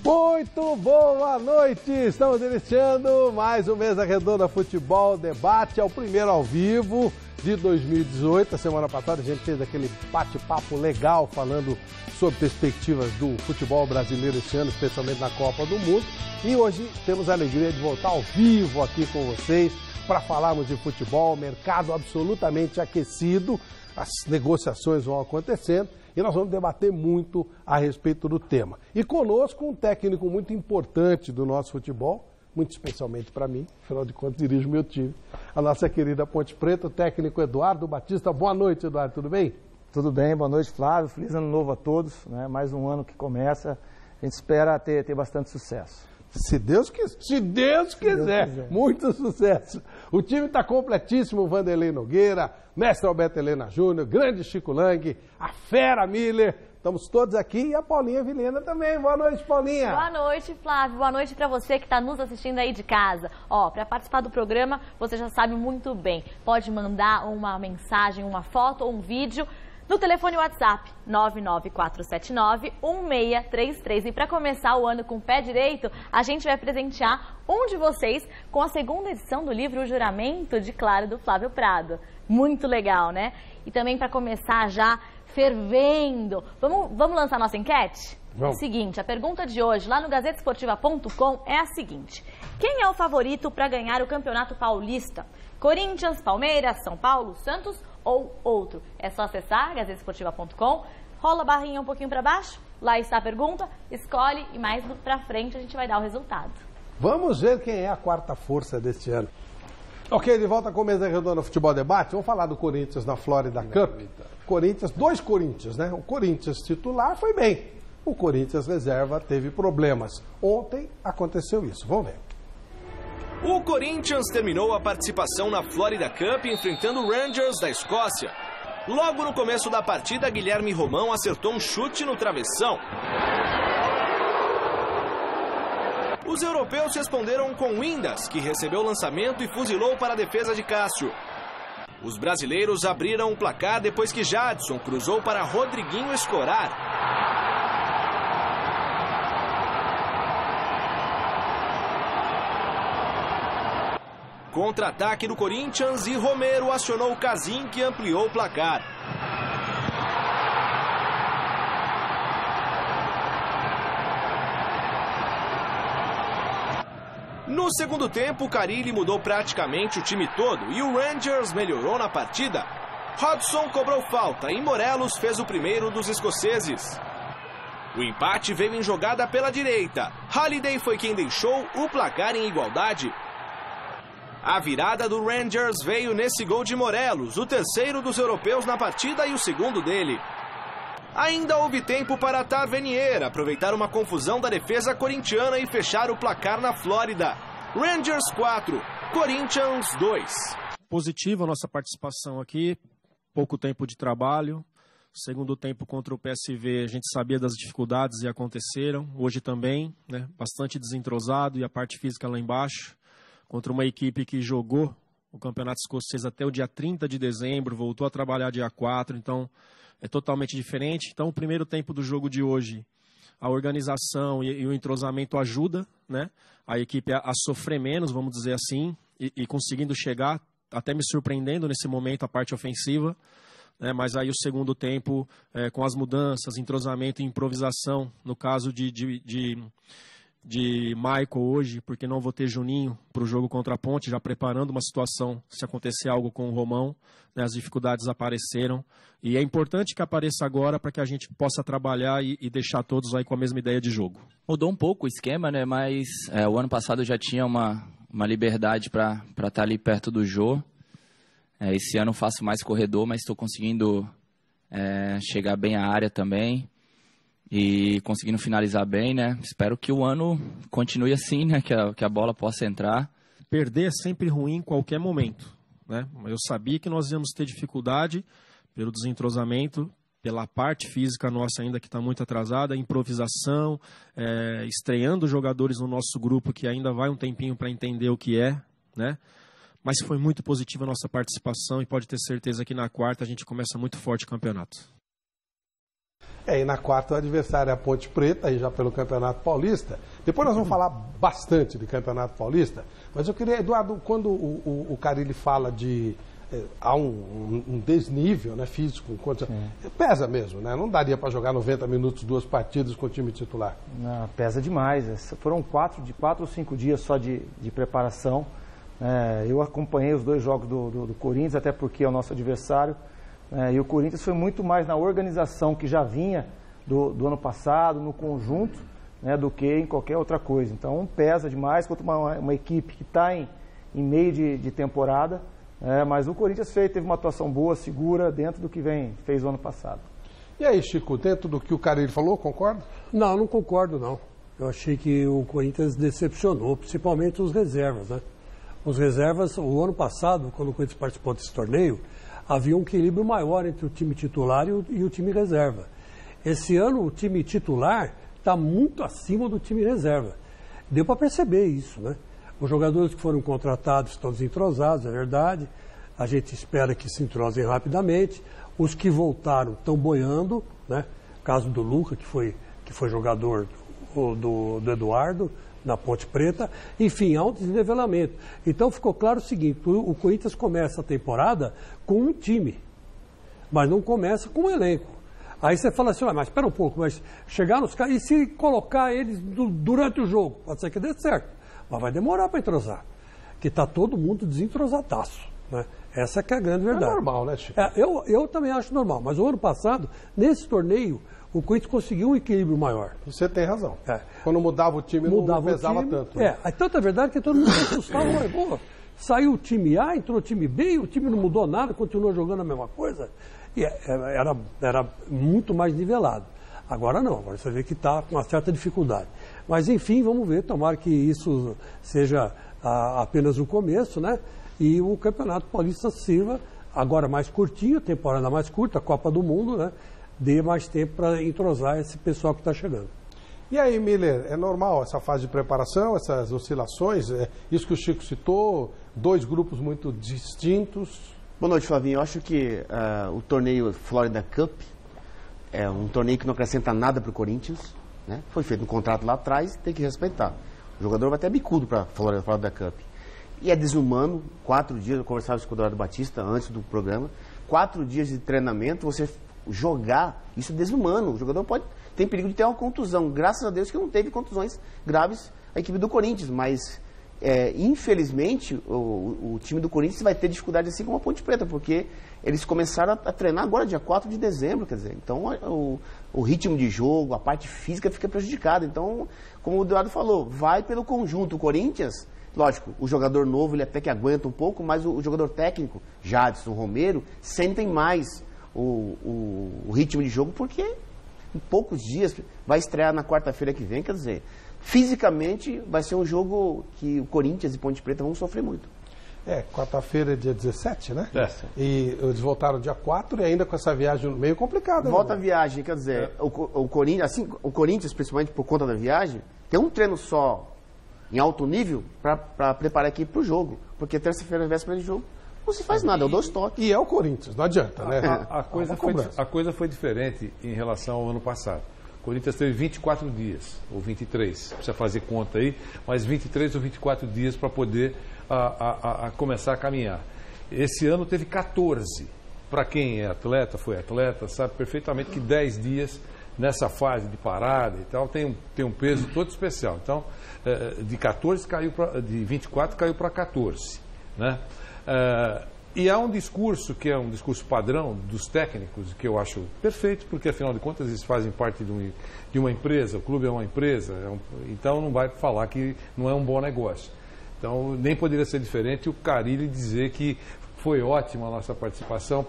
Muito boa noite! Estamos iniciando mais um Mesa Redonda Futebol Debate, é o primeiro ao vivo de 2018. A semana passada a gente fez aquele bate-papo legal falando sobre perspectivas do futebol brasileiro esse ano, especialmente na Copa do Mundo. E hoje temos a alegria de voltar ao vivo aqui com vocês para falarmos de futebol, mercado absolutamente aquecido, as negociações vão acontecendo. E nós vamos debater muito a respeito do tema. E conosco um técnico muito importante do nosso futebol, muito especialmente para mim, afinal de contas dirijo o meu time, a nossa querida Ponte Preta, o técnico Eduardo Batista. Boa noite, Eduardo, tudo bem? Tudo bem, boa noite, Flávio. Feliz ano novo a todos, né? Mais um ano que começa, a gente espera ter bastante sucesso. Se Deus quiser, muito sucesso. O time está completíssimo, Vanderlei Nogueira, Mestre Alberto Helena Júnior, grande Chico Lang, a Fera Miller, estamos todos aqui e a Paulinha Vilhena também. Boa noite, Paulinha. Boa noite, Flávio. Boa noite para você que está nos assistindo aí de casa. Ó, para participar do programa, você já sabe muito bem, pode mandar uma mensagem, uma foto ou um vídeo no telefone WhatsApp 99479-1633. E para começar o ano com o pé direito, a gente vai presentear um de vocês com a segunda edição do livro O Juramento de Claro, do Flávio Prado. Muito legal, né? E também para começar já fervendo, vamos lançar nossa enquete? Vamos. Seguinte, a pergunta de hoje lá no gazetesportiva.com é a seguinte: quem é o favorito para ganhar o Campeonato Paulista? Corinthians, Palmeiras, São Paulo, Santos ou outro? É só acessar gazetesportiva.com, rola a barrinha um pouquinho para baixo, lá está a pergunta, escolhe e mais para frente a gente vai dar o resultado. Vamos ver quem é a quarta força deste ano. Ok, de volta com o Mesa Redonda Futebol Debate, vamos falar do Corinthians na Florida Cup. Corinthians, dois Corinthians, né? O Corinthians titular foi bem, o Corinthians reserva teve problemas. Ontem aconteceu isso, vamos ver. O Corinthians terminou a participação na Florida Cup enfrentando o Rangers da Escócia. Logo no começo da partida, Guilherme Romão acertou um chute no travessão. Os europeus responderam com Windass, que recebeu o lançamento e fuzilou para a defesa de Cássio. Os brasileiros abriram o placar depois que Jadson cruzou para Rodriguinho escorar. Contra-ataque do Corinthians e Romero acionou o Casim, que ampliou o placar. No segundo tempo, Carille mudou praticamente o time todo e o Rangers melhorou na partida. Hodgson cobrou falta e Morelos fez o primeiro dos escoceses. O empate veio em jogada pela direita. Halliday foi quem deixou o placar em igualdade. A virada do Rangers veio nesse gol de Morelos, o terceiro dos europeus na partida e o segundo dele. Ainda houve tempo para Tavernier aproveitar uma confusão da defesa corintiana e fechar o placar na Flórida. Rangers 4, Corinthians 2. Positiva a nossa participação aqui, pouco tempo de trabalho. Segundo tempo contra o PSV, a gente sabia das dificuldades e aconteceram. Hoje também, né, bastante desentrosado e a parte física lá embaixo. Contra uma equipe que jogou o Campeonato Escocês até o dia 30 de dezembro, voltou a trabalhar dia 4, então é totalmente diferente. Então o primeiro tempo do jogo de hoje, a organização e o entrosamento ajuda, né, a equipe a sofrer menos, vamos dizer assim, e conseguindo chegar, até me surpreendendo nesse momento a parte ofensiva, né, mas aí o segundo tempo, com as mudanças, entrosamento e improvisação, no caso de Michael hoje, porque não vou ter Juninho para o jogo contra a Ponte, já preparando uma situação se acontecer algo com o Romão, né, as dificuldades apareceram e é importante que apareça agora para que a gente possa trabalhar e deixar todos aí com a mesma ideia de jogo. Mudou um pouco o esquema, né, mas o ano passado eu já tinha uma liberdade para estar ali perto do Jô. Esse ano eu faço mais corredor, mas estou conseguindo chegar bem à área também. E conseguindo finalizar bem, né? Espero que o ano continue assim, né? Que a bola possa entrar. Perder é sempre ruim em qualquer momento, né? Eu sabia que nós íamos ter dificuldade pelo desentrosamento, pela parte física nossa ainda que está muito atrasada, improvisação, estreando jogadores no nosso grupo que ainda vai um tempinho para entender o que é, né? Mas foi muito positiva a nossa participação e pode ter certeza que na quarta a gente começa muito forte o campeonato. E na quarta o adversário é a Ponte Preta, aí já pelo Campeonato Paulista. Depois nós vamos falar bastante de Campeonato Paulista, mas eu queria, Eduardo, quando o Carille fala de... há um desnível, né, físico, pesa mesmo, né? Não daria para jogar 90 minutos, 2 partidas com o time titular. Não, pesa demais. Foram 4 ou 5 dias só de preparação. Eu acompanhei os 2 jogos do Corinthians, até porque é o nosso adversário. E o Corinthians foi muito mais na organização que já vinha do ano passado, no conjunto, né, do que em qualquer outra coisa. Então pesa demais contra uma equipe que está em meio de temporada. Mas o Corinthians teve uma atuação boa, segura, dentro do que fez o ano passado. E aí, Chico, dentro do que o Carille falou, concorda? Não concordo, não. Eu achei que o Corinthians decepcionou, principalmente os reservas, né? Os reservas, o ano passado, quando o Corinthians participou desse torneio, havia um equilíbrio maior entre o time titular e o time reserva. Esse ano, o time titular está muito acima do time reserva. Deu para perceber isso, né? Os jogadores que foram contratados estão desentrosados, é verdade. A gente espera que se entrosem rapidamente. Os que voltaram estão boiando, né? O caso do Luca, que foi jogador do Eduardo, na Ponte Preta. Enfim, há um desnivelamento. Então ficou claro o seguinte, o Corinthians começa a temporada com um time, mas não começa com um elenco. Aí você fala assim, mas espera um pouco, mas chegar nos caras, e se colocar eles durante o jogo? Pode ser que dê certo. Mas vai demorar para entrosar, que está todo mundo desentrosadaço, né? Essa que é a grande verdade. É normal, né, Chico? Eu também acho normal, mas o ano passado, nesse torneio, o Corinthians conseguiu um equilíbrio maior. Você tem razão. Quando mudava o time, não pesava tanto. Né? É tanta verdade que todo mundo se assustava, mas, saiu o time A, entrou o time B, e o time não mudou nada, continuou jogando a mesma coisa. E era muito mais nivelado. Agora não, agora você vê que está com uma certa dificuldade. Mas enfim, vamos ver, tomara que isso seja apenas o começo, né? E o Campeonato Paulista sirva, agora mais curtinho, temporada mais curta, a Copa do Mundo, né? Dê mais tempo para entrosar esse pessoal que está chegando. E aí, Miller, é normal essa fase de preparação, essas oscilações? Isso que o Chico citou, 2 grupos muito distintos. Boa noite, Flavinho. Eu acho que o torneio Florida Cup é um torneio que não acrescenta nada para o Corinthians, né? Foi feito um contrato lá atrás, tem que respeitar. O jogador vai até bicudo para a Florida Cup. E é desumano, 4 dias, eu conversava com o Eduardo Batista antes do programa, 4 dias de treinamento, você jogar, isso é desumano. O jogador tem perigo de ter uma contusão. Graças a Deus que não teve contusões graves a equipe do Corinthians, mas infelizmente o time do Corinthians vai ter dificuldade assim como a Ponte Preta, porque eles começaram a treinar agora dia 4 de dezembro, quer dizer, então o ritmo de jogo, a parte física fica prejudicada. Então, como o Eduardo falou, vai pelo conjunto. O Corinthians, lógico, o jogador novo ele até que aguenta um pouco, mas o jogador técnico, Jadson, Romero, sentem mais o ritmo de jogo, porque em poucos dias vai estrear na quarta-feira que vem, quer dizer, fisicamente vai ser um jogo que o Corinthians e Ponte Preta vão sofrer muito. Quarta-feira é dia 17, né? E eles voltaram dia 4 e ainda com essa viagem meio complicada. Volta a viagem, quer dizer, o Corinthians, principalmente por conta da viagem, tem um treino só em alto nível para preparar a equipe para o jogo, porque terça-feira é véspera de jogo, não se faz nada, é o 2 toques. E é o Corinthians, não adianta, né? A coisa foi diferente em relação ao ano passado. O Corinthians teve 24 dias, ou 23, precisa fazer conta aí, mas 23 ou 24 dias para poder começar a caminhar. Esse ano teve 14. Para quem é atleta, foi atleta, sabe perfeitamente que 10 dias nessa fase de parada e tal tem um peso todo especial. Então, de 24 caiu para 14, né? E há um discurso que é um discurso padrão dos técnicos, que eu acho perfeito, porque afinal de contas eles fazem parte de uma empresa, o clube é uma empresa, então não vai falar que não é um bom negócio. Então nem poderia ser diferente o Carille dizer que foi ótima a nossa participação,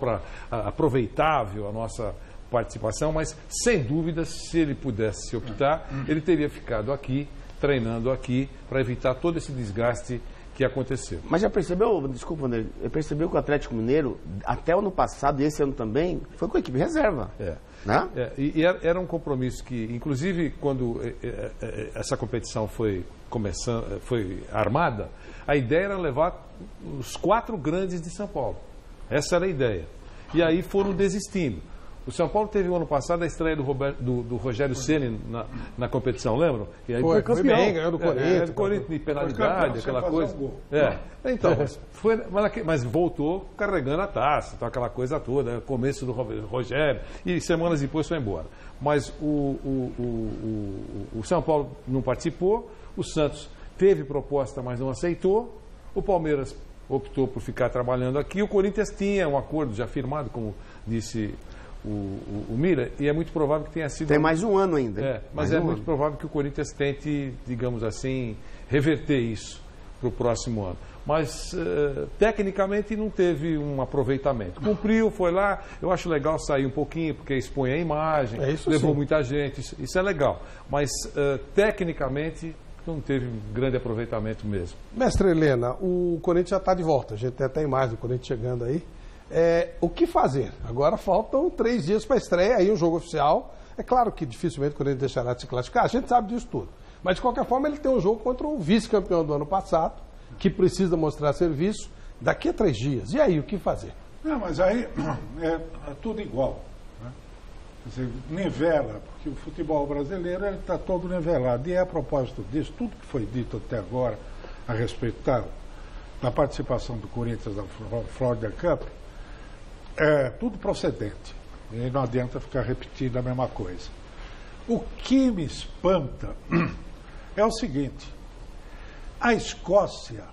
aproveitável a nossa participação, mas sem dúvida, se ele pudesse optar, ele teria ficado aqui, treinando aqui, para evitar todo esse desgaste que aconteceu. Mas já percebeu, desculpa, André, percebeu que o Atlético Mineiro, até o ano passado e esse ano também, foi com a equipe reserva. Né? E era um compromisso que, inclusive, quando essa competição foi armada, a ideia era levar os 4 grandes de São Paulo. Essa era a ideia. E aí foram desistindo. O São Paulo teve o ano passado a estreia do Rogério Ceni na competição, lembram? E aí foi bem, ganhou do Corinthians. Corinthians de penalidade, aquela coisa. Então, mas voltou carregando a taça, então, aquela coisa toda, começo do Rogério, e semanas depois foi embora. Mas o São Paulo não participou, o Santos teve proposta, mas não aceitou, o Palmeiras optou por ficar trabalhando aqui, o Corinthians tinha um acordo já firmado, como disse o Mira, e é muito provável que tenha sido... Tem mais um ano ainda. Mas é muito provável que o Corinthians tente, digamos assim, reverter isso para o próximo ano. Mas, tecnicamente, não teve um aproveitamento. Cumpriu, foi lá, eu acho legal sair um pouquinho, porque expõe a imagem, levou muita gente, isso é legal. Mas, tecnicamente, não teve um grande aproveitamento mesmo. Mestre Helena, o Corinthians já está de volta, a gente tem até a imagem do Corinthians chegando aí. O que fazer? Agora faltam 3 dias para a estreia, aí um jogo oficial. É claro que dificilmente o Corinthians deixará de se classificar, a gente sabe disso tudo. Mas, de qualquer forma, ele tem um jogo contra o vice-campeão do ano passado, que precisa mostrar serviço daqui a 3 dias. E aí, o que fazer? Não, mas aí é tudo igual. Né? Quer dizer, nivela, porque o futebol brasileiro está todo nivelado. E a propósito disso, tudo que foi dito até agora a respeito da participação do Corinthians na Florida Cup, é tudo procedente. E não adianta ficar repetindo a mesma coisa. O que me espanta é o seguinte: a Escócia,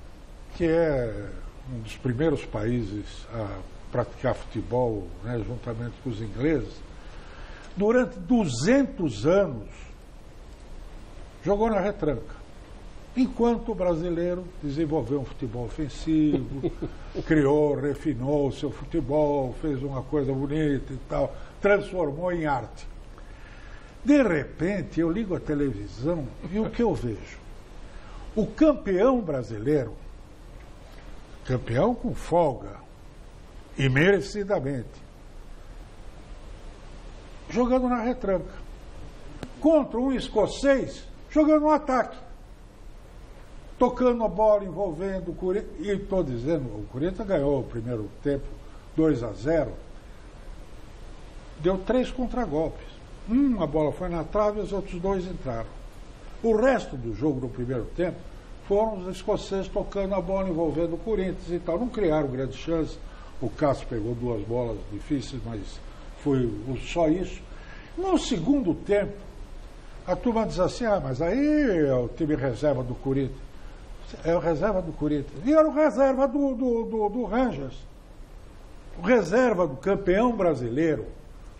que é um dos primeiros países a praticar futebol, né, juntamente com os ingleses, durante 200 anos jogou na retranca. Enquanto o brasileiro desenvolveu um futebol ofensivo, criou, refinou o seu futebol, fez uma coisa bonita e tal, transformou em arte. De repente, eu ligo a televisão e o que eu vejo? O campeão brasileiro, campeão com folga e merecidamente, jogando na retranca, contra um escocês jogando no ataque, tocando a bola, envolvendo o Corinthians. E estou dizendo, o Corinthians ganhou o primeiro tempo 2-0, deu 3 contragolpes. A bola foi na trave e os outros 2 entraram. O resto do jogo no primeiro tempo foram os escoceses tocando a bola, envolvendo o Corinthians e tal. Não criaram grande chance. O Cássio pegou 2 bolas difíceis, mas foi só isso. No segundo tempo, a turma diz assim: mas aí é o time reserva do Corinthians. É o reserva do Corinthians. E era o reserva do Rangers. O reserva do campeão brasileiro,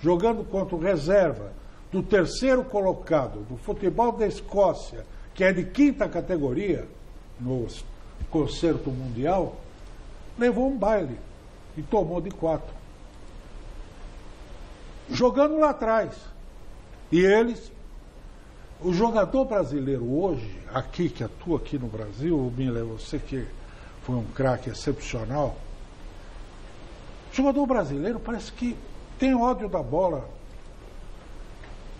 jogando contra o reserva do 3º colocado do futebol da Escócia, que é de 5ª categoria no concerto mundial, levou um baile e tomou de 4. Jogando lá atrás. E eles, o jogador brasileiro hoje, aqui, que atua aqui no Brasil, Miller, você que foi um craque excepcional, o jogador brasileiro parece que tem ódio da bola.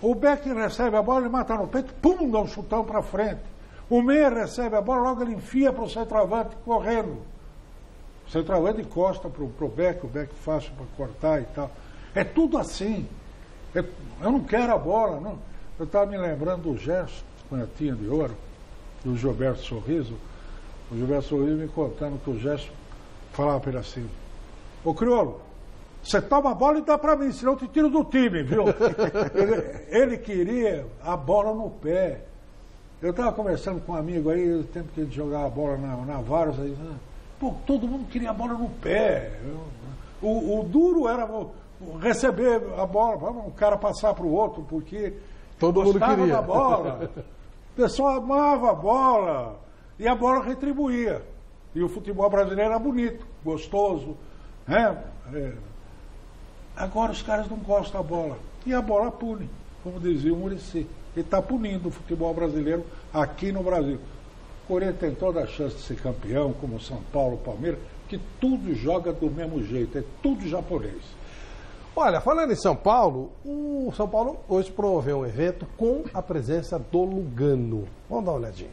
O Beck recebe a bola, ele mata no peito, pum, dá um chutão para frente. O meia recebe a bola, logo ele enfia para o centroavante correndo. O centroavante encosta para o Beck, o Beck fácil para cortar e tal. É tudo assim. Eu não quero a bola, não. Eu estava me lembrando do Gerson, Canhotinha de Ouro, do Gilberto Sorriso. O Gilberto Sorriso me contando que o Gerson falava para ele assim: ô Criolo, você toma a bola e dá para mim, senão eu te tiro do time, viu? Ele queria a bola no pé. Eu estava conversando com um amigo aí, o tempo que ele jogava a bola na Varos, aí, pô, todo mundo queria a bola no pé. O duro era receber a bola, um cara passar para o outro, porque todo mundo queria da bola. O pessoal amava a bola e a bola retribuía. E o futebol brasileiro era bonito, gostoso, né? Agora os caras não gostam da bola. E a bola pune, como dizia o Muricy. Ele está punindo o futebol brasileiro aqui no Brasil. O Corinthians tem toda a chance de ser campeão, como São Paulo, Palmeiras, que tudo joga do mesmo jeito, é tudo japonês. Olha, falando em São Paulo, o São Paulo hoje promoveu um evento com a presença do Lugano. Vamos dar uma olhadinha.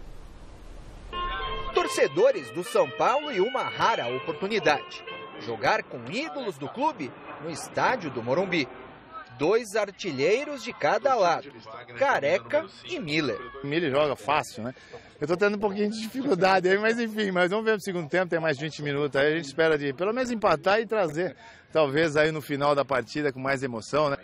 Torcedores do São Paulo e uma rara oportunidade: jogar com ídolos do clube no estádio do Morumbi. 2 artilheiros de cada lado, Careca e Miller. O Miller joga fácil, né? Eu tô tendo um pouquinho de dificuldade aí, mas enfim, vamos ver no segundo tempo, tem mais 20 minutos, aí a gente espera de pelo menos empatar e trazer, talvez aí no final da partida com mais emoção, né?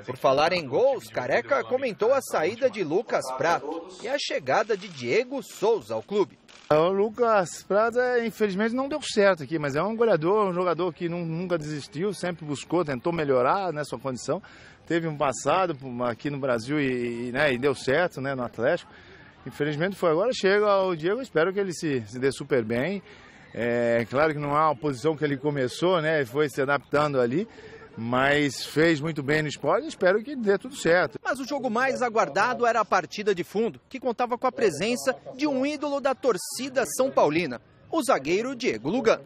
Por falar em gols, Careca comentou a saída de Lucas Prato e a chegada de Diego Souza ao clube. O Lucas Prato, infelizmente, não deu certo aqui, mas é um goleador, um jogador que nunca desistiu, sempre buscou, tentou melhorar, né, sua condição. Teve um passado aqui no Brasil e deu certo, né, no Atlético. Infelizmente foi agora, chega o Diego, espero que ele se dê super bem. É claro que não é uma posição que ele começou, né, foi se adaptando ali, mas fez muito bem no esporte e espero que dê tudo certo. Mas o jogo mais aguardado era a partida de fundo, que contava com a presença de um ídolo da torcida são paulina, o zagueiro Diego Lugano.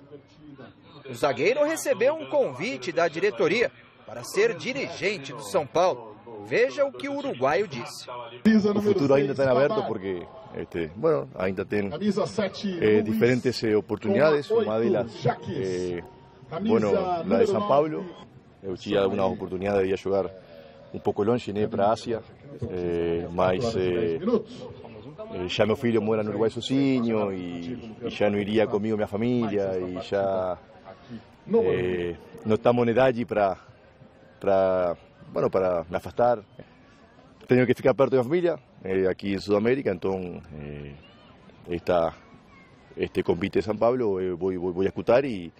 O zagueiro recebeu um convite da diretoria para ser dirigente do São Paulo. Veja o que o uruguaio disse. O futuro ainda está aberto porque ainda tem diferentes oportunidades. Uma delas, la de São Paulo. Eu tinha uma oportunidade de jogar um pouco longe, né, para a Ásia, mas já meu filho mora no Uruguai sozinho e já não iria comigo minha família e já não estamos na idade para me afastar. Tenho que ficar perto da família, aqui em Sudamérica, então este convite de São Paulo eu vou escutar e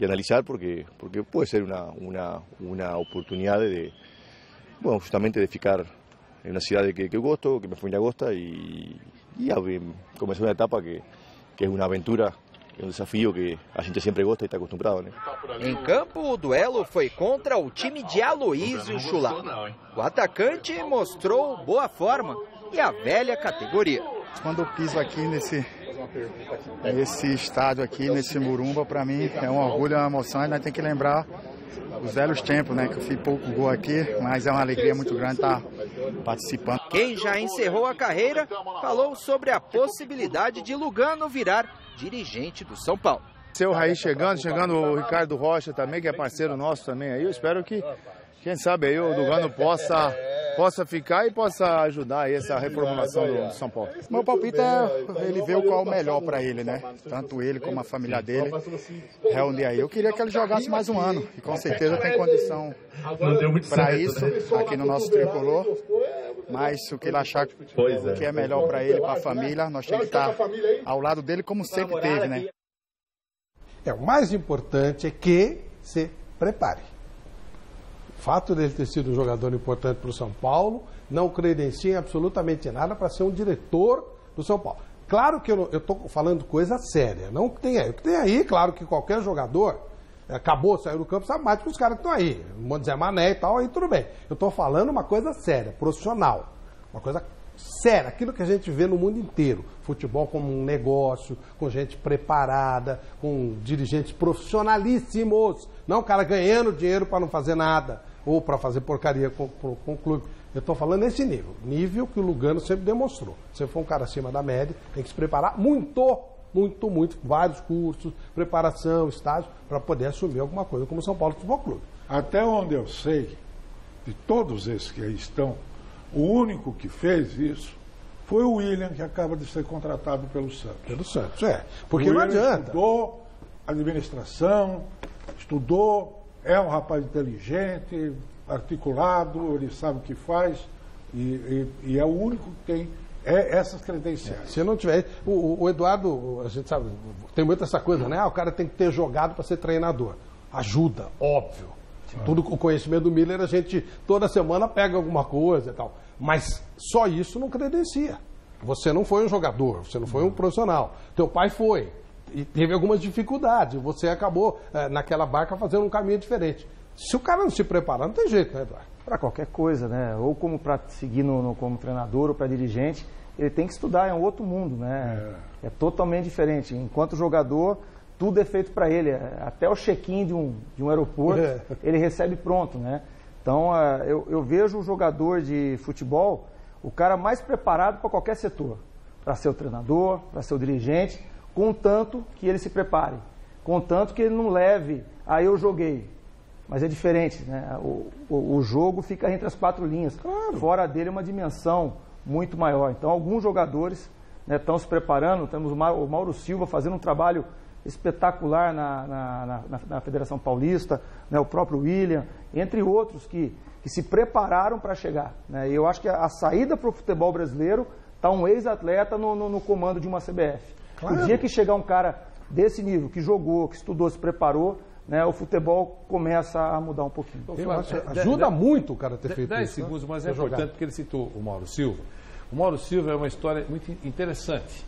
analizar porque pode ser uma oportunidade de, justamente de ficar em uma cidade que eu gosto, que minha família gosta e começar uma etapa que é uma aventura, é um desafio que a gente sempre gosta e está acostumado, né? Em campo, o duelo foi contra o time de Aloísio Chulá. O atacante mostrou boa forma e a velha categoria. Quando eu piso aqui nesse estádio aqui, nesse Morumba, para mim é um orgulho, é uma emoção, e nós temos que lembrar os velhos tempos, né, que eu fiz pouco gol aqui, mas é uma alegria muito grande estar participando. Quem já encerrou a carreira falou sobre a possibilidade de Lugano virar dirigente do São Paulo. Seu Raí chegando o Ricardo Rocha também, que é parceiro nosso também, aí eu espero que, quem sabe aí o Lugano possa ficar e possa ajudar aí essa reformulação do São Paulo. Meu palpite é ele ver qual é o melhor para ele, né? Tanto ele como a família dele reunir aí. Eu queria que ele jogasse mais um ano e com certeza tem condição para isso aqui no nosso tricolor. Mas o que ele achar que é melhor para ele, para a família, nós temos que estar ao lado dele como sempre teve, né? O mais importante é que se prepare. O fato dele ter sido um jogador importante para o São Paulo não credencia absolutamente nada para ser um diretor do São Paulo. Claro que eu estou falando coisa séria, não que tem aí. O que tem aí, claro que qualquer jogador acabou, saiu do campo, sabe mais que os caras que estão aí. Um Zé Mané e tal, aí tudo bem. Eu estou falando uma coisa séria, profissional. Uma coisa séria, aquilo que a gente vê no mundo inteiro. Futebol como um negócio, com gente preparada, com dirigentes profissionalíssimos. Não o cara ganhando dinheiro para não fazer nada, ou para fazer porcaria com o clube. Eu estou falando nesse nível que o Lugano sempre demonstrou. Se for um cara acima da média, tem que se preparar muito, vários cursos, preparação, estágio, para poder assumir alguma coisa como o São Paulo Futebol Clube. Até onde eu sei, de todos esses que aí estão, o único que fez isso foi o William, que acaba de ser contratado pelo Santos. Pelo Santos, porque não adianta. Estudou administração, é um rapaz inteligente, articulado, ele sabe o que faz e é o único que tem essas credenciais. Se não tiver... O Eduardo, a gente sabe, tem muito essa coisa, né? O cara tem que ter jogado para ser treinador. Ajuda, óbvio. Tudo o conhecimento do Miller, a gente toda semana pega alguma coisa e tal. Mas só isso não credencia. Você não foi um jogador, você não foi um profissional. Teu pai foi. E teve algumas dificuldades. Você acabou, naquela barca, fazendo um caminho diferente. Se o cara não se preparar, não tem jeito, né, Eduardo? Para qualquer coisa, né? Ou como para seguir como treinador ou para dirigente, ele tem que estudar, é um outro mundo, né? É totalmente diferente. Enquanto jogador, tudo é feito para ele. Até o check-in de um aeroporto, ele recebe pronto, né? Então, eu vejo o jogador de futebol, o cara mais preparado para qualquer setor. Para ser o treinador, para ser o dirigente, contanto que ele se prepare. Contanto que ele não leve, eu joguei. mas é diferente, né? O jogo fica entre as 4 linhas. Claro. Fora dele é uma dimensão muito maior. Então, alguns jogadores, né, estão se preparando. Temos o Mauro Silva fazendo um trabalho espetacular na Federação Paulista, né, o próprio William, entre outros que se prepararam para chegar, né? E eu acho que a saída para o futebol brasileiro está um ex-atleta no comando de uma CBF. Claro. O dia que chegar um cara desse nível, que jogou, que estudou, se preparou, né, o futebol começa a mudar um pouquinho. Eu acho, ajuda muito o cara ter feito 10 isso. 10 segundos, mas é importante importante porque ele citou o Mauro Silva. O Mauro Silva é uma história muito interessante.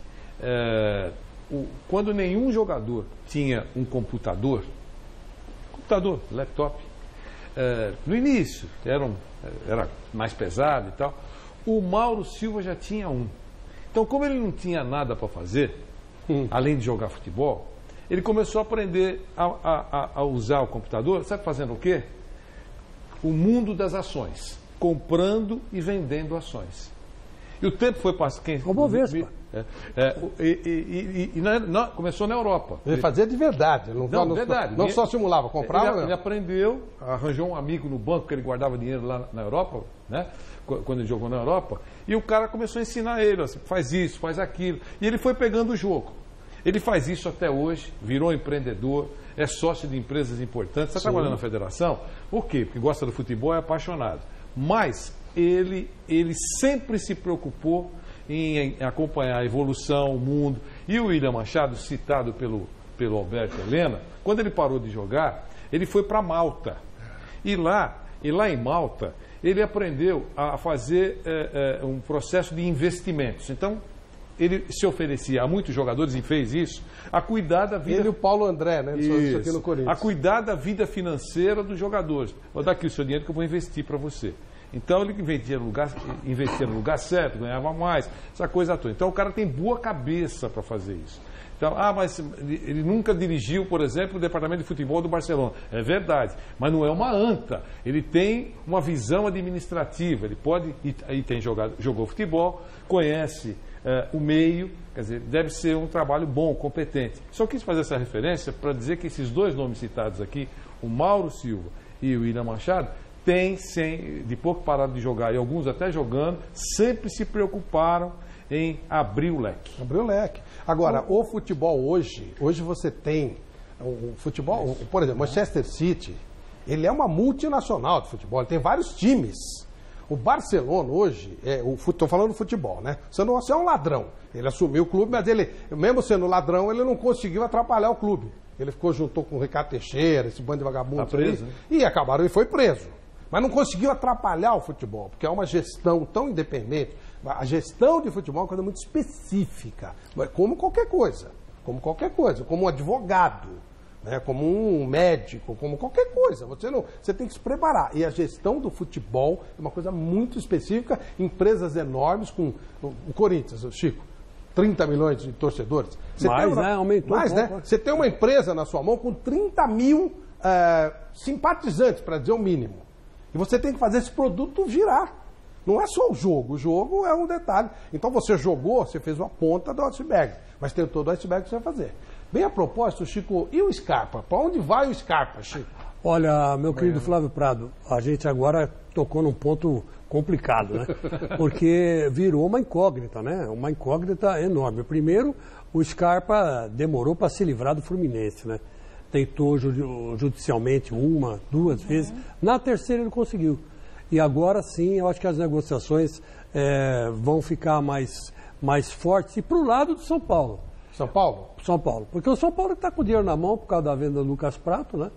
Quando nenhum jogador tinha um computador, laptop, no início era mais pesado e tal, o Mauro Silva já tinha um. Então, como ele não tinha nada para fazer, além de jogar futebol, ele começou a aprender a usar o computador, sabe fazendo o quê? O mundo das ações, comprando e vendendo ações. E o tempo foi passando. Como o Vespa. Começou na Europa. Ele fazia de verdade. Verdade. Não só simulava, comprava. Ele aprendeu, arranjou um amigo no banco que ele guardava dinheiro lá na Europa, né? Quando ele jogou na Europa, e o cara começou a ensinar ele, assim, faz isso, faz aquilo. E ele foi pegando o jogo. Ele faz isso até hoje, virou empreendedor, é sócio de empresas importantes, está trabalhando na federação. Por quê? Porque gosta do futebol, é apaixonado. Mas ele sempre se preocupou em acompanhar a evolução, o mundo. E o William Machado, citado pelo Alberto Helena, quando ele parou de jogar, ele foi para Malta. E lá em Malta, ele aprendeu a fazer um processo de investimentos. Então, ele se oferecia a muitos jogadores, e fez isso, a cuidar da vida... Ele e o Paulo André, né? Isso aqui no Corinthians. A cuidar da vida financeira dos jogadores. Vou dar aqui o seu dinheiro que eu vou investir para você. Então, ele investia no lugar certo, ganhava mais, essa coisa toda. Então, o cara tem boa cabeça para fazer isso. Então, mas ele nunca dirigiu, por exemplo, o departamento de futebol do Barcelona. É verdade, mas não é uma anta. Ele tem uma visão administrativa, ele pode, e jogou futebol, conhece o meio, quer dizer, deve ser um trabalho bom, competente. Só quis fazer essa referência para dizer que esses dois nomes citados aqui, o Mauro Silva e o William Machado, de pouco pararam de jogar, e alguns até jogando, sempre se preocuparam em abrir o leque. Abrir o leque. Agora, o futebol hoje você tem o futebol, por exemplo, Manchester City, ele é uma multinacional de futebol, ele tem vários times. O Barcelona hoje, estou falando do futebol, né? Você é um ladrão. Ele assumiu o clube, mas ele, mesmo sendo ladrão, ele não conseguiu atrapalhar o clube. Ele juntou com o Ricardo Teixeira, esse bando de vagabundo. Tá preso, né? E acabaram e foi preso. Mas não conseguiu atrapalhar o futebol, porque é uma gestão tão independente. A gestão de futebol é uma coisa muito específica, como qualquer coisa, como um advogado, né, como um médico, como qualquer coisa. Você tem que se preparar. E a gestão do futebol é uma coisa muito específica, empresas enormes, com o Corinthians, o Chico, 30 milhões de torcedores. Aumentou. Né? Você tem uma empresa na sua mão com 30 mil simpatizantes, para dizer o mínimo. E você tem que fazer esse produto girar. Não é só o jogo é um detalhe. Então você jogou, você fez uma ponta do iceberg, mas tem todo o iceberg que você vai fazer. Bem a propósito, Chico, e o Scarpa? Para onde vai o Scarpa, Chico? Olha, meu querido Flávio Prado, a gente agora tocou num ponto complicado, né? Porque virou uma incógnita, né? Uma incógnita enorme. Primeiro, o Scarpa demorou para se livrar do Fluminense, né? Tentou judicialmente 1, 2 vezes. Na terceira ele conseguiu. E agora sim, eu acho que as negociações vão ficar mais fortes. E para o lado do São Paulo. São Paulo? São Paulo. Porque o São Paulo está com o dinheiro na mão por causa da venda do Lucas Prato, né?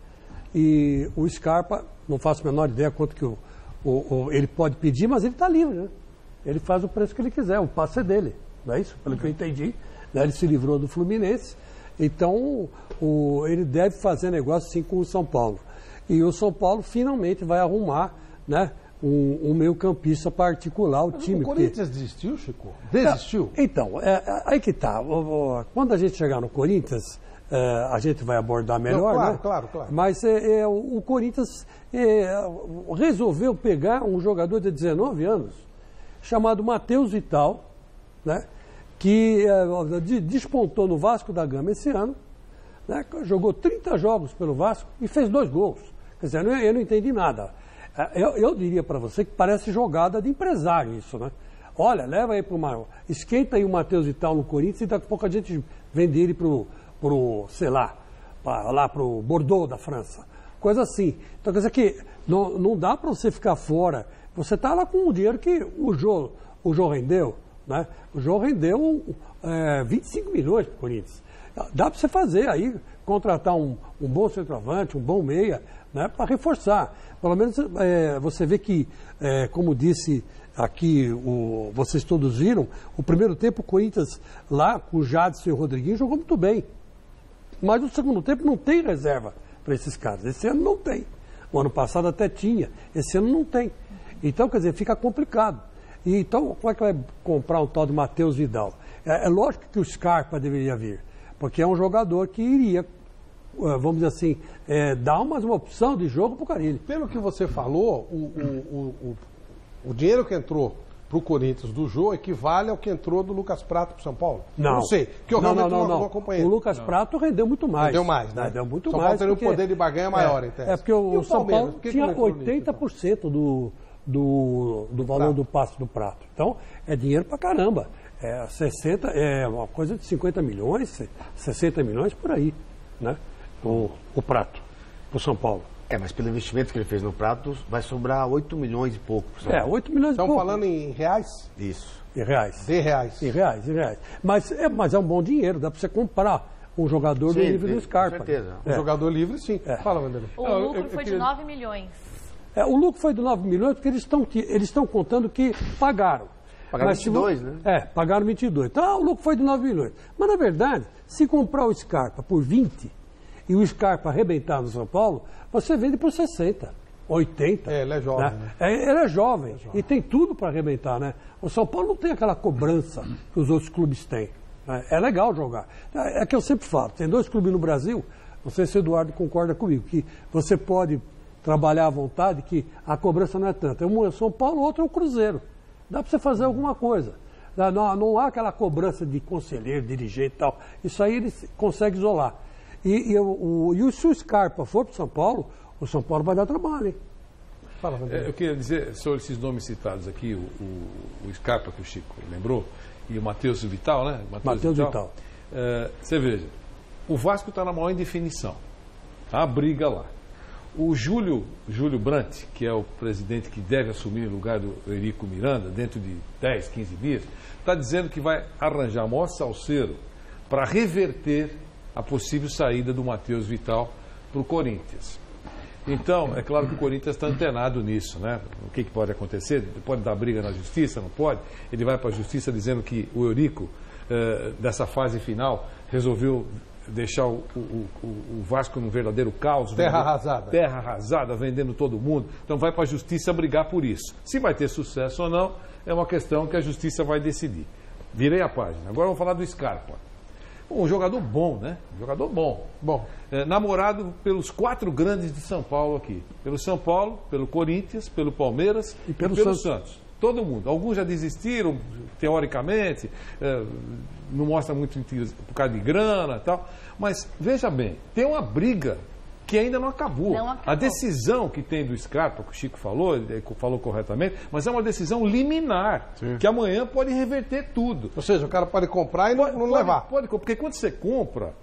E o Scarpa, não faço a menor ideia quanto que ele pode pedir, mas ele está livre, né? Ele faz o preço que ele quiser, o passe é dele. Não é isso? Pelo que eu entendi. Né? Ele se livrou do Fluminense. Então, ele deve fazer negócio sim com o São Paulo. E o São Paulo finalmente vai arrumar, né, um meio-campista para articular o time. O Corinthians desistiu, Chico? Desistiu? Então, aí que tá. Quando a gente chegar no Corinthians, a gente vai abordar melhor, claro, né? Claro. Mas o Corinthians resolveu pegar um jogador de 19 anos, chamado Matheus Vital, né? Que despontou no Vasco da Gama esse ano, né? Jogou 30 jogos pelo Vasco e fez 2 gols. Quer dizer, eu não entendi nada. Eu diria para você que parece jogada de empresário isso, né? Olha, leva aí para uma... Esquenta aí o Matheus Vital no Corinthians e daqui a pouco a gente vende ele sei lá, lá para o Bordeaux da França. Coisa assim. Então, quer dizer que não dá para você ficar fora. Você está lá com o dinheiro que o Jô rendeu, né? O Jô rendeu 25 milhões para o Corinthians. Dá para você fazer aí, contratar um bom centroavante, um bom meia, né? Para reforçar. Pelo menos você vê que, como disse aqui, vocês todos viram, o primeiro tempo o Corinthians lá com o Jadson e o Rodriguinho jogou muito bem. Mas no segundo tempo não tem reserva para esses caras. Esse ano não tem. O ano passado até tinha. Esse ano não tem. Então, quer dizer, fica complicado. E então, como é que vai comprar um tal de Matheus Vidal? É lógico que o Scarpa deveria vir. Porque é um jogador que iria, vamos dizer assim, dar uma opção de jogo para o Carille. Pelo que você falou, o dinheiro que entrou para o Corinthians do Jô equivale ao que entrou do Lucas Prato para o São Paulo? Não sei, porque eu realmente não acompanhei. O Lucas Prato rendeu muito mais. Rendeu mais, né? Rendeu muito São mais. Paulo teria um poder de barganha maior, em tese. Porque o São Paulo tinha 80% do valor do passe do Prato. Então, é dinheiro para caramba. 60, uma coisa de 50 milhões, 60 milhões por aí, né? O Prato, para o São Paulo. Mas pelo investimento que ele fez no Prato, vai sobrar 8 milhões e pouco. 8 milhões e pouco. Estão falando em reais? Isso. Em reais. De reais. Em reais. Mas é um bom dinheiro, dá para você comprar um jogador do nível do Scarpa. Com certeza. Um jogador livre, sim. Fala, Vanderlei. O lucro foi de 9 milhões. O lucro foi de 9 milhões porque eles estão contando que pagaram. Pagaram 22, né? Pagaram 22. Então, o lucro foi de 9 milhões. Mas, na verdade, se comprar o Scarpa por 20 e o Scarpa arrebentar no São Paulo, você vende por 60, 80. Ele é jovem, né? Ele é jovem e tem tudo para arrebentar, né? O São Paulo não tem aquela cobrança que os outros clubes têm. Né? É legal jogar. É que eu sempre falo, tem 2 clubes no Brasil, não sei se o Eduardo concorda comigo, que você pode trabalhar à vontade, que a cobrança não é tanta. Um é o São Paulo, o outro é o Cruzeiro. Dá para você fazer alguma coisa. Não há aquela cobrança de conselheiro, dirigente e tal. Isso aí ele consegue isolar. E se o Scarpa for para o São Paulo, o São Paulo vai dar trabalho, hein? Fala, eu queria dizer sobre esses nomes citados aqui, o Scarpa, que o Chico lembrou, e o Matheus Vital, né? Matheus Vital. Você veja, o Vasco está na maior indefinição. Há briga lá. O Júlio Brandt, que é o presidente que deve assumir o lugar do Eurico Miranda, dentro de 10, 15 dias, está dizendo que vai arranjar maior salseiro para reverter a possível saída do Matheus Vital para o Corinthians. Então, é claro que o Corinthians está antenado nisso, né? O que pode acontecer? Pode dar briga na justiça? Não pode? Ele vai para a justiça dizendo que o Eurico, dessa fase final, resolveu deixar o Vasco num verdadeiro caos. Terra arrasada, vendendo todo mundo. Então vai para a justiça brigar por isso. Se vai ter sucesso ou não, é uma questão que a justiça vai decidir. Virei a página. Agora vamos falar do Scarpa. Um jogador bom, né? Um jogador bom. Namorado pelos 4 grandes de São Paulo aqui. Pelo São Paulo, pelo Corinthians, pelo Palmeiras e pelo Santos. Todo mundo. Alguns já desistiram, teoricamente, não mostra muito por causa de grana e tal. Mas, veja bem, tem uma briga que ainda não acabou. A decisão que tem do Scarpa, que o Chico falou, ele falou corretamente, mas é uma decisão liminar, que amanhã pode reverter tudo. Ou seja, o cara pode comprar e não levar. Pode, porque quando você compra,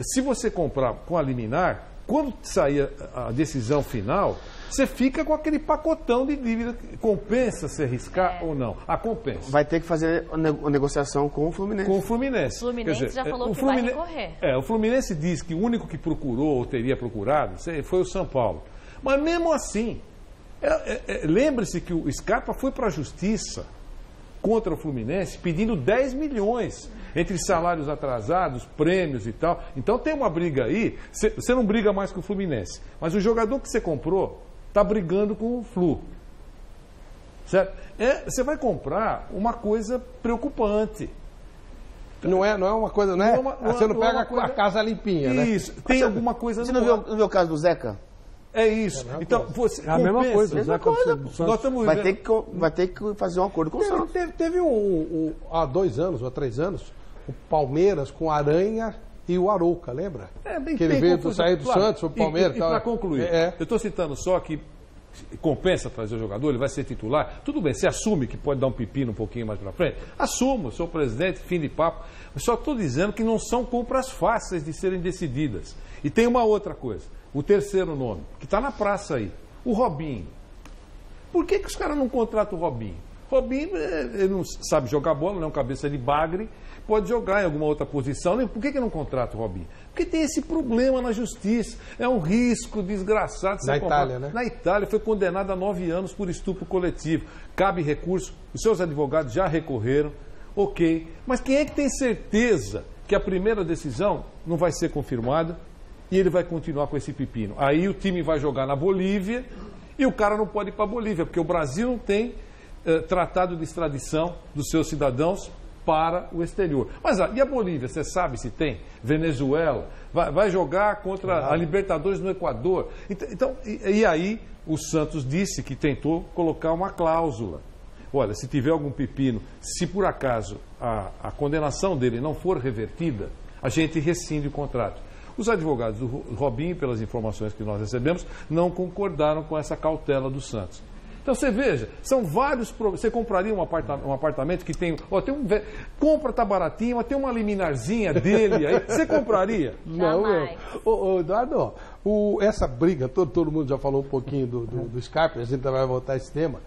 se você comprar com a liminar, quando sair a decisão final, você fica com aquele pacotão de dívida. Compensa se arriscar ou não? Compensa. Vai ter que fazer a negociação com o Fluminense. O Fluminense já falou que vai recorrer. O Fluminense diz que o único que procurou ou teria procurado foi o São Paulo. Mas mesmo assim, lembre-se que o Scarpa foi para a justiça contra o Fluminense pedindo 10 milhões entre salários atrasados, prêmios e tal. Então tem uma briga aí. Você não briga mais com o Fluminense, mas o jogador que você comprou está brigando com o Flu. Certo? Você vai comprar uma coisa preocupante. Não é uma coisa, né? Você não pega com a casa limpinha, né? Isso. Tem alguma coisa... Você não viu o caso do Zeca? É isso. Então, você a mesma coisa. Vai ter que fazer um acordo com o Santos. Teve há 2 anos ou há 3 anos, o Palmeiras com Aranha e o Arouca, lembra? Bem, que ele veio sair do Santos, foi pro Palmeiras. E para concluir, eu estou citando só que compensa trazer o jogador, ele vai ser titular. Tudo bem, você assume que pode dar um pepino um pouquinho mais para frente? Assumo, sou presidente, fim de papo. Mas só estou dizendo que não são compras fáceis de serem decididas. E tem uma outra coisa, o terceiro nome, que está na praça aí, o Robinho. Por que os caras não contratam o Robinho? Robinho, ele não sabe jogar bola, não é um cabeça de bagre, pode jogar em alguma outra posição. Por que não contrata o Robinho? Porque tem esse problema na justiça. É um risco desgraçado. Na Itália, né? Na Itália, foi condenado a 9 anos por estupro coletivo. Cabe recurso, os seus advogados já recorreram, ok. Mas quem é que tem certeza que a primeira decisão não vai ser confirmada e ele vai continuar com esse pepino? Aí o time vai jogar na Bolívia e o cara não pode ir para a Bolívia, porque o Brasil não tem tratado de extradição dos seus cidadãos para o exterior. Mas e a Bolívia, você sabe se tem? Venezuela, vai jogar contra a Libertadores no Equador. Então, e aí o Santos disse que tentou colocar uma cláusula. Olha, se tiver algum pepino, se por acaso a condenação dele não for revertida, a gente rescinde o contrato. Os advogados do Robinho, pelas informações que nós recebemos, não concordaram com essa cautela do Santos. Então você veja, são vários problemas. Você compraria um apartamento que tem. Compra, tá baratinho, mas tem uma liminarzinha dele aí. Você compraria? Não, meu. Eduardo, essa briga, todo mundo já falou um pouquinho do Scarpa, a gente vai voltar a esse tema.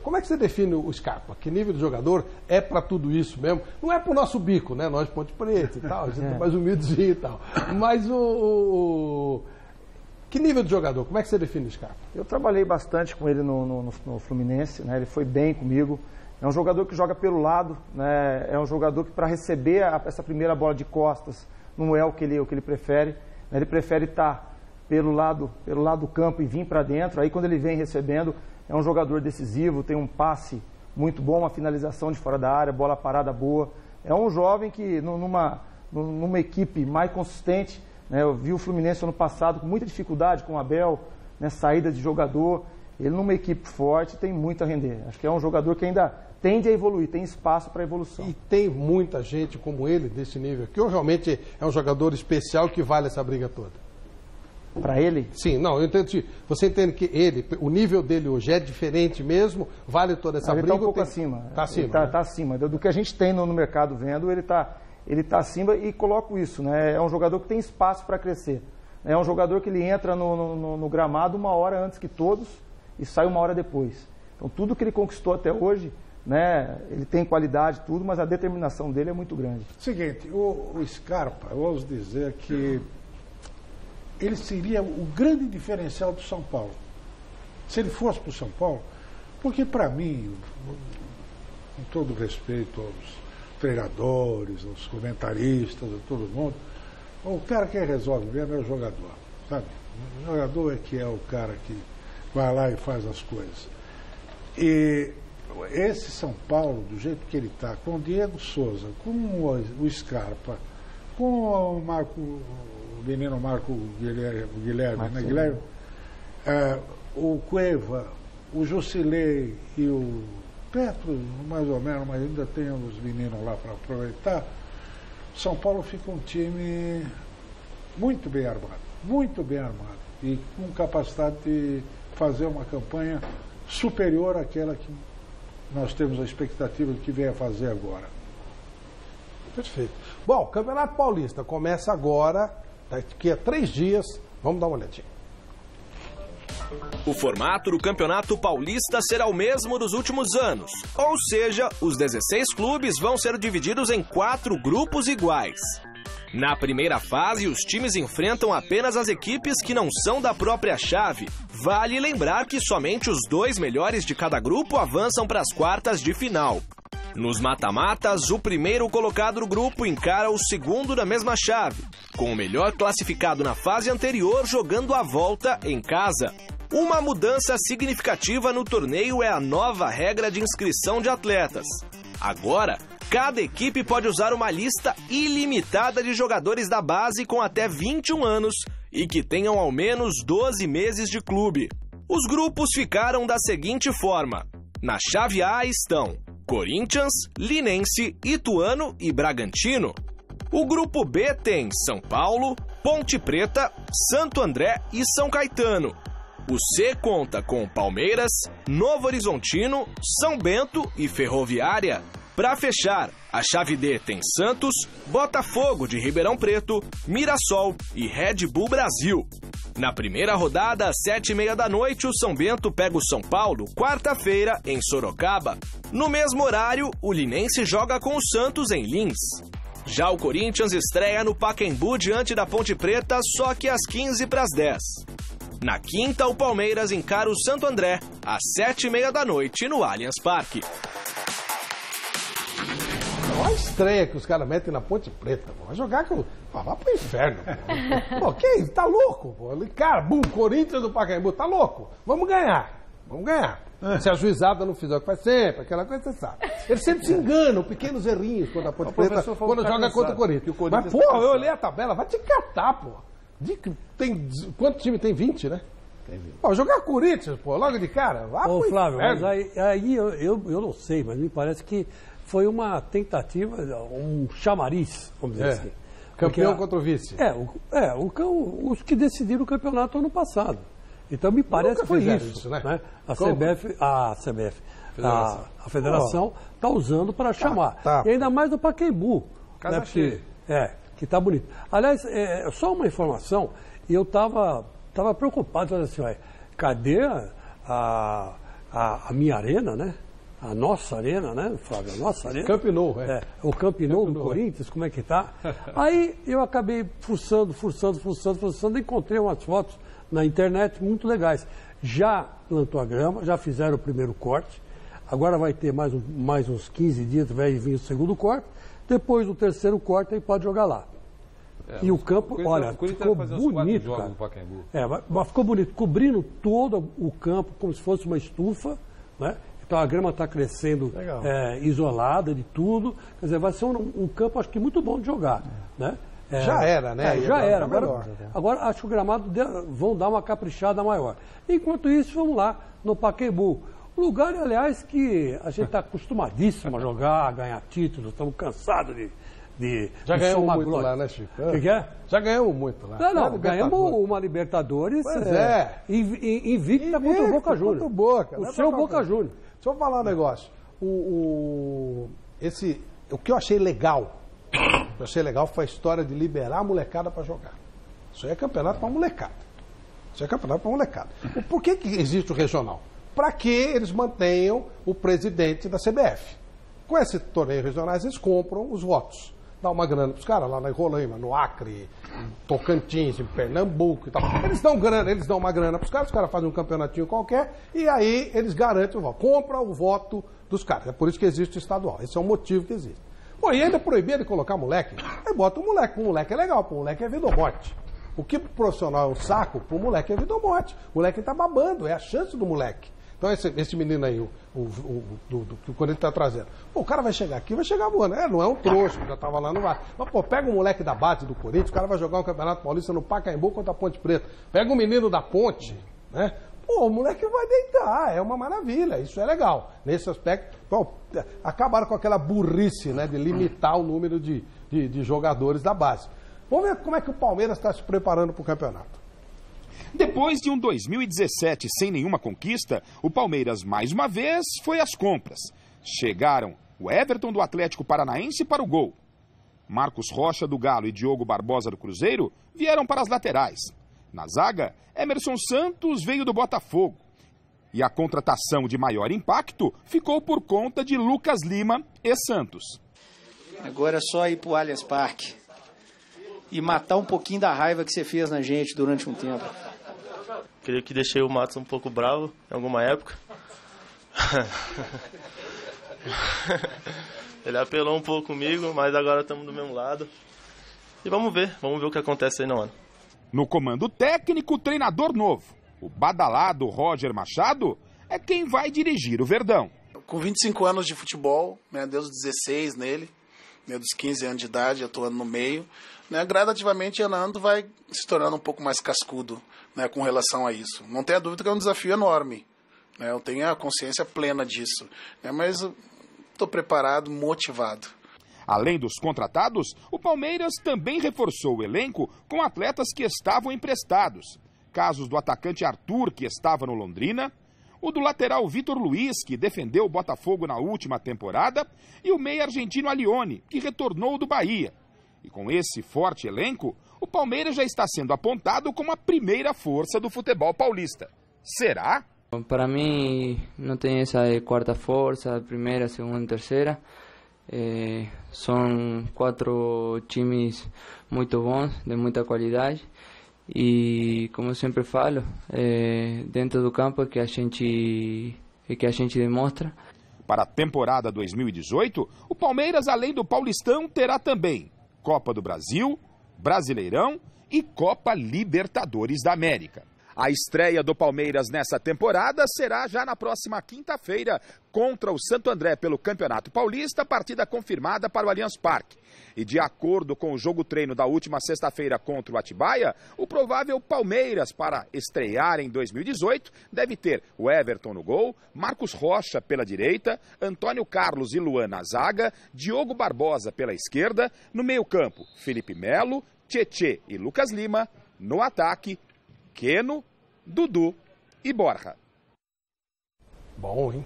Como é que você define o Scarpa? Que nível de jogador é para tudo isso mesmo? Não é para o nosso bico, né? Nós, Ponte Preta e tal, a gente é mais humildezinho e tal. Mas que nível de jogador? Como é que você define o Scarpa? Eu trabalhei bastante com ele no Fluminense, né? Ele foi bem comigo. É um jogador que joga pelo lado, né? É um jogador que para receber essa primeira bola de costas não é o que ele prefere. Né? Ele prefere estar pelo lado do campo e vir para dentro. Aí quando ele vem recebendo, é um jogador decisivo, tem um passe muito bom, uma finalização de fora da área, bola parada boa. É um jovem que numa equipe mais consistente, né? Eu vi o Fluminense ano passado com muita dificuldade com o Abel, né? Saída de jogador. Ele numa equipe forte tem muito a render. Acho que é um jogador que ainda tende a evoluir, tem espaço para evolução. E tem muita gente como ele desse nível, que realmente é um jogador especial que vale essa briga toda. Para ele? Sim, não, eu entendo. Você entende que o nível dele hoje é diferente mesmo? Vale toda essa briga? Ele está um pouco acima. Está acima. Está acima. Do que a gente tem no mercado vendo, ele está acima e coloco isso, né? É um jogador que tem espaço para crescer. É um jogador que ele entra no gramado 1 hora antes que todos e sai 1 hora depois. Então tudo que ele conquistou até hoje, né? Ele tem qualidade, tudo, mas a determinação dele é muito grande. Seguinte, o Scarpa, eu ouso dizer que ele seria o grande diferencial do São Paulo. Se ele fosse para o São Paulo, porque para mim, com todo respeito aos treinadores, aos comentaristas, a todo mundo, o cara que resolve mesmo é o jogador, sabe? O jogador é que é o cara que vai lá e faz as coisas. E esse São Paulo, do jeito que ele está, com o Diego Souza, com o Scarpa, com o menino Marco Guilherme, né? Guilherme, o Cueva, o Jusilei e o Petro, mais ou menos, mas ainda tem os meninos lá para aproveitar. São Paulo fica um time muito bem armado e com capacidade de fazer uma campanha superior àquela que nós temos a expectativa de que venha fazer agora. Perfeito. Bom, o Campeonato Paulista começa agora, daqui a 3 dias. Vamos dar uma olhadinha. O formato do Campeonato Paulista será o mesmo dos últimos anos, ou seja, os 16 clubes vão ser divididos em 4 grupos iguais. Na primeira fase, os times enfrentam apenas as equipes que não são da própria chave. Vale lembrar que somente os 2 melhores de cada grupo avançam para as quartas de final. Nos mata-matas, o primeiro colocado do grupo encara o segundo da mesma chave, com o melhor classificado na fase anterior jogando a volta em casa. Uma mudança significativa no torneio é a nova regra de inscrição de atletas. Agora, cada equipe pode usar uma lista ilimitada de jogadores da base com até 21 anos e que tenham ao menos 12 meses de clube. Os grupos ficaram da seguinte forma. Na chave A estão Corinthians, Linense, Ituano e Bragantino. O grupo B tem São Paulo, Ponte Preta, Santo André e São Caetano. O C conta com Palmeiras, Novo Horizontino, São Bento e Ferroviária. Para fechar, a chave D tem Santos, Botafogo de Ribeirão Preto, Mirassol e Red Bull Brasil. Na primeira rodada, às 7h30 da noite, o São Bento pega o São Paulo, quarta-feira, em Sorocaba. No mesmo horário, o Linense joga com o Santos em Lins. Já o Corinthians estreia no Pacaembu diante da Ponte Preta, só que às 15h10. Na quinta, o Palmeiras encara o Santo André, às 7h30 da noite, no Allianz Parque. Olha a estreia que os caras metem na Ponte Preta, pô. Vai jogar com... Pô, vai pro inferno, pô. Pô, que isso? Tá louco, pô. Cara, bum, Corinthians do Pacaembu, tá louco. Vamos ganhar. Se a juizada não fizer o que faz sempre, aquela coisa, você sabe. Eles sempre se enganam, pequenos errinhos quando a Ponte Preta, quando joga contra o Corinthians. Mas, pô, eu olhei a tabela, vai te catar, pô. Quanto time tem? 20, né? Pô, jogar Corinthians, pô, logo de cara. Ô, Flávio, mas aí eu não sei, mas me parece que foi uma tentativa, um chamariz, vamos dizer assim. Campeão contra o vice. Os que decidiram o campeonato ano passado. Então me parece que foi isso, né? A federação está usando para chamar. E ainda mais o Pacaembu. Casa cheia. Que tá bonito. Aliás, só uma informação, eu estava preocupado, assim, cadê a minha arena, né? A nossa arena, né, Flávio? A nossa arena. Camp Nou, o Camp Nou do Corinthians, como é que tá? Aí eu acabei fuçando e encontrei umas fotos na internet muito legais. Já plantou a grama, já fizeram o primeiro corte, agora vai ter mais uns 15 dias, vai vir o segundo corte, depois do terceiro corte aí pode jogar lá. E o campo, olha, ficou bonito, cara. Mas ficou bonito, cobrindo todo o campo como se fosse uma estufa, né? Então a grama está crescendo isolada de tudo. Quer dizer, vai ser um campo, acho que muito bom de jogar. Né? Já era, né? Já era. Agora acho que o gramado vão dar uma caprichada maior. Enquanto isso, vamos lá no Pacaembu. Um lugar, aliás, que a gente está acostumadíssimo a jogar, a ganhar títulos. Estamos cansados de já ganhamos muito lá, né, Chico? O que é? Já ganhamos muito lá. Não, ganhamos uma Libertadores invicta contra o Boca Juniors. O seu Boca Juniors. Deixa eu falar um negócio. O que eu achei legal, foi a história de liberar a molecada para jogar. Isso aí é campeonato para molecada. Por que existe o regional? Para que eles mantenham o presidente da CBF. Com esse torneio regionais, eles compram os votos. Dá uma grana para os caras lá na Roraima, no Acre, em Tocantins, em Pernambuco e tal. Eles dão uma grana para os caras fazem um campeonatinho qualquer e aí eles garantem o voto. Compra o voto dos caras. É por isso que existe o estadual. Esse é o motivo que existe. Pô, e ainda proibir de colocar moleque, aí bota o moleque. O moleque é legal, o moleque é vida ou morte. O que pro profissional é um saco, pro moleque é vida ou morte. O moleque tá babando, é a chance do moleque. Então esse menino aí, que o Corinthians está trazendo. Pô, o cara vai chegar aqui, vai chegar voando. Não é um trouxa, já estava lá no VAR. Mas, pô, pega um moleque da base do Corinthians, o cara vai jogar um Campeonato Paulista no Pacaembu contra a Ponte Preta. Pega um menino da Ponte, né? Pô, o moleque vai deitar, é uma maravilha, isso é legal. Nesse aspecto, pô, acabaram com aquela burrice, né, de limitar o número de jogadores da base. Vamos ver como é que o Palmeiras está se preparando para o campeonato. Depois de um 2017 sem nenhuma conquista, o Palmeiras mais uma vez foi às compras. Chegaram o Everton do Atlético Paranaense para o gol. Marcos Rocha do Galo e Diogo Barbosa do Cruzeiro vieram para as laterais. Na zaga, Emerson Santos veio do Botafogo. E a contratação de maior impacto ficou por conta de Lucas Lima e Santos. Agora é só ir para o Allianz Parque e matar um pouquinho da raiva que você fez na gente durante um tempo. Creio que deixei o Matos um pouco bravo em alguma época. Ele apelou um pouco comigo, mas agora estamos do mesmo lado. E vamos ver o que acontece aí no ano. No comando técnico, treinador novo. O badalado Roger Machado é quem vai dirigir o Verdão. Com 25 anos de futebol, né, desde os 16 nele, né, dos 15 anos de idade, atuando no meio, né, gradativamente Hernando vai se tornando um pouco mais cascudo, né, com relação a isso. Não tenha dúvida que é um desafio enorme, né, eu tenho a consciência plena disso, né, mas estou preparado, motivado. Além dos contratados, o Palmeiras também reforçou o elenco com atletas que estavam emprestados. Casos do atacante Arthur, que estava no Londrina, o do lateral Vitor Luiz, que defendeu o Botafogo na última temporada, e o meia argentino Alione, que retornou do Bahia. E com esse forte elenco, o Palmeiras já está sendo apontado como a primeira força do futebol paulista. Será? Para mim, não tem essa quarta força, primeira, segunda, terceira. São 4 times muito bons, de muita qualidade. E, como eu sempre falo, dentro do campo é que a gente demonstra. Para a temporada 2018, o Palmeiras, além do Paulistão, terá também Copa do Brasil, Brasileirão e Copa Libertadores da América. A estreia do Palmeiras nessa temporada será já na próxima quinta-feira contra o Santo André pelo Campeonato Paulista, partida confirmada para o Allianz Parque. E de acordo com o jogo-treino da última sexta-feira contra o Atibaia, o provável Palmeiras para estrear em 2018 deve ter o Everton no gol, Marcos Rocha pela direita, Antônio Carlos e Luan na zaga, Diogo Barbosa pela esquerda, no meio-campo Felipe Melo, Tietê e Lucas Lima, no ataque Keno, Dudu e Borja. Bom, hein?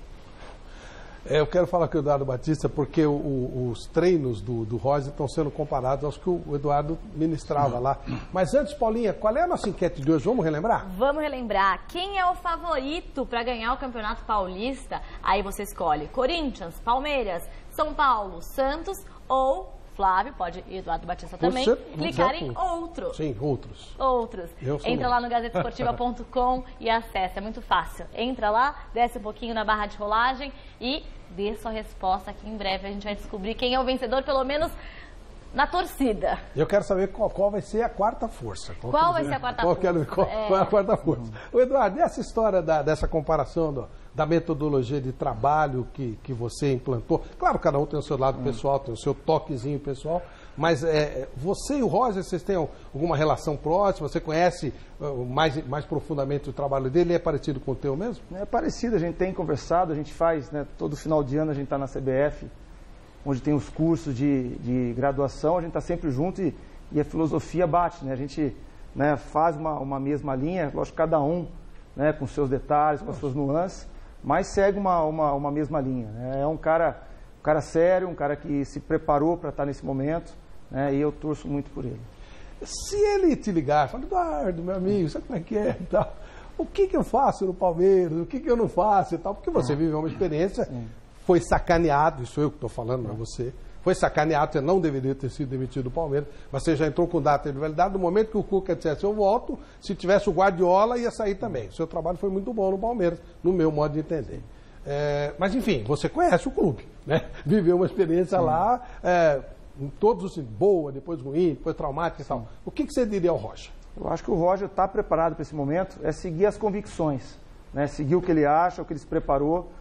Eu quero falar com o Eduardo Batista porque os treinos do Roger estão sendo comparados aos que o Eduardo ministrava lá. Mas antes, Paulinha, qual é a nossa enquete de hoje? Vamos relembrar? Vamos relembrar. Quem é o favorito para ganhar o Campeonato Paulista? Aí você escolhe Corinthians, Palmeiras, São Paulo, Santos ou Flávio, pode Eduardo Batista também, clicar em outro. Sim, outros. Outros. Entra lá no gazetesportiva.com e acessa, é muito fácil. Entra lá, desce um pouquinho na barra de rolagem e dê sua resposta, que em breve a gente vai descobrir quem é o vencedor, pelo menos na torcida. Eu quero saber qual vai ser a quarta força. Qual vai ser a quarta força? Qual é a quarta força? O Eduardo, essa história dessa comparação da metodologia de trabalho que você implantou, claro, cada um tem o seu lado pessoal, tem o seu toquezinho pessoal, mas você e o Roger, vocês têm alguma relação próxima? Você conhece mais profundamente o trabalho dele? É parecido com o teu mesmo? É parecido, a gente tem conversado, a gente faz, né, todo final de ano a gente está na CBF, onde tem os cursos de graduação, a gente está sempre junto e a filosofia bate, né? A gente, né, faz uma mesma linha, lógico, cada um, né, com seus detalhes, com as suas nuances, mas segue uma mesma linha, né? É um cara sério, um cara que se preparou para estar nesse momento, né, e eu torço muito por ele. Se ele te ligar, fala, Eduardo, meu amigo, sabe como é que é e tal? O que eu faço no Palmeiras? O que eu não faço e tal? Porque você viveu uma experiência... Foi sacaneado, isso eu que estou falando, não é você. Foi sacaneado, você não deveria ter sido demitido do Palmeiras, mas você já entrou com data de validade. No momento que o Cuca dissesse eu volto, se tivesse o Guardiola, ia sair também. O seu trabalho foi muito bom no Palmeiras, no meu modo de entender. Mas, enfim, você conhece o clube, né? Viveu uma experiência lá, em todos os boa, depois ruim, depois traumática e tal. O que você diria ao Roger? Eu acho que o Roger está preparado para esse momento, é seguir as convicções, né? Seguir o que ele acha, o que ele se preparou.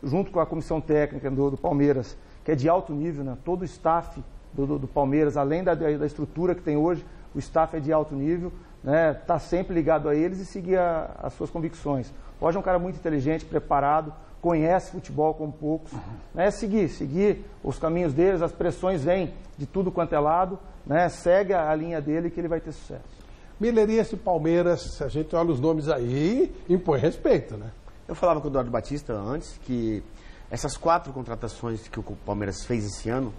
Junto com a comissão técnica do Palmeiras, que é de alto nível, né? Todo o staff do Palmeiras, além da estrutura que tem hoje, o staff é de alto nível, né? Tá sempre ligado a eles e seguir as suas convicções. Hoje é um cara muito inteligente, preparado, conhece futebol como poucos, né? Seguir os caminhos deles, as pressões vêm de tudo quanto é lado, né? Segue a linha dele que ele vai ter sucesso. Miller, e esse Palmeiras, a gente olha os nomes aí e impõe respeito, né? Eu falava com o Eduardo Batista antes que essas 4 contratações que o Palmeiras fez esse ano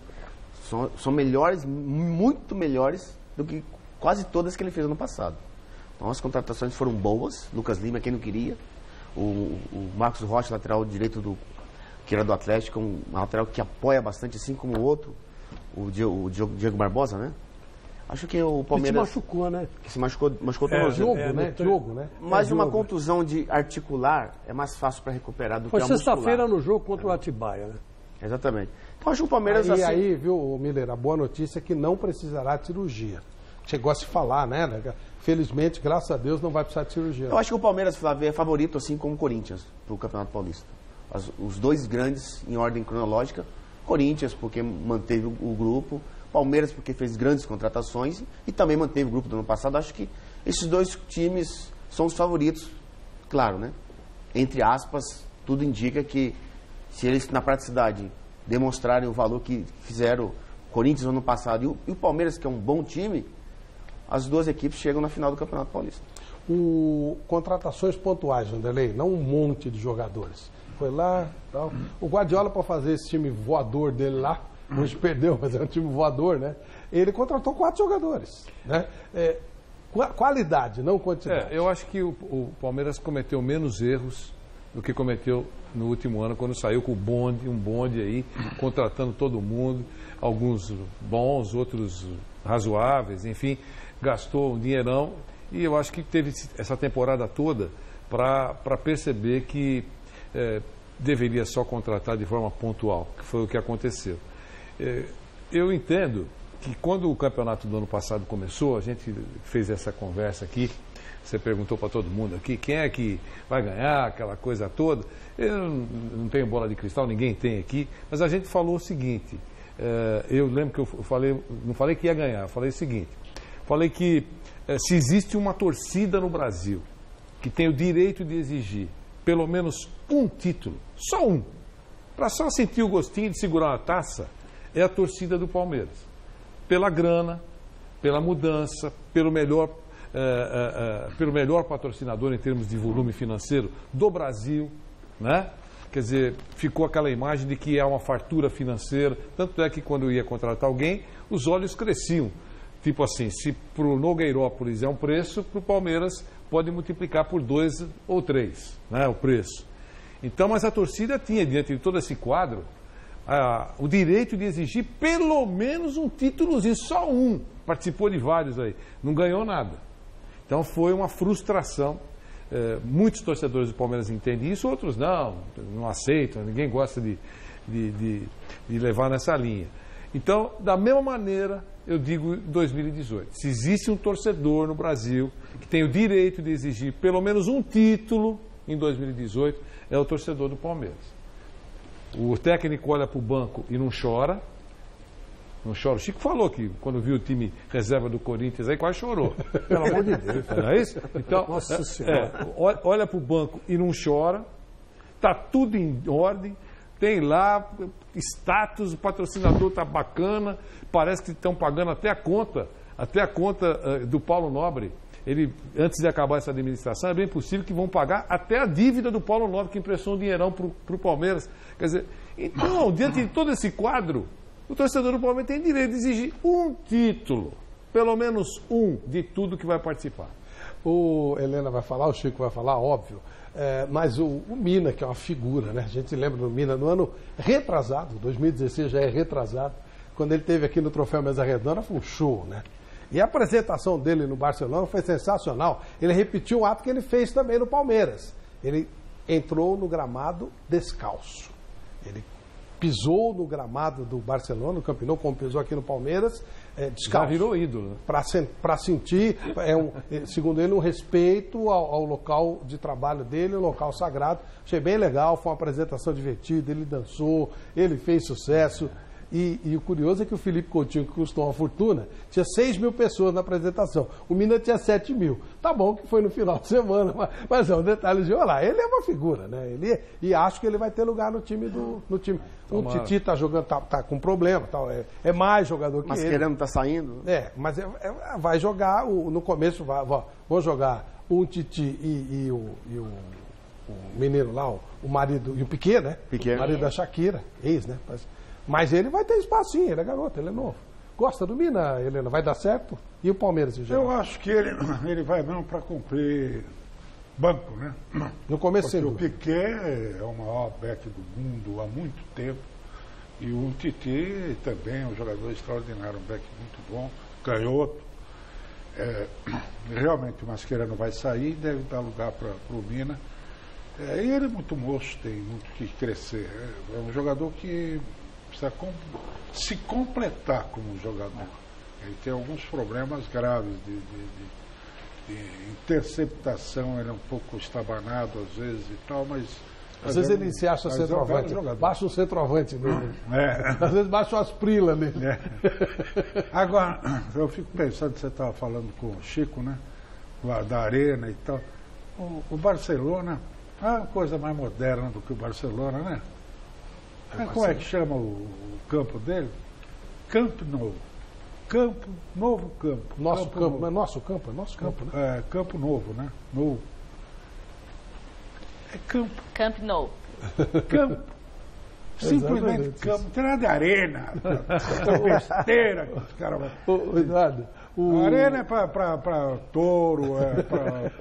são melhores, muito melhores do que quase todas que ele fez ano passado. Então as contratações foram boas. Lucas Lima, quem não queria. O Marcos Rocha, lateral direito que era do Atlético, um lateral que apoia bastante, assim como o outro, o Diego Barbosa, né? Acho que o Palmeiras... Ele se machucou, né? Que se machucou todo Diogo, né? Mas uma contusão de articular é mais fácil para recuperar do que a muscular. Foi sexta-feira no jogo contra o Atibaia, né? Exatamente. Então acho que o Palmeiras... Aí, viu, Miller, a boa notícia é que não precisará de cirurgia. Chegou a se falar, né? Felizmente, graças a Deus, não vai precisar de cirurgia. Eu acho que o Palmeiras, Flávio, é favorito, assim como o Corinthians, para o Campeonato Paulista. Os dois grandes, em ordem cronológica. Corinthians, porque manteve o grupo... Palmeiras, porque fez grandes contratações e também manteve o grupo do ano passado. Acho que esses dois times são os favoritos, claro, né? Entre aspas, tudo indica que se eles na praticidade demonstrarem o valor que fizeram o Corinthians no ano passado e o Palmeiras, que é um bom time, as duas equipes chegam na final do Campeonato Paulista. Contratações pontuais, Vanderlei, não um monte de jogadores. Foi lá, tal. O Guardiola, para fazer esse time voador dele lá, hoje perdeu, mas é um time voador, né? Ele contratou 4 jogadores, né? Qualidade, não quantidade. Eu acho que o Palmeiras cometeu menos erros do que cometeu no último ano, quando saiu com um bonde aí, contratando todo mundo, alguns bons, outros razoáveis, enfim, gastou um dinheirão, e eu acho que teve essa temporada toda para perceber que deveria só contratar de forma pontual, que foi o que aconteceu. Eu entendo que quando o campeonato do ano passado começou, a gente fez essa conversa aqui, você perguntou para todo mundo aqui, quem é que vai ganhar, aquela coisa toda. Eu não tenho bola de cristal, ninguém tem aqui, mas a gente falou o seguinte, eu lembro que eu falei, não falei que ia ganhar, eu falei o seguinte, falei que se existe uma torcida no Brasil que tem o direito de exigir pelo menos um título, só um, para só sentir o gostinho de segurar uma taça, é a torcida do Palmeiras. Pela grana, pela mudança, pelo melhor patrocinador em termos de volume financeiro do Brasil, né? Quer dizer, ficou aquela imagem de que é uma fartura financeira, tanto é que quando ia contratar alguém, os olhos cresciam. Tipo assim, se para o Nogueirópolis é um preço, para o Palmeiras pode multiplicar por 2 ou 3, né, o preço. Então, mas a torcida tinha, diante de todo esse quadro, o direito de exigir pelo menos um títulozinho, só um. Participou de vários aí, não ganhou nada. Então foi uma frustração. Muitos torcedores do Palmeiras entendem isso, outros não aceitam, ninguém gosta de levar nessa linha. Então, da mesma maneira, eu digo 2018, se existe um torcedor no Brasil que tem o direito de exigir pelo menos um título em 2018, é o torcedor do Palmeiras. O técnico olha para o banco e não chora. Não chora. O Chico falou que quando viu o time reserva do Corinthians aí quase chorou. Pelo amor de Deus. Não é isso? Então, Nossa Senhora. Olha para o banco e não chora. Está tudo em ordem. Tem lá status, o patrocinador está bacana. Parece que estão pagando até a conta do Paulo Nobre. Ele, antes de acabar essa administração, é bem possível que vão pagar até a dívida do Paulo Nobre, que emprestou um dinheirão para o Palmeiras. Quer dizer, então, diante de todo esse quadro, o torcedor do Palmeiras tem direito de exigir um título, pelo menos um, de tudo que vai participar. O Helena vai falar, o Chico vai falar, óbvio, mas o Mina, que é uma figura, né? A gente lembra do Mina no ano retrasado, 2016 já é retrasado, quando ele esteve aqui no Troféu Mesa Redonda, foi um show, né? E a apresentação dele no Barcelona foi sensacional. Ele repetiu um ato que ele fez também no Palmeiras. Ele entrou no gramado descalço. Ele pisou no gramado do Barcelona, no Camp Nou, como pisou aqui no Palmeiras, descalço. Já virou ídolo. Para sentir, segundo ele, um respeito ao local de trabalho dele, um local sagrado. Achei bem legal, foi uma apresentação divertida, ele dançou, ele fez sucesso. E o curioso é que o Felipe Coutinho, que custou uma fortuna, tinha 6 mil pessoas na apresentação. O Mina tinha 7 mil. Tá bom que foi no final de semana, mas é um detalhe de olhar. Ele é uma figura, né? E acho que ele vai ter lugar no time no time. O Titi tá jogando, tá com problema, é mais jogador que ele. Mascherano tá saindo. Mas vai jogar, no começo vão jogar o Titi e o menino lá, o marido, e o Piquet, né? Piquet. O marido da Shakira, ex, né? Mas ele vai ter espacinho, ele é garoto, ele é novo. Gosta do Mina, Helena? Vai dar certo? E o Palmeiras, em geral? Eu acho que ele vai mesmo para cumprir banco, né? No começo, porque o Piquet é o maior back do mundo há muito tempo. E o Titi também é um jogador extraordinário, um back muito bom, canhoto. Realmente o Mascherano vai sair, deve dar lugar para o Mina. E ele é muito moço, tem muito que crescer. É um jogador que precisa se completar como jogador. Ele tem alguns problemas graves de interceptação, ele é um pouco estabanado às vezes e tal, mas... Às vezes ele se acha centroavante, baixa um centroavante nele. Às vezes baixa umas prilas nele. Agora, eu fico pensando, você estava falando com o Chico, né? Da Arena e tal. O Barcelona, é uma coisa mais moderna do que o Barcelona, né? Como é que chama o campo dele? Camp Nou. Campo, novo campo. Nosso campo, não é nosso campo? É nosso campo, né? É, Campo Novo, né? Novo. É campo. Camp Nou. Campo. Simplesmente campo. Não tem nada de arena. Besteira que os caras vão. Eduardo. A arena é para touro, é para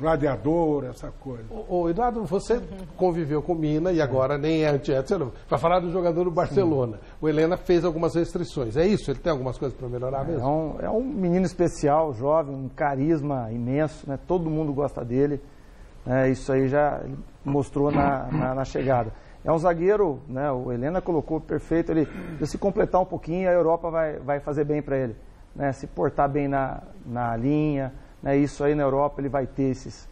gladiador, essa coisa. Eduardo, você conviveu com Mina e agora nem é antiético. Para falar do jogador do Barcelona, o Helena fez algumas restrições. É isso? Ele tem algumas coisas para melhorar mesmo? É um menino especial, jovem, um carisma imenso, né? Todo mundo gosta dele. Isso aí já mostrou na chegada. É um zagueiro, né? O Helena colocou perfeito. Ele, se completar um pouquinho, a Europa vai fazer bem para ele. Né? Se portar bem na linha, né? Isso aí na Europa ele vai ter esses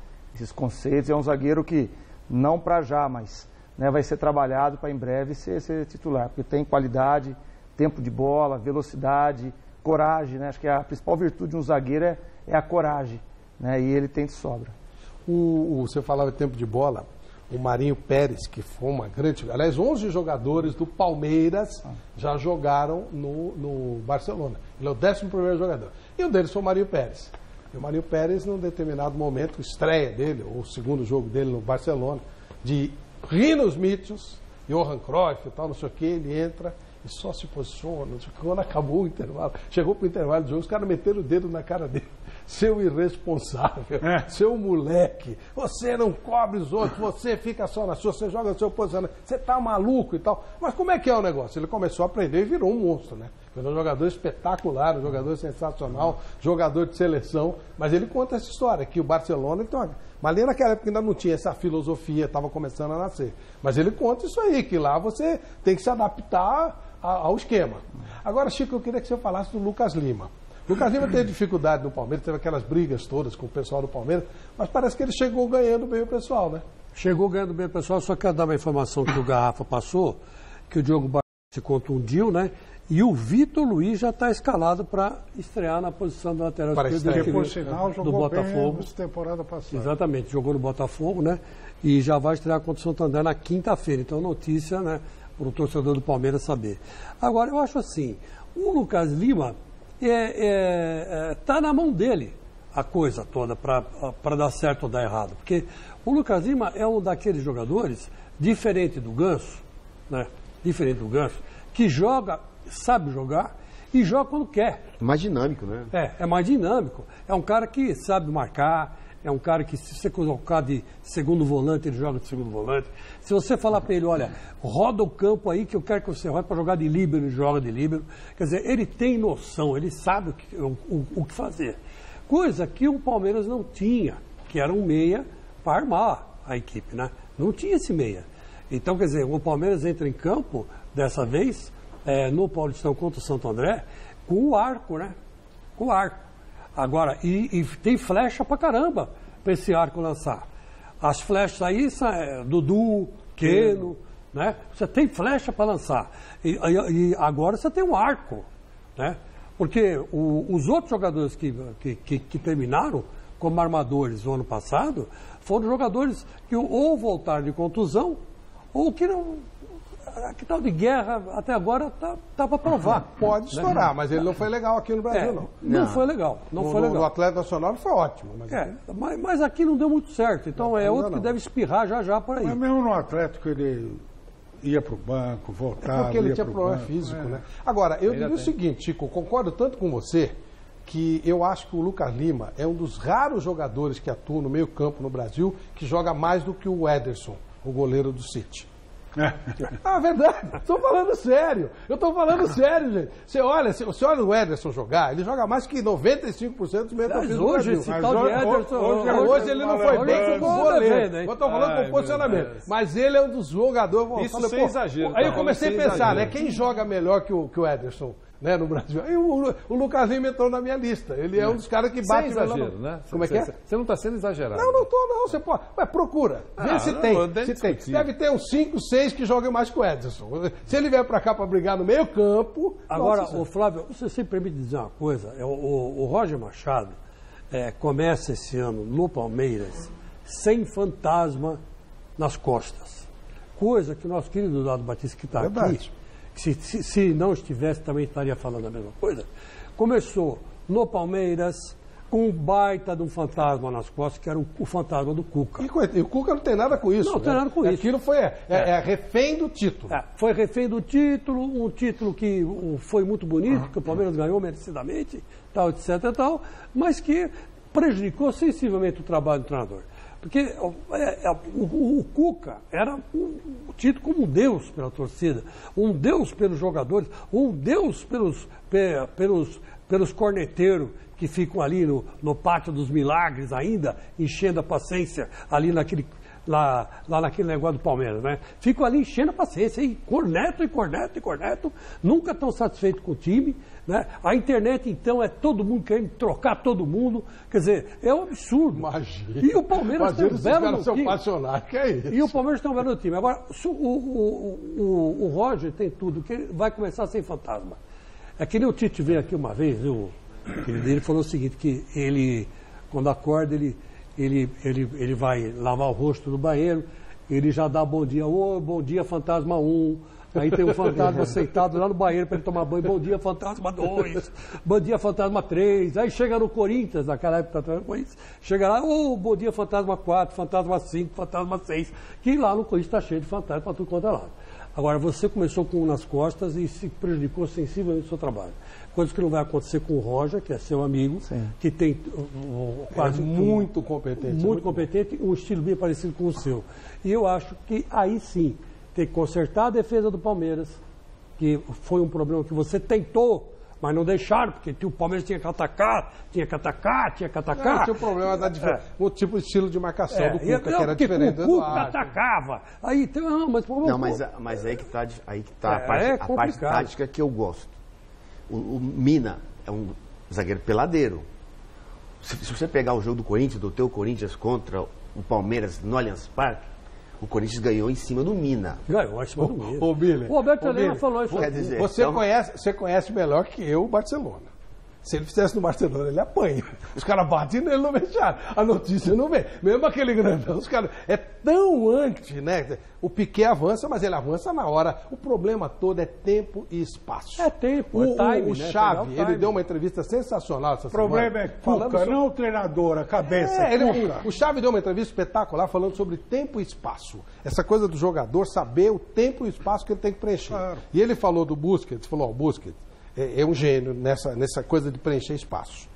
conceitos. É um zagueiro que, não para já, mas né, vai ser trabalhado para em breve ser titular. Porque tem qualidade, tempo de bola, velocidade, coragem. Né? Acho que a principal virtude de um zagueiro é a coragem. Né? E ele tem de sobra. Você falava de tempo de bola. O Marinho Pérez, que foi uma grande... Aliás, 11 jogadores do Palmeiras já jogaram no Barcelona. Ele é o 11º jogador. E um deles foi o Marinho Pérez. E o Marinho Pérez, num determinado momento, estreia dele, ou o segundo jogo dele no Barcelona, de Rinos Mítios, Johan Cruyff e tal, não sei o que, ele entra e só se posiciona. Não sei o que. Quando acabou o intervalo, chegou para o intervalo do jogo, os caras meteram o dedo na cara dele. Seu irresponsável, seu moleque, você não cobre os outros, você fica só na sua, você joga no seu posicionamento, você tá maluco e tal. Mas como é que é o negócio? Ele começou a aprender e virou um monstro, né? Foi um jogador espetacular, um jogador sensacional, jogador de seleção. Mas ele conta essa história, que o Barcelona, então, mas ali naquela época ainda não tinha essa filosofia, estava começando a nascer. Mas ele conta isso aí, que lá você tem que se adaptar ao esquema. Agora, Chico, eu queria que você falasse do Lucas Lima. O Lucas Lima teve dificuldade no Palmeiras, teve aquelas brigas todas com o pessoal do Palmeiras, mas parece que ele chegou ganhando bem o pessoal, né? Chegou ganhando bem o pessoal, só quero dar uma informação que o Garrafa passou, que o Diogo Barbosa se contundiu, né? E o Vitor Luiz já está escalado para estrear na posição do lateral esquerdo. Que, por sinal, jogou do Botafogo. Bem temporada passada. Exatamente, jogou no Botafogo, né? E já vai estrear contra o Santander na quinta-feira. Então, notícia, né? Para o torcedor do Palmeiras saber. Agora, eu acho assim, o Lucas Lima... tá na mão dele a coisa toda para dar certo ou dar errado. Porque o Lucas Lima é um daqueles jogadores, diferente do Ganso, né? Diferente do Ganso, que joga, sabe jogar e joga quando quer. Mais dinâmico, né? É mais dinâmico. É um cara que sabe marcar, é um cara que, se você colocar de segundo volante, ele joga de segundo volante. Se você falar para ele, olha, roda o campo aí que eu quero que você rode para jogar de líbero, ele joga de líbero. Quer dizer, ele tem noção, ele sabe o que fazer. Coisa que o Palmeiras não tinha, que era um meia para armar a equipe, né? Não tinha esse meia. Então, quer dizer, o Palmeiras entra em campo, dessa vez, no Paulistão contra o Santo André, com o arco, né? Com o arco. Agora, e tem flecha pra caramba para esse arco lançar. As flechas aí são Dudu, Keno, né? Você tem flecha para lançar. E agora você tem um arco, né? Porque os outros jogadores que terminaram como armadores no ano passado foram jogadores que ou voltaram de contusão ou que não... Que tal de guerra, até agora, tá para provar. Pode estourar, mas ele não foi legal aqui no Brasil, não. Não foi legal. No Atlético Nacional foi ótimo. Mas aqui não deu muito certo. Então é outro que deve espirrar já por aí. Mas mesmo no Atlético ele ia para o banco, voltava. Porque ele tinha problema físico, né? Agora, eu diria o seguinte, Chico, concordo tanto com você que eu acho que o Lucas Lima é um dos raros jogadores que atuam no meio-campo no Brasil que joga mais do que o Ederson, o goleiro do City. Verdade, estou falando sério. Eu estou falando sério, gente. Você olha o Ederson jogar, ele joga mais que 95% dos meio-campistas do Brasil. Esse tal de Ederson, hoje ele não foi bem como goleiro. Eu estou falando com posicionamento. Mas ele é um dos jogadores. Isso sem exagero. Aí eu comecei a pensar, né? Quem joga melhor que o Ederson? Né, no Brasil. Aí o Lucas Lima entrou na minha lista. Ele é um dos caras que bate... Sem exagero, né? Como é que é? Você não está sendo exagerado. Não estou, não. Você pode... Mas procura. Vê se tem. Deve ter uns 5, 6 que jogam mais que o Ederson. Se ele vier para cá para brigar no meio campo... Agora, o Flávio, você sempre me dizer uma coisa. O Roger Machado começa esse ano no Palmeiras sem fantasma nas costas. coisa que o nosso querido Eduardo Batista, que está aqui, se não estivesse, também estaria falando a mesma coisa, começou no Palmeiras com um baita de um fantasma nas costas, que era o fantasma do Cuca. E o Cuca não tem nada com isso. Não tem nada com isso. Aquilo foi refém do título. Foi refém do título, um título que foi muito bonito, que o Palmeiras ganhou merecidamente, tal, etc. Tal, mas que prejudicou sensivelmente o trabalho do treinador. Porque o Cuca era tido como um deus pela torcida, um deus pelos jogadores, um deus pelos corneteiros que ficam ali no Pátio dos Milagres ainda, enchendo a paciência ali lá naquele negócio do Palmeiras, né? Ficam ali enchendo a paciência, e corneto, nunca estão satisfeitos com o time, né? A internet, então, é todo mundo querendo trocar todo mundo, quer dizer, é um absurdo. Imagina. E o Palmeiras tem um belo time. Que é isso? E o Palmeiras tem um belo time. Agora, o Roger tem tudo, que vai começar sem fantasma. É que nem o Tite veio aqui uma vez, ele falou o seguinte, que ele, quando acorda, ele vai lavar o rosto no banheiro, ele já dá bom dia, bom dia, fantasma 1. Aí tem um fantasma sentado lá no banheiro para ele tomar banho, bom dia, fantasma 2, bom dia, fantasma 3. Aí chega no Corinthians, naquela época do Corinthians, chega lá, bom dia, fantasma 4, fantasma 5, fantasma 6, que lá no Corinthians está cheio de fantasma para tudo quanto é lado. Agora, você começou com um nas costas e se prejudicou sensivelmente o seu trabalho. Coisa que não vai acontecer com o Roger, que é seu amigo, que tem quase muito competente. Muito competente, um estilo bem parecido com o seu. E eu acho que aí sim, tem que consertar a defesa do Palmeiras, que foi um problema que você tentou, mas não deixaram, porque o Palmeiras tinha que atacar. Tinha o problema o tipo de estilo de marcação do Cuca, que era diferente do Eduardo. O Cuca atacava. Aí, mas aí que está a parte tática que eu gosto. O Mina é um zagueiro peladeiro. Se você pegar o jogo do Corinthians, do teu Corinthians contra o Palmeiras no Allianz Parque, o Corinthians ganhou em cima do Mina. Ganhou em cima do Mina. O Roberto Helena falou isso. Quer dizer, você conhece melhor que eu o Barcelona. Se ele fizesse no Barcelona, ele apanha. Os caras batem nele no vestiário. A notícia não vem. Mesmo aquele grandão, os caras... É tão anti, né? O Piquet avança, mas ele avança na hora. O problema todo é tempo e espaço. É tempo, time, o Xavi, ele deu uma entrevista sensacional essa semana. O problema é Cuca, não o treinador, a cabeça. O Xavi deu uma entrevista espetacular falando sobre tempo e espaço. Essa coisa do jogador saber o tempo e o espaço que ele tem que preencher. Claro. E ele falou do Busquets, falou, o Busquets é um gênio nessa coisa de preencher espaço.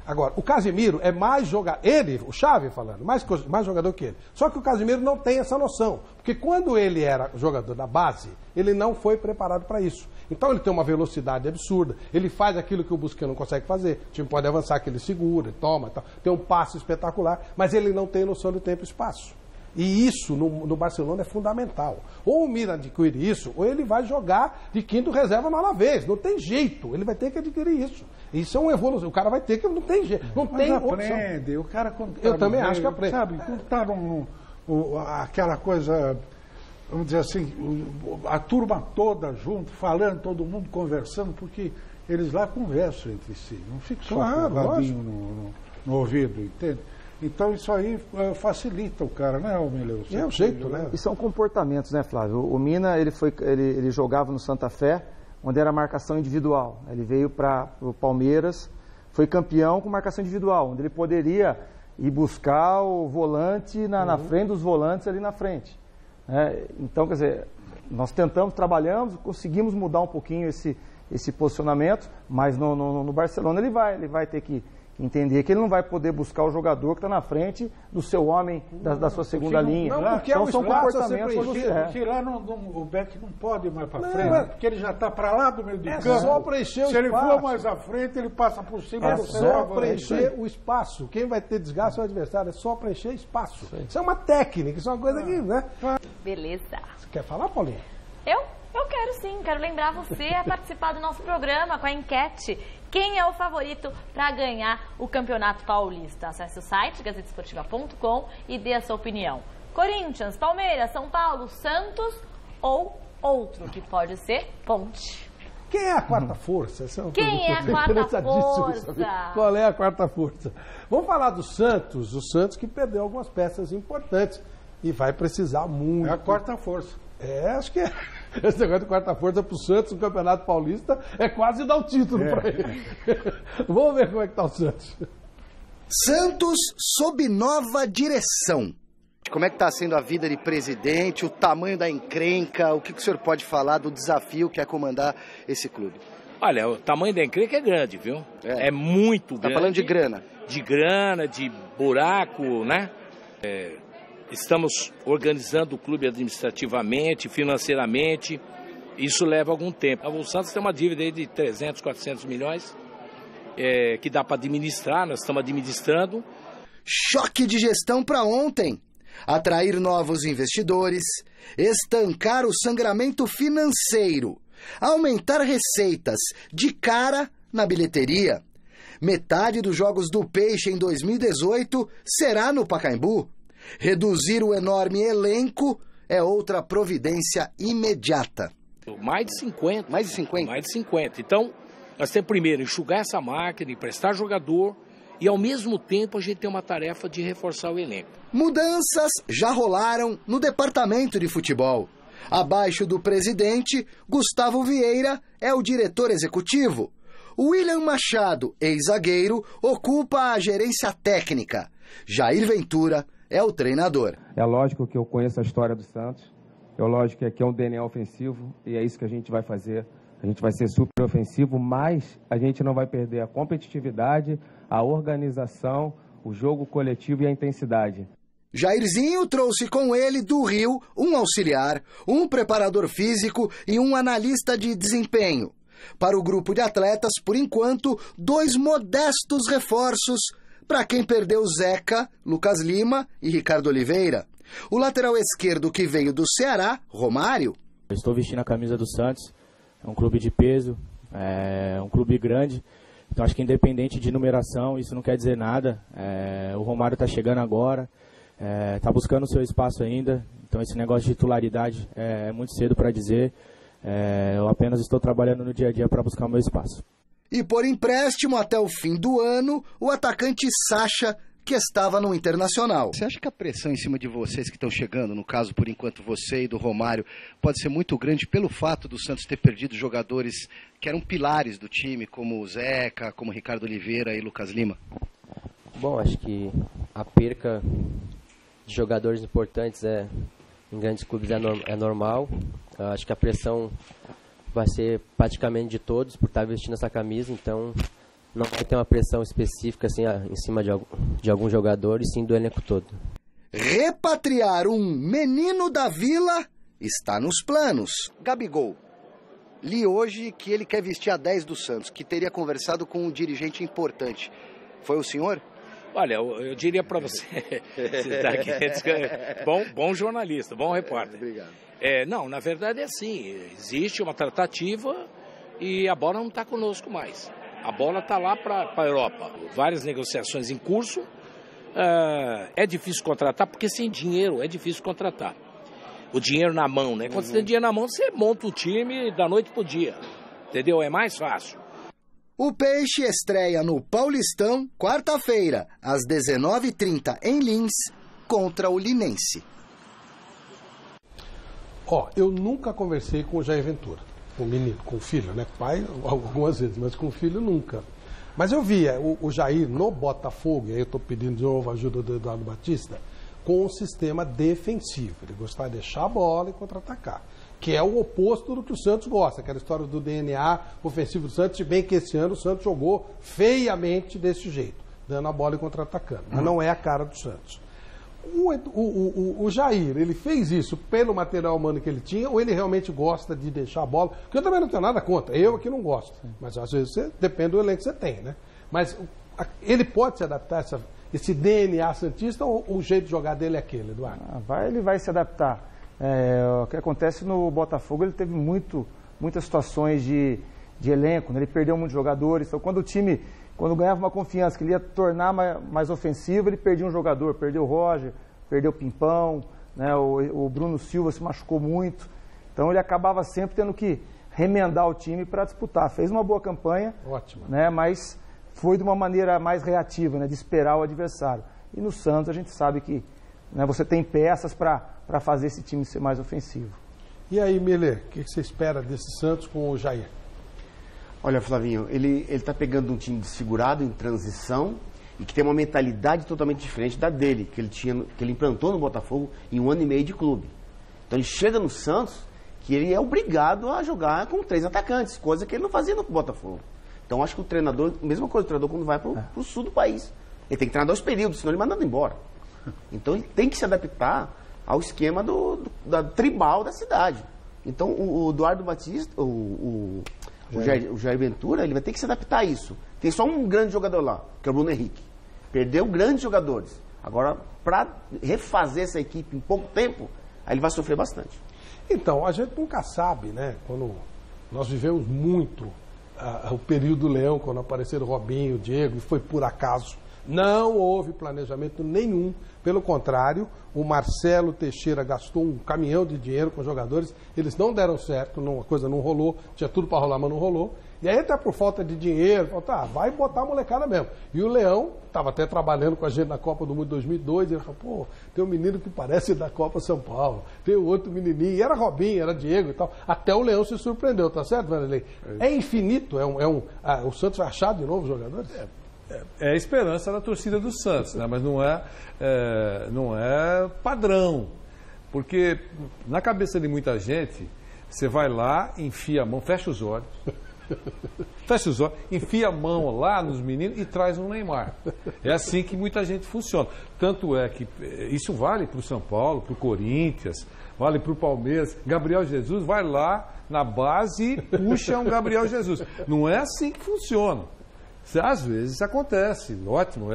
Agora, o Casemiro é mais jogador, o Xavi falando, mais jogador que ele. Só que o Casemiro não tem essa noção, porque quando ele era jogador da base, ele não foi preparado para isso. Então ele tem uma velocidade absurda, ele faz aquilo que o Busquets não consegue fazer, o time pode avançar, que ele segura, toma, tal. Tem um passe espetacular, mas ele não tem noção do tempo e espaço. E isso no Barcelona é fundamental. Ou o Milan adquire isso, ou ele vai jogar de quinto reserva no Alavés. Não tem jeito, ele vai ter que adquirir isso. Isso é uma evolução. O cara vai ter que... Não tem jeito. Não tem aprende. Opção. O cara quando tá eu também acho que aprende. Sabe, quando está aquela coisa, vamos dizer assim, a turma toda junto, falando, todo mundo conversando, porque eles lá conversam entre si. Não fica só com o radinho no ouvido, entende? Então isso aí facilita o cara, né, Almileu? É o jeito, né? E são comportamentos, né, Flávio? O Mina, ele jogava no Santa Fé, onde era marcação individual. Ele veio para o Palmeiras, foi campeão com marcação individual, onde ele poderia ir buscar o volante na frente dos volantes ali na frente. Então, quer dizer, nós tentamos, trabalhamos, conseguimos mudar um pouquinho esse posicionamento, mas no Barcelona ele vai ter que entender que ele não vai poder buscar o jogador que está na frente do seu homem, da sua segunda linha. Não, porque então são comportamentos. Porque lá o Beck não pode ir mais para frente, porque ele já está para lá do meio do campo. É só preencher o espaço. Se ele for mais à frente, ele passa por cima do centro. É só preencher o espaço. Quem vai ter desgaste é o adversário. É só preencher espaço. Isso é uma técnica, isso é uma coisa que, né? Beleza. Você quer falar, Paulinha? Eu quero sim, quero lembrar você a participar do nosso programa com a enquete. Quem é o favorito para ganhar o Campeonato Paulista? Acesse o site gazetesportiva.com e dê a sua opinião. Corinthians, Palmeiras, São Paulo, Santos ou outro que pode ser Ponte. Quem é a quarta força? Quem é a quarta força? Qual é a quarta força? Vamos falar do Santos, o Santos que perdeu algumas peças importantes e vai precisar muito. É a quarta força. Acho que esse negócio de quarta força para o Santos no Campeonato Paulista é quase dar o título para ele. Vamos ver como é que está o Santos. Santos sob nova direção. Como é que está sendo a vida de presidente, o tamanho da encrenca, o que o senhor pode falar do desafio que é comandar esse clube? Olha, o tamanho da encrenca é grande, viu? É muito grande. Está falando de grana? De grana, de buraco, né? Estamos organizando o clube administrativamente, financeiramente. Isso leva algum tempo. O Santos tem uma dívida aí de 300, 400 milhões, que dá para administrar, nós estamos administrando. Choque de gestão para ontem. Atrair novos investidores, estancar o sangramento financeiro, aumentar receitas de cara na bilheteria. Metade dos jogos do Peixe em 2018 será no Pacaembu. Reduzir o enorme elenco é outra providência imediata. Mais de 50. Mais de 50? Mais de 50. Então, nós temos primeiro enxugar essa máquina, emprestar jogador e, ao mesmo tempo, a gente tem uma tarefa de reforçar o elenco. Mudanças já rolaram no departamento de futebol. Abaixo do presidente, Gustavo Vieira é o diretor executivo. William Machado, ex-zagueiro, ocupa a gerência técnica. Jair Ventura é o treinador. É lógico que eu conheço a história do Santos. É lógico que aqui é um DNA ofensivo e é isso que a gente vai fazer. A gente vai ser super ofensivo, mas a gente não vai perder a competitividade, a organização, o jogo coletivo e a intensidade. Jairzinho trouxe com ele do Rio um auxiliar, um preparador físico e um analista de desempenho. Para o grupo de atletas, por enquanto, 2 modestos reforços para quem perdeu Zeca, Lucas Lima e Ricardo Oliveira. O lateral esquerdo que veio do Ceará, Romário. Eu estou vestindo a camisa do Santos, é um clube de peso, é um clube grande, então acho que independente de numeração, isso não quer dizer nada. O Romário está chegando agora, está buscando o seu espaço ainda, então esse negócio de titularidade é muito cedo para dizer. Eu apenas estou trabalhando no dia a dia para buscar o meu espaço. E por empréstimo até o fim do ano, o atacante Sacha, que estava no Internacional. Você acha que a pressão em cima de vocês que estão chegando, no caso, por enquanto, você e do Romário, pode ser muito grande pelo fato do Santos ter perdido jogadores que eram pilares do time, como o Zeca, como Ricardo Oliveira e Lucas Lima? Bom, acho que a perca de jogadores importantes em grandes clubes é normal. Acho que a pressão vai ser praticamente de todos por estar vestindo essa camisa, então não vai ter uma pressão específica assim, em cima de algum jogador, e sim do elenco todo. Repatriar um menino da Vila está nos planos. Gabigol, li hoje que ele quer vestir a 10 do Santos, que teria conversado com um dirigente importante. Foi o senhor? Olha, eu diria para você, bom jornalista, bom repórter. Obrigado. Não, na verdade é assim, existe uma tratativa e a bola não está conosco mais. A bola está lá para a Europa. Várias negociações em curso. É difícil contratar, porque sem dinheiro é difícil contratar. O dinheiro na mão, né? Quando você tem dinheiro na mão, você monta o time da noite pro dia. Entendeu? É mais fácil. O Peixe estreia no Paulistão, quarta-feira, às 19h30, em Lins, contra o Linense. Eu nunca conversei com o Jair Ventura, com o menino, com o filho, né? Pai, algumas vezes, mas com o filho nunca. Mas eu via o Jair no Botafogo, e aí eu estou pedindo de novo a ajuda do Eduardo Batista, com um sistema defensivo. Ele gostava de deixar a bola e contra-atacar, que é o oposto do que o Santos gosta, aquela história do DNA ofensivo do Santos, se bem que esse ano o Santos jogou feiamente desse jeito, dando a bola e contra-atacando, mas não é a cara do Santos. O Jair, ele fez isso pelo material humano que ele tinha, ou ele realmente gosta de deixar a bola? Porque eu também não tenho nada contra, eu aqui não gosto, mas às vezes depende do elenco que você tem, né? Mas ele pode se adaptar a esse DNA santista, ou o jeito de jogar dele é aquele, Eduardo? Ele vai se adaptar. O que acontece no Botafogo, ele teve muitas situações de elenco, né? Ele perdeu muitos jogadores, então quando ganhava uma confiança que ele ia tornar mais ofensivo, ele perdia um jogador, perdeu o Roger, perdeu o Pimpão, né? O Bruno Silva se machucou muito, então ele acabava sempre tendo que remendar o time para disputar. Fez uma boa campanha, ótimo, né? Mas foi de uma maneira mais reativa, né? De esperar o adversário. E no Santos a gente sabe que, né, você tem peças para fazer esse time ser mais ofensivo. E aí, Miller, o que você espera desse Santos com o Jair? Olha, Flavinho, ele está pegando um time desfigurado, em transição, e que tem uma mentalidade totalmente diferente da dele, que ele implantou no Botafogo em 1 ano e meio de clube. Então ele chega no Santos, que ele é obrigado a jogar com 3 atacantes, coisa que ele não fazia no Botafogo. Então acho que o treinador, mesma coisa, o treinador quando vai para o sul do país, ele tem que treinar 2 períodos, senão ele manda embora. Então ele tem que se adaptar ao esquema da tribal da cidade. Então o Eduardo Batista, o Jair Ventura, ele vai ter que se adaptar a isso. Tem só um grande jogador lá, que é o Bruno Henrique. Perdeu grandes jogadores. Agora, para refazer essa equipe em pouco tempo, aí ele vai sofrer bastante. Então, a gente nunca sabe, né? Quando nós vivemos muito o período do Leão, quando apareceram o Robinho, o Diego, e foi por acaso. Não houve planejamento nenhum. Pelo contrário, o Marcelo Teixeira gastou um caminhão de dinheiro com jogadores, eles não deram certo, a coisa não rolou, tinha tudo para rolar, mas não rolou. E aí até por falta de dinheiro, falou, vai botar a molecada mesmo. E o Leão estava até trabalhando com a gente na Copa do Mundo de 2002, e ele falou, tem um menino que parece da Copa São Paulo, tem o outro menininho, e era Robinho, era Diego e tal. Até o Leão se surpreendeu, tá certo, Vanderlei? É infinito, o Santos vai achar de novo os jogadores? É a esperança da torcida do Santos, né? Mas não é padrão. Porque na cabeça de muita gente, você vai lá, enfia a mão, fecha os olhos, enfia a mão lá nos meninos e traz um Neymar. É assim que muita gente funciona. Tanto é que isso vale para o São Paulo, para o Corinthians, vale para o Palmeiras. Gabriel Jesus vai lá na base e puxa um Gabriel Jesus. Não é assim que funciona. Às vezes isso acontece, ótimo,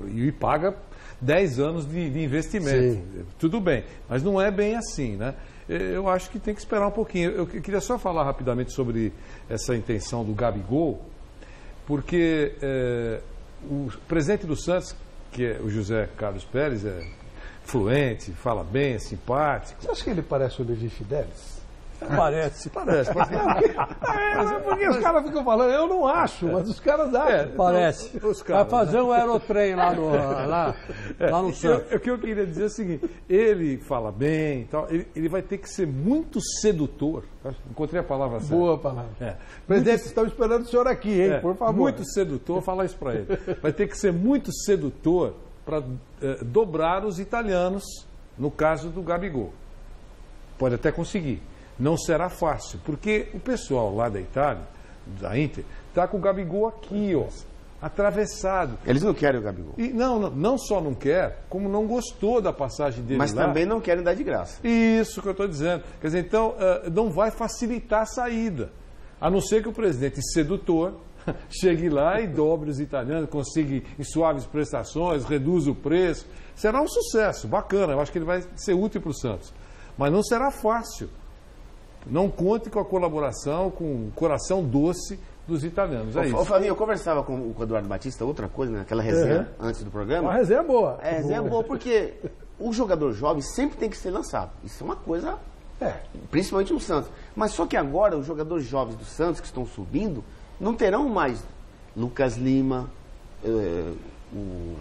e paga 10 anos de investimento. Sim. Tudo bem, mas não é bem assim, né? Eu acho que tem que esperar um pouquinho. Eu queria só falar rapidamente sobre essa intenção do Gabigol, porque o presidente do Santos, que é o José Carlos Pérez, é fluente, fala bem, é simpático. Você acha que ele parece o Levi Fidelis? Parece. Porque os caras ficam falando, eu não acho, mas os caras acham. Parece. Vai fazer um aerotrem lá no Santos. O que eu queria dizer é o seguinte, ele fala bem, tal, ele vai ter que ser muito sedutor. Encontrei a palavra certa. Boa palavra. Presidente, estamos esperando o senhor aqui, hein, por favor. Muito sedutor, falar isso para ele. Vai ter que ser muito sedutor para dobrar os italianos, no caso do Gabigol. Pode até conseguir. Não será fácil, porque o pessoal lá da Itália, da Inter, está com o Gabigol aqui, ó, atravessado. Eles não querem o Gabigol. E não só não quer, como não gostou da passagem dele lá. Mas também não querem dar de graça. Isso que eu estou dizendo. Quer dizer, então, não vai facilitar a saída. A não ser que o presidente sedutor chegue lá e dobre os italianos, consiga em suaves prestações, reduz o preço. Será um sucesso, bacana. Eu acho que ele vai ser útil para o Santos. Mas não será fácil. Não conte com a colaboração, com o coração doce dos italianos. É isso. Flavinho, eu conversava com o Eduardo Batista, outra coisa, naquela resenha antes do programa. Uma resenha boa. Resenha boa, porque o jogador jovem sempre tem que ser lançado. Isso é uma coisa, principalmente no Santos. Mas só que agora os jogadores jovens do Santos que estão subindo não terão mais Lucas Lima, o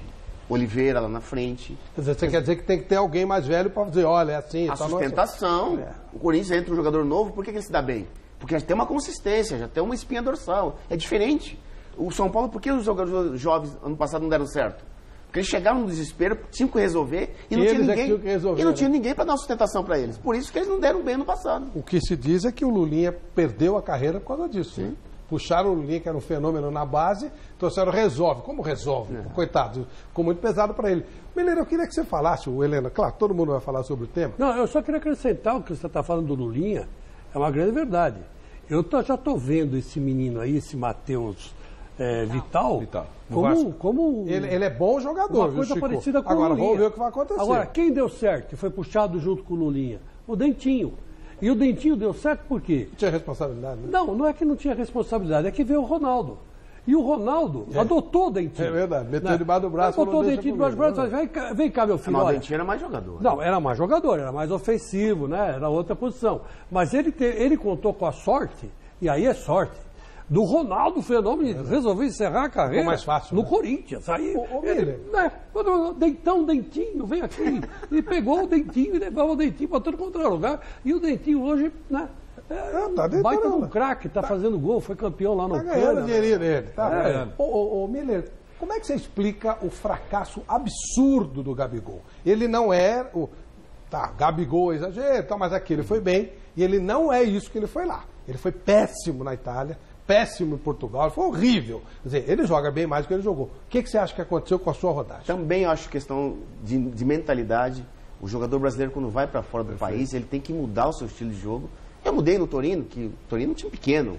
Oliveira lá na frente. Você quer dizer que tem que ter alguém mais velho para dizer, olha, é assim... A sustentação. O Corinthians entra um jogador novo, por que ele se dá bem? Porque já tem uma consistência, já tem uma espinha dorsal. É diferente. O São Paulo, por que os jogadores jovens ano passado não deram certo? Porque eles chegaram no desespero, tinham que resolver e não tinha ninguém para dar uma sustentação para eles. Por isso que eles não deram bem no passado. O que se diz é que o Lulinha perdeu a carreira por causa disso. Sim. Né? Puxaram o Lulinha, que era um fenômeno na base, trouxeram resolve. Como resolve? Coitado, ficou muito pesado para ele. Helena, eu queria que você falasse, Helena, claro, todo mundo vai falar sobre o tema. Não, eu só queria acrescentar o que você está falando do Lulinha, é uma grande verdade. Eu já estou vendo esse menino aí, esse Matheus Vital. Como ele é bom jogador, uma coisa parecida com o Lulinha. Agora, vamos ver o que vai acontecer. Agora, quem deu certo e foi puxado junto com o Lulinha? O Dentinho. E o Dentinho deu certo por quê? Não tinha responsabilidade, né? Não é que não tinha responsabilidade, é que veio o Ronaldo. E o Ronaldo adotou o Dentinho. É verdade, meteu debaixo do braço. Adotou o Dentinho debaixo do braço, vem cá, meu filho. Mas o Dentinho era mais jogador. Não, era mais jogador, era mais ofensivo, né? Era outra posição. Mas ele contou com a sorte, e aí é sorte, do Ronaldo Fenômeno resolveu encerrar a carreira. Ficou mais fácil, no né? Corinthians. Aí ele, Dentinho, vem aqui. E pegou o Dentinho e levava o Dentinho para todo quanto era lugar. E o Dentinho hoje, né? Baita um craque, tá fazendo gol, foi campeão lá no Tá ganhando dinheirinho dele. Tá ganhando. Ô, Miller, como é que você explica o fracasso absurdo do Gabigol? Ele não é o... Tá, Gabigol é exagero, mas aqui ele foi bem. E ele não é isso que ele foi lá. Ele foi péssimo na Itália, péssimo em Portugal, foi horrível. Quer dizer, ele joga bem mais do que ele jogou. O que você acha que aconteceu com a sua rodagem? Também acho questão de mentalidade. O jogador brasileiro, quando vai para fora do país, ele tem que mudar o seu estilo de jogo. Eu mudei no Torino, que o Torino é um time pequeno.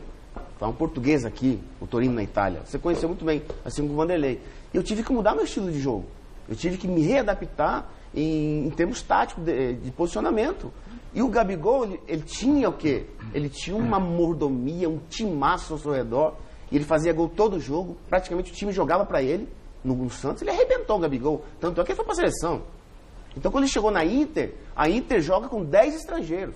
Tá um português aqui, o Torino na Itália. Você conheceu muito bem, assim como o Vanderlei. Eu tive que mudar meu estilo de jogo. Eu tive que me readaptar em termos táticos de posicionamento. E o Gabigol, ele tinha o quê? Ele tinha uma mordomia, um timaço ao seu redor. E ele fazia gol todo jogo. Praticamente o time jogava para ele. No Santos, ele arrebentou o Gabigol. Tanto é que ele foi para a seleção. Então, quando ele chegou na Inter, a Inter joga com 10 estrangeiros.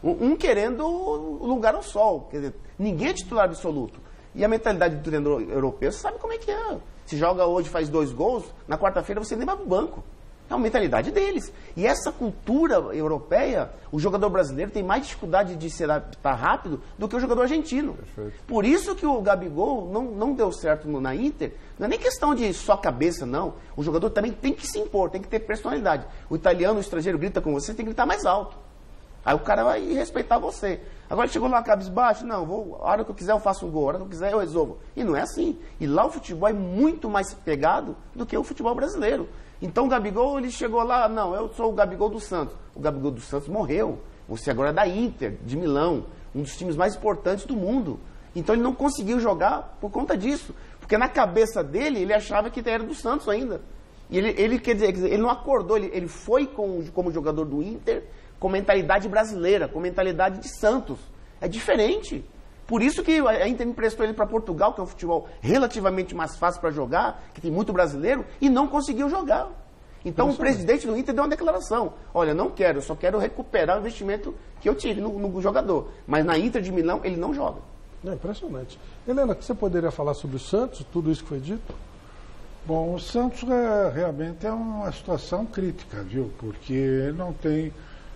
Um querendo o lugar ao sol. Quer dizer, ninguém é titular absoluto. E a mentalidade do treinador europeu, você sabe como é que é. Se joga hoje, faz 2 gols, na quarta-feira você nem vai pro banco. É uma mentalidade deles. E essa cultura europeia, o jogador brasileiro tem mais dificuldade de se adaptar rápido do que o jogador argentino. Perfeito. Por isso que o Gabigol não deu certo na Inter. Não é nem questão de só cabeça, não. O jogador também tem que se impor, tem que ter personalidade. O italiano, o estrangeiro grita com você, tem que gritar mais alto. Aí o cara vai respeitar você. Agora chegou lá cabisbaixo, não, a hora que eu quiser eu faço um gol, a hora que eu quiser eu resolvo. E não é assim. E lá o futebol é muito mais pegado do que o futebol brasileiro. Então o Gabigol, ele chegou lá, não, eu sou o Gabigol do Santos. O Gabigol do Santos morreu. Você agora é da Inter, de Milão, um dos times mais importantes do mundo. Então ele não conseguiu jogar por conta disso. Porque na cabeça dele, ele achava que era do Santos ainda. E ele quer dizer, ele não acordou, ele foi como jogador do Inter, com mentalidade brasileira, com mentalidade de Santos. É diferente. Por isso que a Inter emprestou ele para Portugal, que é um futebol relativamente mais fácil para jogar, que tem muito brasileiro, e não conseguiu jogar. Então o presidente do Inter deu uma declaração. Olha, não quero, eu só quero recuperar o investimento que eu tive no jogador. Mas na Inter de Milão, ele não joga. É impressionante. Helena, o que você poderia falar sobre o Santos, tudo isso que foi dito? Bom, o Santos realmente é uma situação crítica, viu? Porque não tem...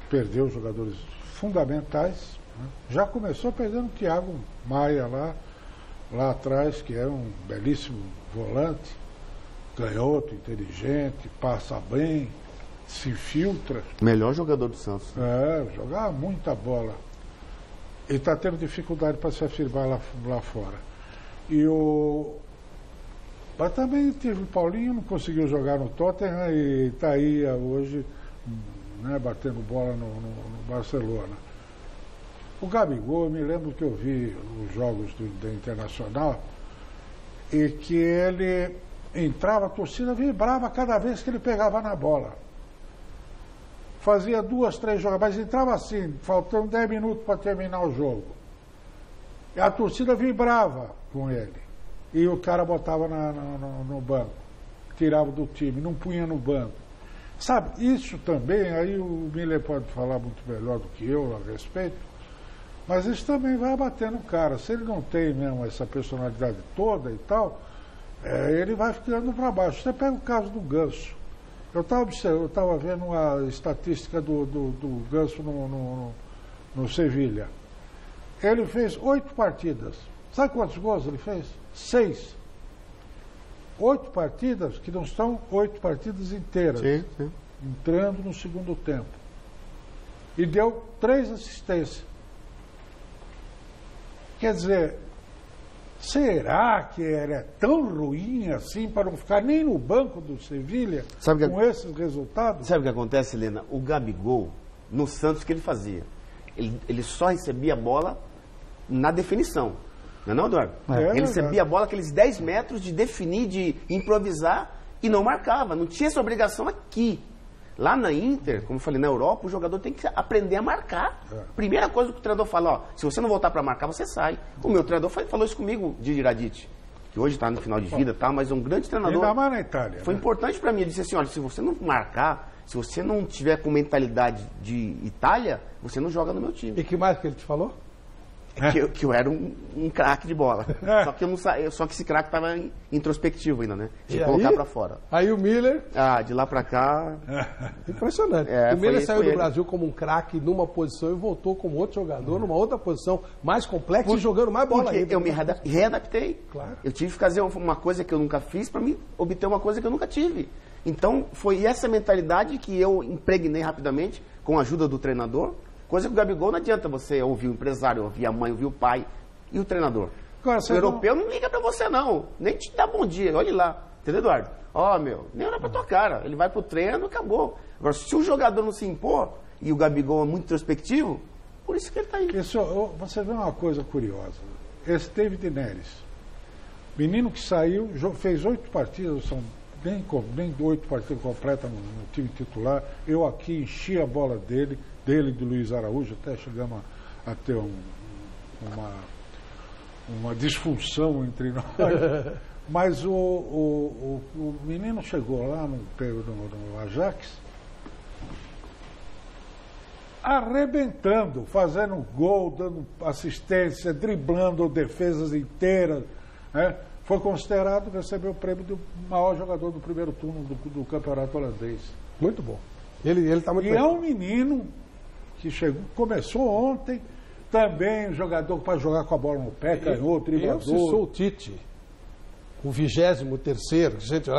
Perdeu jogadores fundamentais, né? Já começou perdendo o Thiago Maia lá atrás, que era um belíssimo volante, canhoto, inteligente, passa bem, se infiltra. Melhor jogador do Santos. Jogava muita bola. Ele está tendo dificuldade para se afirmar lá fora. Mas também teve o Paulinho, não conseguiu jogar no Tottenham e está aí hoje... Né, batendo bola no Barcelona. O Gabigol, eu me lembro que eu vi os jogos da Internacional e que ele entrava, a torcida vibrava cada vez que ele pegava na bola. Fazia 2, 3 jogadas, mas entrava assim, faltando 10 minutos para terminar o jogo. E a torcida vibrava com ele. E o cara botava no banco, tirava do time, não punha no banco. Sabe, isso também, aí o Miller pode falar muito melhor do que eu a respeito, mas isso também vai abatendo o cara. Se ele não tem mesmo essa personalidade toda e tal, ele vai ficando para baixo. Você pega o caso do Ganso. Eu estava vendo uma estatística do Ganso no Sevilha. Ele fez 8 partidas. Sabe quantos gols ele fez? 6. 8 partidas que não são 8 partidas inteiras. Sim. Entrando no segundo tempo. E deu 3 assistências. Quer dizer, será que ele é tão ruim assim para não ficar nem no banco do Sevilha com esses resultados? Sabe o que acontece, Helena? O Gabigol, no Santos, o que ele fazia? Ele só recebia a bola na definição. Não, Eduardo? Ele recebia a bola aqueles 10 metros de definir, de improvisar e não marcava. Não tinha essa obrigação aqui. Lá na Inter, como eu falei, na Europa, o jogador tem que aprender a marcar. Primeira coisa que o treinador fala, se você não voltar para marcar, você sai. O meu treinador falou isso comigo, de Radit, que hoje está no final de vida, mas é um grande treinador. Ainda mais na Itália. Foi importante para mim. Ele disse assim, olha, se você não marcar, se você não tiver com mentalidade de Itália, você não joga no meu time. E que mais que ele te falou? Que eu era um craque de bola. Só que eu não só que esse craque estava introspectivo ainda, né? Tinha que colocar pra fora. Aí o Miller... de lá pra cá... Impressionante. O Miller saiu do Brasil como um craque numa posição e voltou como outro jogador, numa outra posição mais complexa e jogando mais bola ainda. Eu me readaptei. Claro. Eu tive que fazer uma coisa que eu nunca fiz para me obter uma coisa que eu nunca tive. Então, foi essa mentalidade que eu impregnei rapidamente com a ajuda do treinador. Coisa que o Gabigol não adianta você ouvir o empresário, ouvir a mãe, ouvir o pai e o treinador. Agora, o europeu não liga pra você, não. Nem te dá bom dia, olhe lá. Entendeu, Eduardo? Nem olha pra tua cara. Ele vai pro treino, acabou. Agora, se o jogador não se impor, e o Gabigol é muito introspectivo, por isso que ele tá aí. Você vê uma coisa curiosa. Esse David Neres, menino que saiu, fez 8 partidas, são bem 8 partidas completas no time titular. Eu aqui enchi a bola dele e do Luiz Araújo, até chegamos a ter uma disfunção entre nós. Mas o menino chegou lá no Ajax, arrebentando, fazendo gol, dando assistência, driblando defesas inteiras, né? Foi considerado, recebeu o prêmio do maior jogador do primeiro turno do campeonato holandês. Muito bom. Ele tá muito bem. É um menino que começou ontem, também um jogador para jogar com a bola no pé, canhoto, driblador. Se sou o Tite, o 23º, gente,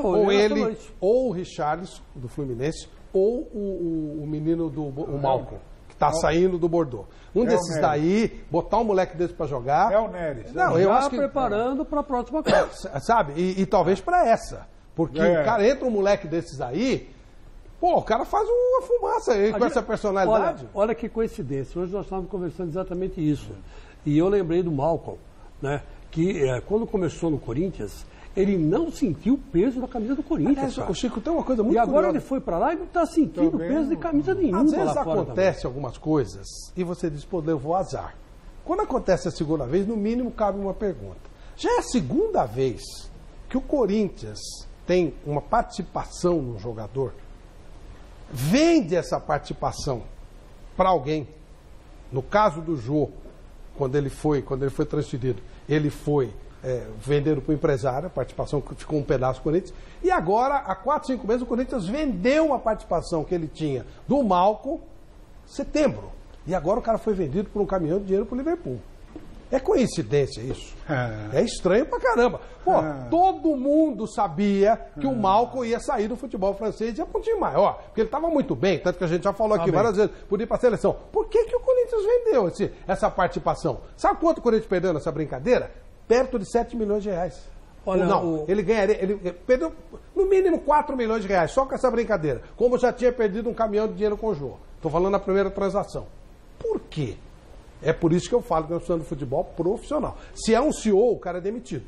ou ele, ou o Richarlison, do Fluminense, ou o menino o Malcom, que está saindo do Bordeaux. Desses daí, botar um moleque desse para jogar... É o Neres. Não, eu acho que... preparando para a próxima Copa. Sabe? E talvez para essa. Porque, cara, entra um moleque desses aí... o cara faz uma fumaça aí com essa personalidade. Olha que coincidência. Hoje nós estávamos conversando exatamente isso. E eu lembrei do Malcom, né? Que quando começou no Corinthians, ele não sentiu o peso da camisa do Corinthians. O Chico tem uma coisa muito curiosa. E agora ele foi para lá e não está sentindo o peso de camisa nenhuma. Às vezes acontece algumas coisas e você diz, levou azar. Quando acontece a segunda vez, no mínimo cabe uma pergunta. Já é a segunda vez que o Corinthians tem uma participação no jogador, vende essa participação para alguém. No caso do Jô, quando ele foi transferido, ele foi vendendo para o empresário, a participação que ficou um pedaço do Corinthians, e agora, há 4, 5 meses, o Corinthians vendeu uma participação que ele tinha do Malcom, setembro, e agora o cara foi vendido por um caminhão de dinheiro para o Liverpool. É coincidência isso? É estranho pra caramba. Todo mundo sabia que o Malcom ia sair do futebol francês e ia para um time maior, porque ele estava muito bem, tanto que a gente já falou aqui várias vezes, podia ir para a seleção. Por que o Corinthians vendeu essa participação? Sabe quanto o Corinthians perdeu nessa brincadeira? Perto de 7 milhões de reais. Ele ganharia, ele perdeu no mínimo 4 milhões de reais, só com essa brincadeira. Como já tinha perdido um caminhão de dinheiro com o Jô. Estou falando na primeira transação. Por quê? É por isso que eu falo que nós precisamos de futebol profissional. Se é um CEO, o cara é demitido.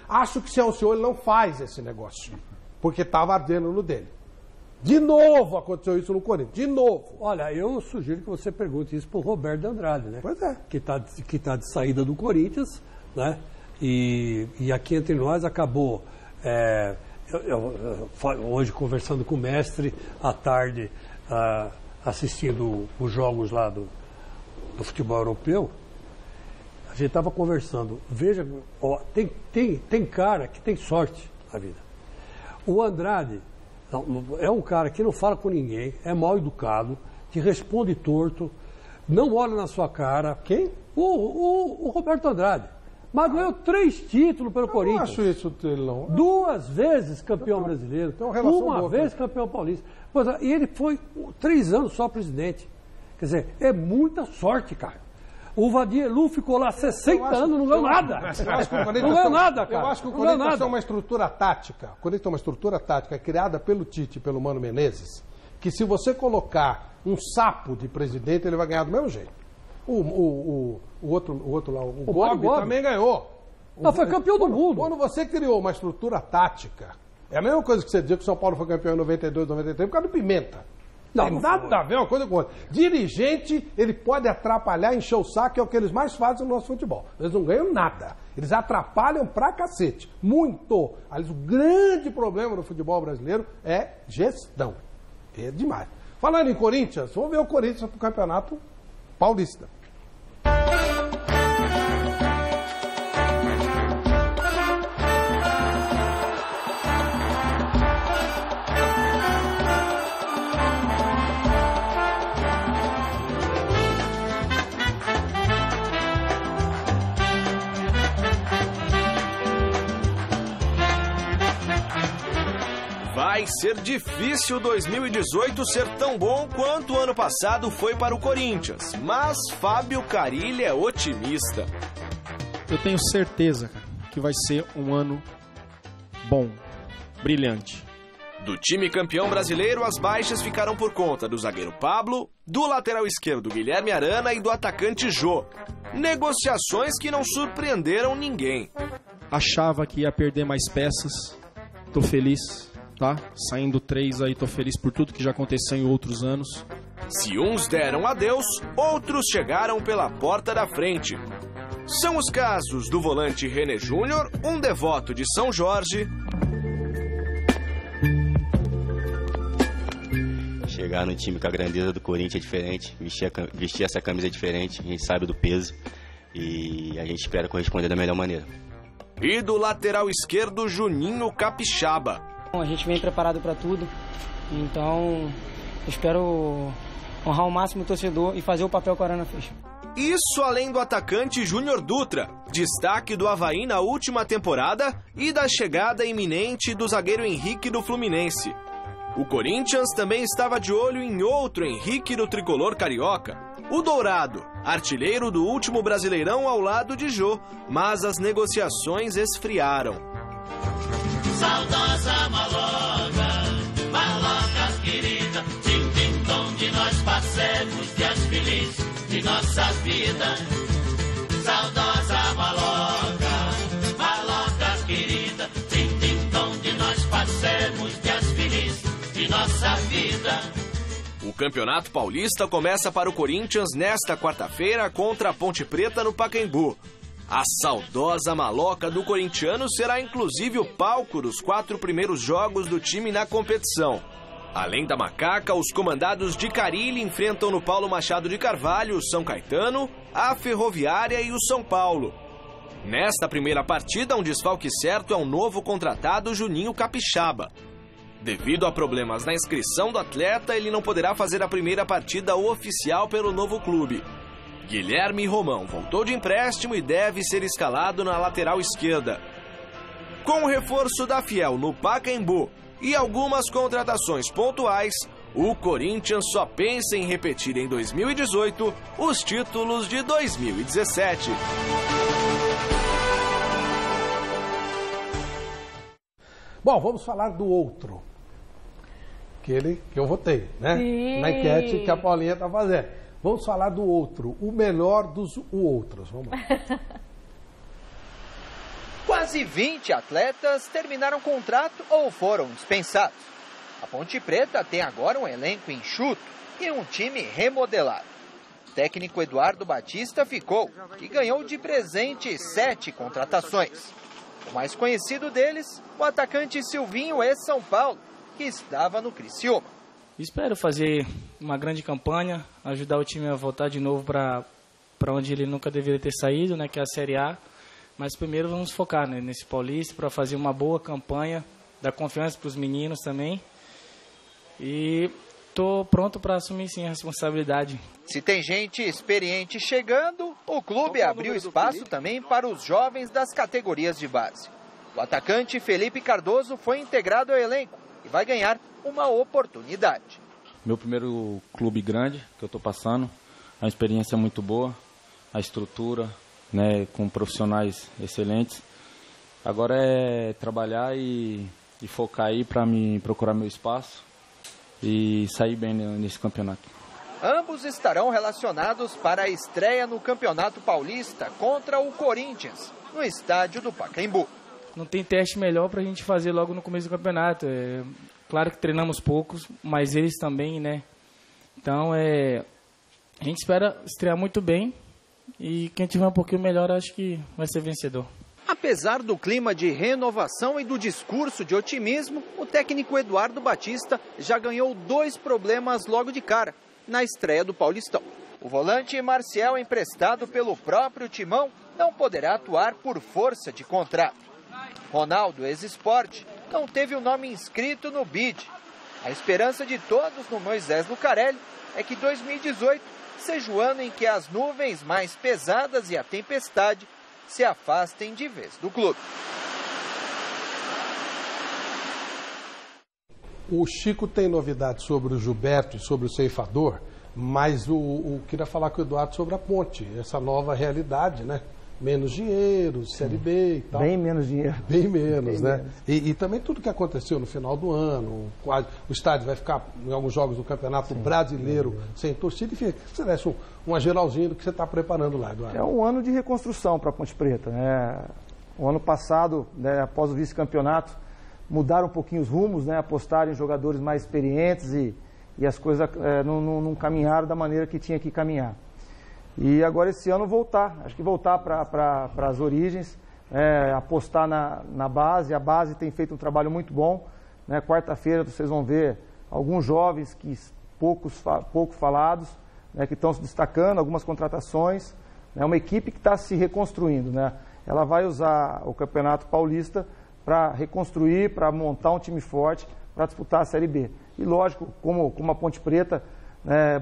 Acho que se é um CEO, ele não faz esse negócio. Porque estava ardendo no dele. De novo aconteceu isso no Corinthians. De novo. Olha, eu sugiro que você pergunte isso para o Roberto Andrade, né? Pois é. Que tá de saída do Corinthians, né? E aqui entre nós acabou... hoje conversando com o mestre, à tarde... assistindo os jogos lá do futebol europeu, a gente estava conversando. Veja, tem cara que tem sorte na vida. O Andrade é um cara que não fala com ninguém, é mal educado, te responde torto, não olha na sua cara. Quem? O Roberto Andrade. Mas ganhou 3 títulos pelo Corinthians. Não acho isso dele, não. 2 vezes campeão brasileiro. Uma vez campeão paulista. E ele foi 3 anos só presidente. Quer dizer, é muita sorte, cara. O Vadielu ficou lá 60 anos, não ganhou nada. Não ganhou nada, cara. Eu acho que o Corinthians tem uma estrutura tática. O Corinthians tem uma estrutura tática criada pelo Tite e pelo Mano Menezes, que se você colocar um sapo de presidente, ele vai ganhar do mesmo jeito. O outro lá, o Gobi também ganhou. Foi campeão do mundo. Quando você criou uma estrutura tática, é a mesma coisa que você dizer que o São Paulo foi campeão em 92, 93, por causa do Pimenta. Não tem nada a ver uma coisa com outra. Dirigente, ele pode atrapalhar, encher o saco, é o que eles mais fazem no nosso futebol. Eles não ganham nada. Eles atrapalham pra cacete. Muito. Aliás, o grande problema no futebol brasileiro é gestão. É demais. Falando em Corinthians, vamos ver o Corinthians pro campeonato Paulista. Vai ser difícil 2018 ser tão bom quanto o ano passado foi para o Corinthians, mas Fábio Carille é otimista. Eu tenho certeza, cara, que vai ser um ano bom, brilhante. Do time campeão brasileiro, as baixas ficaram por conta do zagueiro Pablo, do lateral esquerdo Guilherme Arana e do atacante Jô. Negociações que não surpreenderam ninguém. Achava que ia perder mais peças, tô feliz. Tá? Saindo 3 aí, tô feliz por tudo que já aconteceu em outros anos. Se uns deram adeus, outros chegaram pela porta da frente. São os casos do volante René Júnior, um devoto de São Jorge. Chegar no time com a grandeza do Corinthians é diferente, vestir essa camisa é diferente, a gente sabe do peso e a gente espera corresponder da melhor maneira. E do lateral esquerdo Juninho Capixaba. A gente vem preparado para tudo, então espero honrar ao máximo o torcedor e fazer o papel que o Arana fez. Isso além do atacante Júnior Dutra, destaque do Avaí na última temporada e da chegada iminente do zagueiro Henrique do Fluminense. O Corinthians também estava de olho em outro Henrique do tricolor carioca, o Dourado, artilheiro do último Brasileirão ao lado de Jô, mas as negociações esfriaram. Saudosa maloca, maloca querida, tim-tim-tom de nós passemos dias felizes de nossa vida. Saudosa maloca, maloca querida, tim-tim-tom de nós passemos dias felizes de nossa vida. O Campeonato Paulista começa para o Corinthians nesta quarta-feira contra a Ponte Preta no Pacaembu. A saudosa maloca do corintiano será inclusive o palco dos 4 primeiros jogos do time na competição. Além da macaca, os comandados de Carille enfrentam no Paulo Machado de Carvalho o São Caetano, a Ferroviária e o São Paulo. Nesta primeira partida, um desfalque certo é o novo contratado Juninho Capixaba. Devido a problemas na inscrição do atleta, ele não poderá fazer a primeira partida oficial pelo novo clube. Guilherme Romão voltou de empréstimo e deve ser escalado na lateral esquerda. Com o reforço da Fiel no Pacaembu e algumas contratações pontuais, o Corinthians só pensa em repetir em 2018 os títulos de 2017. Bom, vamos falar do outro. Que eu votei, né? Sim. Na enquete que a Paulinha está fazendo. Vamos falar do outro, o melhor dos outros. Vamos lá. Quase 20 atletas terminaram contrato ou foram dispensados. A Ponte Preta tem agora um elenco enxuto e um time remodelado. O técnico Eduardo Batista ficou e ganhou de presente 7 contratações. O mais conhecido deles, o atacante Silvinho ex-São Paulo, que estava no Criciúma. Espero fazer uma grande campanha, ajudar o time a voltar de novo para onde ele nunca deveria ter saído, né, que é a Série A. Mas primeiro vamos focar, né, nesse Paulista para fazer uma boa campanha, dar confiança para os meninos também. E estou pronto para assumir sim a responsabilidade. Se tem gente experiente chegando, o clube abriu espaço também para os jovens das categorias de base. O atacante Felipe Cardoso foi integrado ao elenco e vai ganhar uma oportunidade. Meu primeiro clube grande que eu estou passando, a experiência é muito boa, a estrutura, né, com profissionais excelentes. Agora é trabalhar e focar aí para me procurar meu espaço e sair bem nesse campeonato. Ambos estarão relacionados para a estreia no Campeonato Paulista contra o Corinthians, no estádio do Pacaembu. Não tem teste melhor para a gente fazer logo no começo do campeonato. Claro que treinamos poucos, mas eles também, né? Então, a gente espera estrear muito bem e quem tiver um pouquinho melhor, acho que vai ser vencedor. Apesar do clima de renovação e do discurso de otimismo, o técnico Eduardo Batista já ganhou 2 problemas logo de cara, na estreia do Paulistão. O volante Marcial, emprestado pelo próprio Timão, não poderá atuar por força de contrato. Ronaldo, ex-Sport, não teve o nome inscrito no bid. A esperança de todos no Moisés Lucarelli é que 2018 seja o ano em que as nuvens mais pesadas e a tempestade se afastem de vez do clube. O Chico tem novidades sobre o Gilberto e sobre o ceifador, mas queria falar com o Eduardo sobre a Ponte, essa nova realidade, né? Menos dinheiro, Série B e tal. Bem menos dinheiro. Bem menos, Bem né? menos. E também tudo que aconteceu no final do ano, quase, o estádio vai ficar em alguns jogos do Campeonato Brasileiro sem torcida, enfim, que você desse uma geralzinha do que você está preparando lá, Eduardo. É um ano de reconstrução para a Ponte Preta, né? O ano passado, né, após o vice-campeonato, mudaram um pouquinho os rumos, né? Apostaram em jogadores mais experientes e as coisas não caminharam da maneira que tinha que caminhar. E agora esse ano acho que voltar para as origens, apostar na base. A base tem feito um trabalho muito bom, né? Quarta-feira vocês vão ver alguns jovens pouco falados, né? Que estão se destacando, algumas contratações, né? Uma equipe que está se reconstruindo, né? Ela vai usar o Campeonato Paulista para reconstruir, para montar um time forte, para disputar a Série B. E lógico, como a Ponte Preta,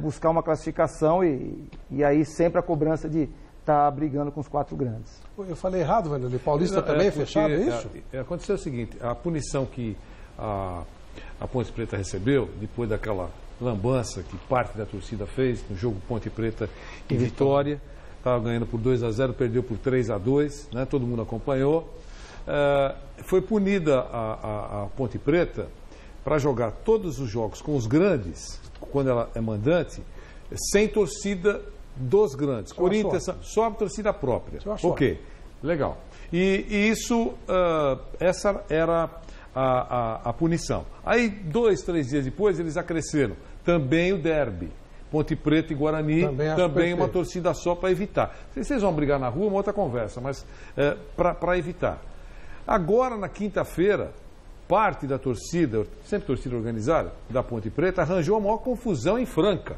buscar uma classificação e aí sempre a cobrança de estar brigando com os 4 grandes. Eu falei errado, Vanderlei. Paulista também é fechado, é isso? Aconteceu o seguinte, a punição que a Ponte Preta recebeu, depois daquela lambança que parte da torcida fez no jogo Ponte Preta e Vitória, estava ganhando por 2-0, perdeu por 3-2, né? Todo mundo acompanhou. Foi punida a Ponte Preta para jogar todos os jogos com os grandes, quando ela é mandante, sem torcida dos grandes. Corinthians, só a torcida própria. Ok, legal. E isso, essa era a punição. Aí, 2, 3 dias depois, eles acresceram também o derby. Ponte Preta e Guarani, também uma torcida só para evitar. Se vocês vão brigar na rua, uma outra conversa, mas para evitar. Agora, na quinta-feira, parte da torcida, sempre torcida organizada, da Ponte Preta, arranjou a maior confusão em Franca.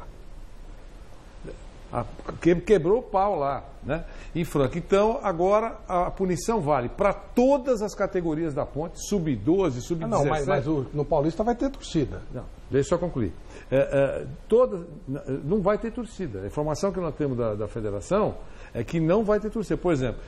Quebrou o pau lá, né? Em Franca. Então, agora a punição vale para todas as categorias da Ponte, sub-12, sub-17. Não, mas no Paulista vai ter torcida. Não, deixa eu só concluir. Não vai ter torcida. A informação que nós temos da federação é que não vai ter torcida. Por exemplo,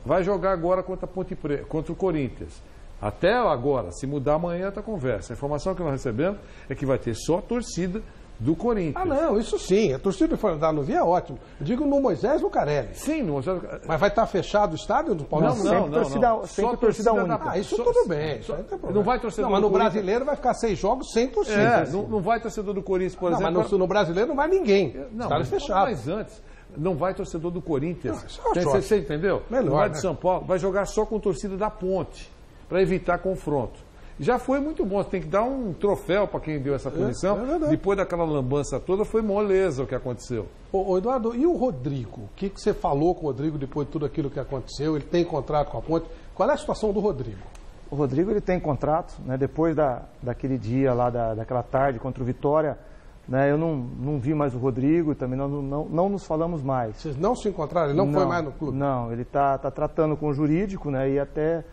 vai jogar agora contra a Ponte Preta, contra o Corinthians. Até agora, se mudar amanhã, está conversa. A informação que nós recebemos é que vai ter só torcida do Corinthians. Ah, não, isso sim. A torcida que foi andar no Via é ótimo. Eu digo no Moisés Lucarelli. Sim, no Moisés. Mas vai estar fechado o estádio do Paulista? Não. Sempre torcida única. Ah, isso tudo bem. Não vai torcedor do Corinthians. Mas no brasileiro vai ficar 6 jogos sem torcida. Não vai torcedor do Corinthians, por exemplo. Mas no brasileiro não vai ninguém. Estádio fechado. Mas antes, não vai torcedor do Corinthians. Você entendeu? Melhor, não vai de São Paulo. Vai jogar só com torcida da Ponte, para evitar confronto. Já foi muito bom, tem que dar um troféu para quem deu essa punição. Depois daquela lambança toda, foi moleza o que aconteceu. Ô Eduardo, e o Rodrigo? O que você falou com o Rodrigo depois de tudo aquilo que aconteceu? Ele tem contrato com a Ponte. Qual é a situação do Rodrigo? O Rodrigo ele tem contrato, né? Depois daquele dia lá, daquela tarde contra o Vitória, né? Eu não vi mais o Rodrigo, também não nos falamos mais. Vocês não se encontraram? Ele não foi mais no clube? Não, ele está tratando com o jurídico, né? E até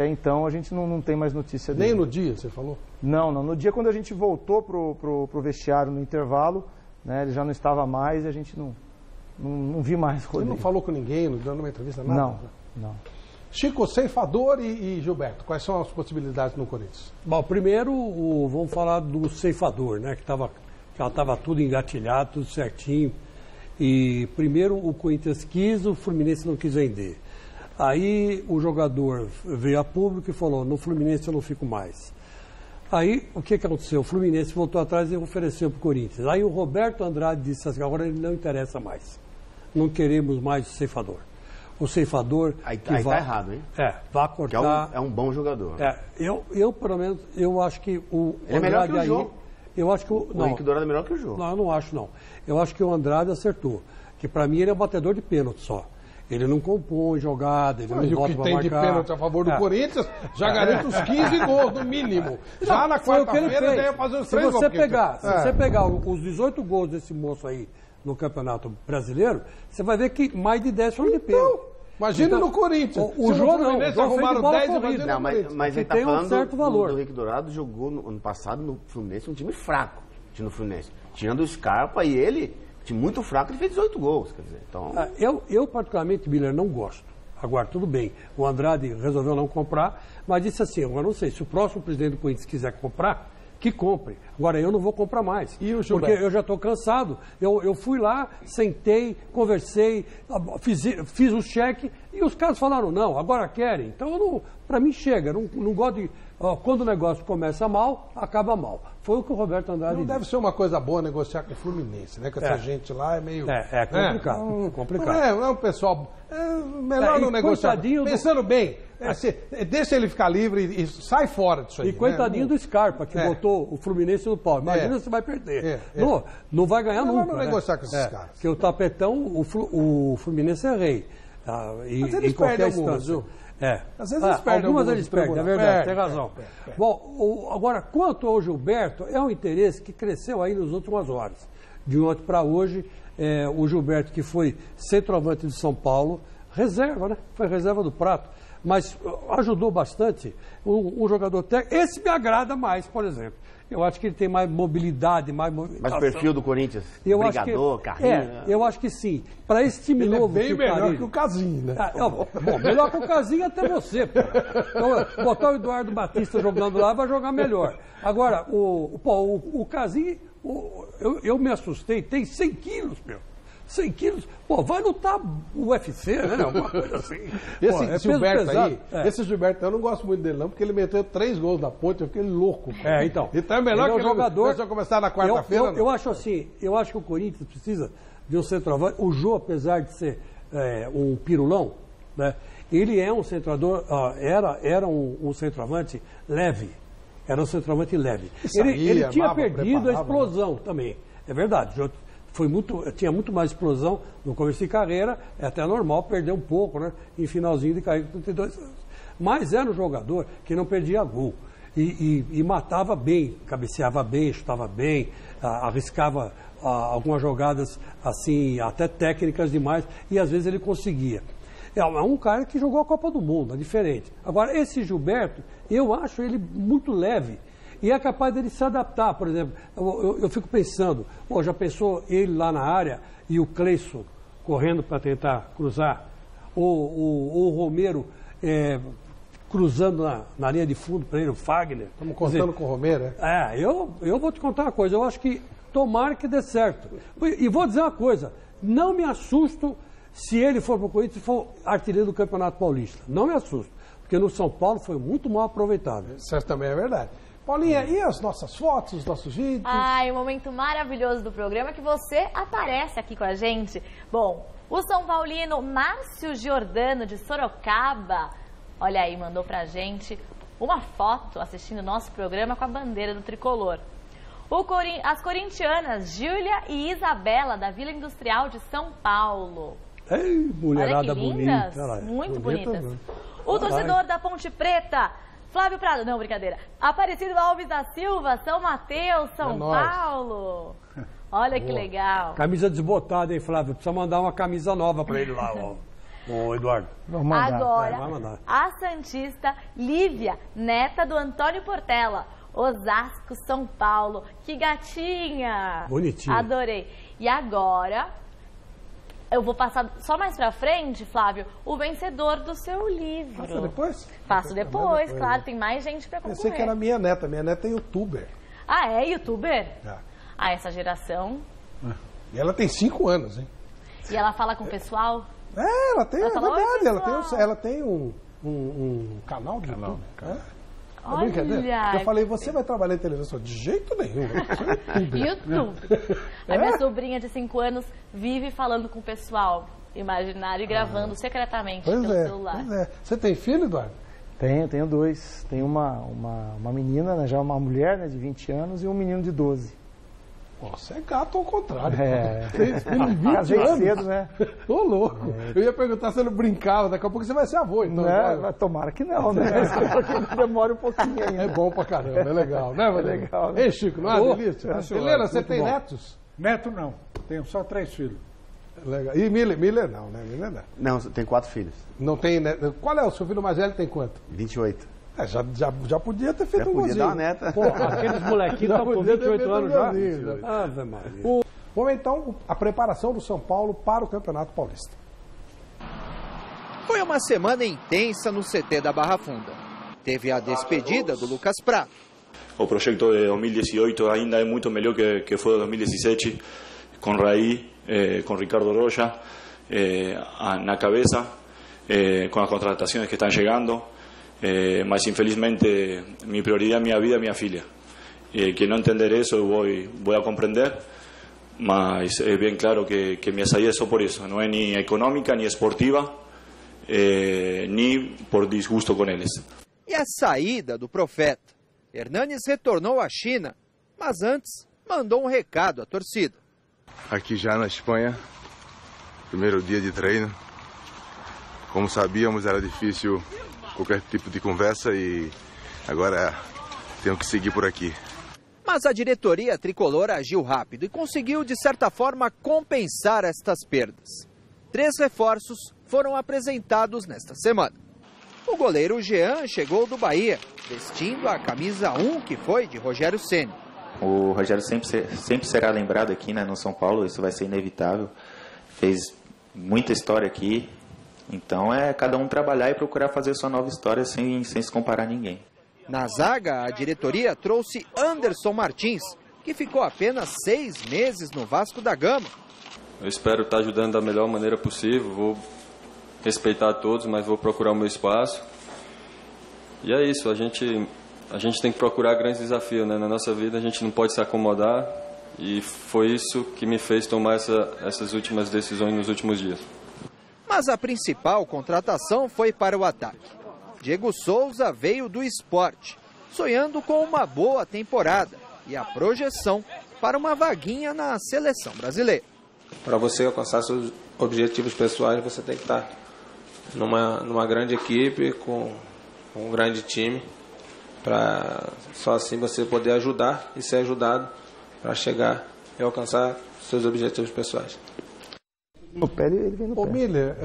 então a gente não tem mais notícia dele. Nem no dia, você falou? Não. No dia quando a gente voltou pro vestiário no intervalo, né, ele já não estava mais e a gente não viu mais o Rodrigo. Você não falou com ninguém, não deu nenhuma entrevista, nada? Não. Chico, ceifador e Gilberto, quais são as possibilidades no Corinthians? Bom, primeiro vamos falar do ceifador, né, que já estava tudo engatilhado, tudo certinho. E primeiro o Corinthians quis, o Fluminense não quis vender. Aí o jogador veio a público e falou, no Fluminense eu não fico mais. Aí o que aconteceu? O Fluminense voltou atrás e ofereceu para o Corinthians. Aí o Roberto Andrade disse assim, agora ele não interessa mais. Não queremos mais o ceifador. O ceifador... Aí tá errado, hein? Vai cortar... É um bom jogador. Eu pelo menos, eu acho que o ele Andrade é melhor que o Jô. Eu acho que o Henrique Dourado é melhor que o Jô. Não, eu não acho, não. Eu acho que o Andrade acertou. Que para mim ele é um batedor de pênalti só. Ele não compõe jogada, ele não bota para marcar. E o que tem de pênalti a favor do Corinthians já garante os 15 gols, no mínimo. Já na quarta-feira deve fazer os 3 gols. Se você pegar os 18 gols desse moço aí no Campeonato Brasileiro, você vai ver que mais de 10 foram de pênalti. Imagina no Corinthians. O jogo não, arrumaram 10 e não, mas ele está falando certo valor. do Henrique Dourado, jogou no ano passado no Fluminense um time fraco. No Fluminense. Tirando o Scarpa e ele, time muito fraco, ele fez 18 gols. Quer dizer, então... eu particularmente, Miller, não gosto. Agora, tudo bem, o Andrade resolveu não comprar, mas disse assim, eu não sei, se o próximo presidente do Corinthians quiser comprar, que compre. Agora, eu não vou comprar mais. E o Gilberto? Porque eu já estou cansado. Eu fui lá, sentei, conversei, fiz o cheque e os caras falaram, não, agora querem. Então, para mim, chega. Não gosto de... quando o negócio começa mal, acaba mal. Foi o que o Roberto Andrade disse. Não deve ser uma coisa boa negociar com o Fluminense, né? Com essa gente lá é meio... É complicado. Complicado. Não é um pessoal... melhor não negociar. Pensando bem, deixa ele ficar livre e sai fora disso aí. E coitadinho do Scarpa, que botou o Fluminense no pau. Imagina se vai perder. Não vai ganhar nunca. Não negociar com esses caras. Porque o tapetão, o Fluminense é rei. Mas eles perdem algumas, viu? Às vezes eles perdem. Algumas eles perdem, é verdade, tem razão. Bom, agora, quanto ao Gilberto, é um interesse que cresceu aí nas últimas horas. De ontem para hoje, o Gilberto, que foi centroavante de São Paulo, reserva, né? Foi reserva do Prato, mas ajudou bastante um jogador técnico. Esse me agrada mais, por exemplo. Eu acho que ele tem mais mobilidade, mais movimentação. Mas o perfil do Corinthians, brigador, carrinho... eu acho que sim. Para esse time ele novo... Ele é bem melhor que o Casim, né? Bom, melhor que o Casim até você, pô. Então, botar o Eduardo Batista jogando lá, vai jogar melhor. Agora, o Casim, eu me assustei, tem 100 quilos, meu. 100 quilos, vai lutar o UFC, né? Uma coisa assim. Esse Gilberto aí, esse Gilberto, eu não gosto muito dele não, porque ele meteu 3 gols da Ponte, eu fiquei louco. Então é melhor que o jogador. Ele começar na quarta-feira. Eu acho assim, eu acho que o Corinthians precisa de um centroavante. O Jô, apesar de ser um pirulão, né? Ele é um centroador, era um centroavante leve. Era um centroavante leve. Ele tinha perdido a explosão também. É verdade. Tinha muito mais explosão no começo de carreira, é até normal perder um pouco, né? Em finalzinho de carreira, 32 anos. Mas era um jogador que não perdia gol. E matava bem, cabeceava bem, chutava bem, arriscava algumas jogadas assim, até técnicas demais, e às vezes ele conseguia. É um cara que jogou a Copa do Mundo, é diferente. Agora, esse Gilberto, eu acho ele muito leve. E é capaz dele se adaptar, por exemplo. Eu fico pensando, já pensou ele lá na área e o Cleison correndo para tentar cruzar? Ou o Romero cruzando na linha de fundo para ele, o Fagner? Estamos contando com o Romero, eu vou te contar uma coisa, eu acho que tomara que dê certo. E vou dizer uma coisa, não me assusto se ele for para o Corinthians e for artilheiro do Campeonato Paulista. Não me assusto, porque no São Paulo foi muito mal aproveitado. Isso também é verdade. Paulinha, e as nossas fotos, os nossos vídeos? Um momento maravilhoso do programa que você aparece aqui com a gente. Bom, o São Paulino Márcio Giordano de Sorocaba, olha aí, mandou pra gente uma foto assistindo o nosso programa com a bandeira do tricolor. As corintianas Júlia e Isabela da Vila Industrial de São Paulo. Ei, mulherada bonita. Muito bonitas. O torcedor da Ponte Preta, Flávio Prado, não, brincadeira. Aparecido Alves da Silva, São Mateus, São Paulo. Olha que legal. Camisa desbotada, hein, Flávio? Precisa mandar uma camisa nova pra ele lá, ô Eduardo. Vamos mandar. Agora, a santista Lívia, neta do Antônio Portela, Osasco, São Paulo. Que gatinha. Bonitinha. Adorei. E agora... eu vou passar só mais pra frente, Flávio, o vencedor do seu livro. Passa depois? Faço depois, claro, tem mais gente pra concorrer. Eu sei que era minha neta é youtuber. Ah, é youtuber? Essa geração. E ela tem 5 anos, hein? E ela fala com o pessoal? Ela tem, é verdade, ela tem um canal de YouTube. É brincadeira. Eu falei, você vai trabalhar em televisão? De jeito nenhum. YouTube. A minha sobrinha de 5 anos vive falando com o pessoal imaginário e gravando secretamente pelo celular. Você tem filho, Eduardo? Tenho 2. Tenho uma menina, né, já uma mulher, né, de 20 anos e um menino de 12. Você é gato ao contrário. Filho de 20 anos. Cedo, né? Tô louco. Eu ia perguntar se ele brincava, daqui a pouco você vai ser avô, então. Tomara que não, né? Demora um pouquinho ainda. É bom pra caramba, é legal, né? É legal, né? Ei, Chico, não é delícia? Helena, você tem netos? Neto não. Tenho só 3 filhos. Legal. E Miller não, né? Miller não. Não, tem 4 filhos. Não tem, né? Qual é o seu filho mais velho? Tem quanto? 28. Já podia ter feito já um golzinho. Já podia dar uma neta. Pô, aqueles molequinhos estão com 28 anos já. Ave Maria. Vamos então a preparação do São Paulo para o Campeonato Paulista. Foi uma semana intensa no CT da Barra Funda. Teve a despedida do Lucas Prato. O proyecto de 2018 ainda é muito melhor que foi de 2017, com Raí, com Ricardo Rocha na cabeça, com as contratações que estão chegando, mas infelizmente minha prioridade é minha vida e minha filha. Que não entender isso eu vou a compreender, mas é bem claro que minha saída é só por isso, não é nem econômica, nem esportiva, nem por desgosto com eles. E a saída do profeta? Hernanes retornou à China, mas antes mandou um recado à torcida. Aqui já na Espanha, primeiro dia de treino. Como sabíamos, era difícil qualquer tipo de conversa e agora tenho que seguir por aqui. Mas a diretoria tricolor agiu rápido e conseguiu, de certa forma, compensar estas perdas. 3 reforços foram apresentados nesta semana. O goleiro Jean chegou do Bahia, vestindo a camisa 1 que foi de Rogério Ceni. O Rogério sempre será lembrado aqui, né, no São Paulo, isso vai ser inevitável. Fez muita história aqui, então é cada um trabalhar e procurar fazer sua nova história sem se comparar a ninguém. Na zaga, a diretoria trouxe Anderson Martins, que ficou apenas 6 meses no Vasco da Gama. Eu espero estar ajudando da melhor maneira possível, vou respeitar a todos, mas vou procurar o meu espaço. E é isso, a gente tem que procurar grandes desafios, né? Na nossa vida a gente não pode se acomodar e foi isso que me fez tomar essas últimas decisões nos últimos dias. Mas a principal contratação foi para o ataque. Diego Souza veio do Sport, sonhando com uma boa temporada e a projeção para uma vaguinha na seleção brasileira. Para você alcançar seus objetivos pessoais, você tem que estar numa grande equipe, com um grande time, para só assim você poder ajudar e ser ajudado para chegar e alcançar seus objetivos pessoais. No pé, ele vem no pé. Ô Miller,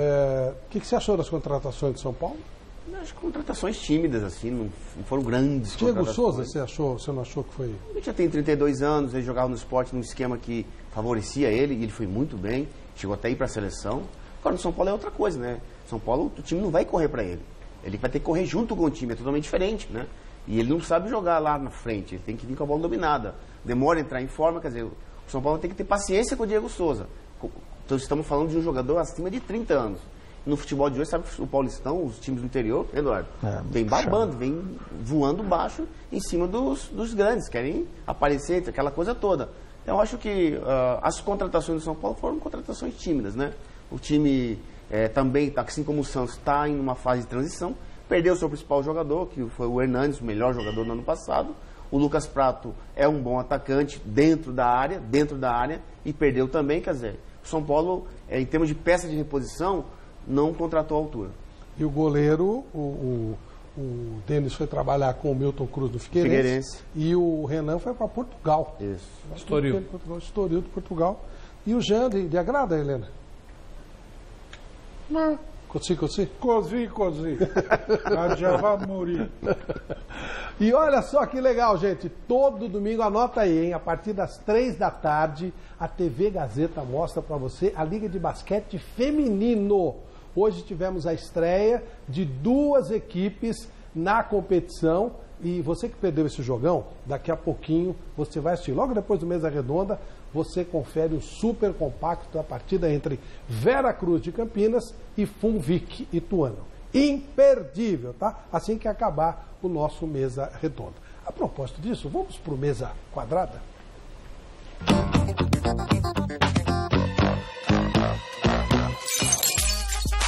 o que você achou das contratações de São Paulo? Acho que contratações tímidas, assim, não foram grandes. Diego Souza, você não achou que foi? Ele já tem 32 anos, ele jogava no Sport num esquema que favorecia ele, e ele foi muito bem, chegou até ir para a seleção. Agora no São Paulo é outra coisa, né? São Paulo, o time não vai correr para ele. Ele vai ter que correr junto com o time, é totalmente diferente, né? E ele não sabe jogar lá na frente, ele tem que vir com a bola dominada. Demora a entrar em forma, quer dizer, o São Paulo tem que ter paciência com o Diego Souza. Então estamos falando de um jogador acima de 30 anos. No futebol de hoje, sabe, o Paulistão, os times do interior, Eduardo, vem babando, vem voando baixo em cima dos grandes, querem aparecer, aquela coisa toda. Então, eu acho que as contratações do São Paulo foram contratações tímidas, né? O time também, assim como o Santos, está em uma fase de transição, perdeu o seu principal jogador, que foi o Hernanes, o melhor jogador no ano passado. O Lucas Prato é um bom atacante dentro da área, e perdeu também, quer dizer, o São Paulo, em termos de peça de reposição, não contratou a altura. E o goleiro, o Denis foi trabalhar com o Milton Cruz do Figueirense. E o Renan foi para Portugal. Isso. Estoril de Portugal. E o Jean, de agrada, Helena? Não. Cozi. Já vai morrer. E olha só que legal, gente. Todo domingo, anota aí, hein? A partir das 3 da tarde, a TV Gazeta mostra para você a Liga de Basquete Feminino. Hoje tivemos a estreia de 2 equipes na competição. E você que perdeu esse jogão, daqui a pouquinho você vai assistir. Logo depois do Mesa Redonda, você confere o super compacto da partida entre Vera Cruz de Campinas e Funvic Ituano. Imperdível, tá? Assim que acabar o nosso Mesa Redonda. A propósito disso, vamos para o Mesa Quadrada?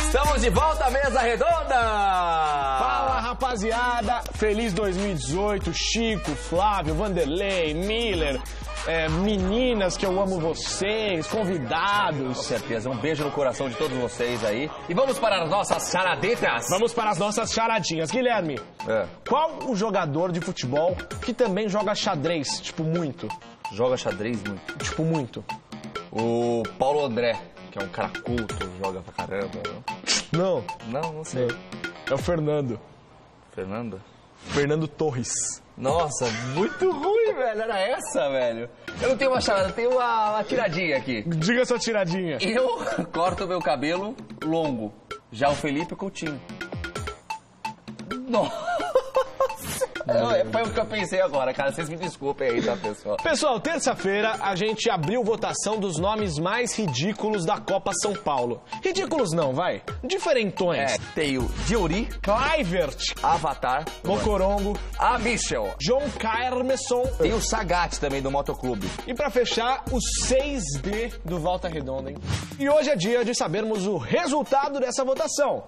Estamos de volta à Mesa Redonda! Fala, rapaziada! Feliz 2018, Chico, Flávio, Vanderlei, Miller, meninas que eu amo vocês, convidados. Com certeza, um beijo no coração de todos vocês aí. E vamos para as nossas charadetas? Vamos para as nossas charadinhas. Guilherme, qual o jogador de futebol que também joga xadrez, tipo muito? Joga xadrez muito? Tipo muito. O Paulo André, que é um cara culto, joga pra caramba. Não. Não sei. É o Fernando. Fernando? Fernando Torres. Nossa, muito ruim, velho. Era essa, velho. Eu não tenho uma charada, eu tenho uma tiradinha aqui. Diga sua tiradinha. Eu corto meu cabelo longo. Já o Felipe Coutinho. Nossa. Foi o que eu pensei agora, cara. Vocês me desculpem aí, tá, pessoal? Pessoal, terça-feira a gente abriu votação dos nomes mais ridículos da Copa São Paulo. Ridículos não, vai. Diferentões. Tem o Diori, Kluivert, Avatar, Mocorongo, a Michel, John Carmeson. Tem o Sagat também do Motoclube. E pra fechar, o 6D do Volta Redonda, hein? E hoje é dia de sabermos o resultado dessa votação.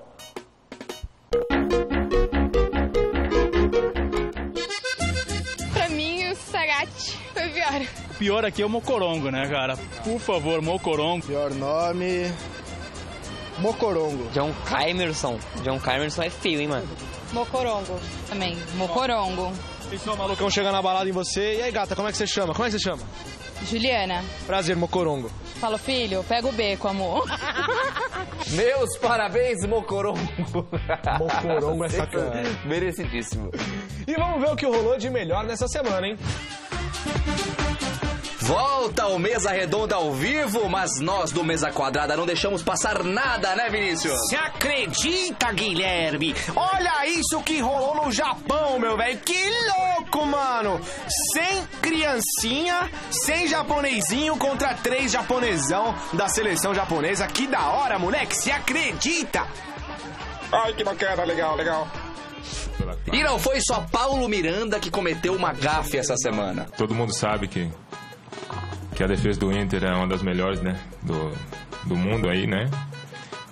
Foi pior. Pior aqui é o Mocorongo, né, cara? Por favor, Mocorongo. Pior nome... Mocorongo. John Carmeson. John Carmeson é feio, hein, mano? Mocorongo também. Mocorongo. Pessoal, malucão chega na balada em você. E aí, gata, como é que você chama? Como é que você chama? Juliana. Prazer, Mocorongo. Falo, filho, pega o beco, amor. Meus parabéns, Mocorongo. Mocorongo é sacanagem. Merecidíssimo. E vamos ver o que rolou de melhor nessa semana, hein? Volta o Mesa Redonda ao vivo, mas nós do Mesa Quadrada não deixamos passar nada, né, Vinícius? Se acredita, Guilherme? Olha isso que rolou no Japão, meu velho. Que louco, mano. 100 criancinha, 100 japonesinho contra 3 japonesão da seleção japonesa. Que da hora, moleque. Se acredita. Ai, que bacana. Legal, legal. E não foi só Paulo Miranda que cometeu uma gafe essa semana. Todo mundo sabe que a defesa do Inter é uma das melhores, né, do mundo aí, né?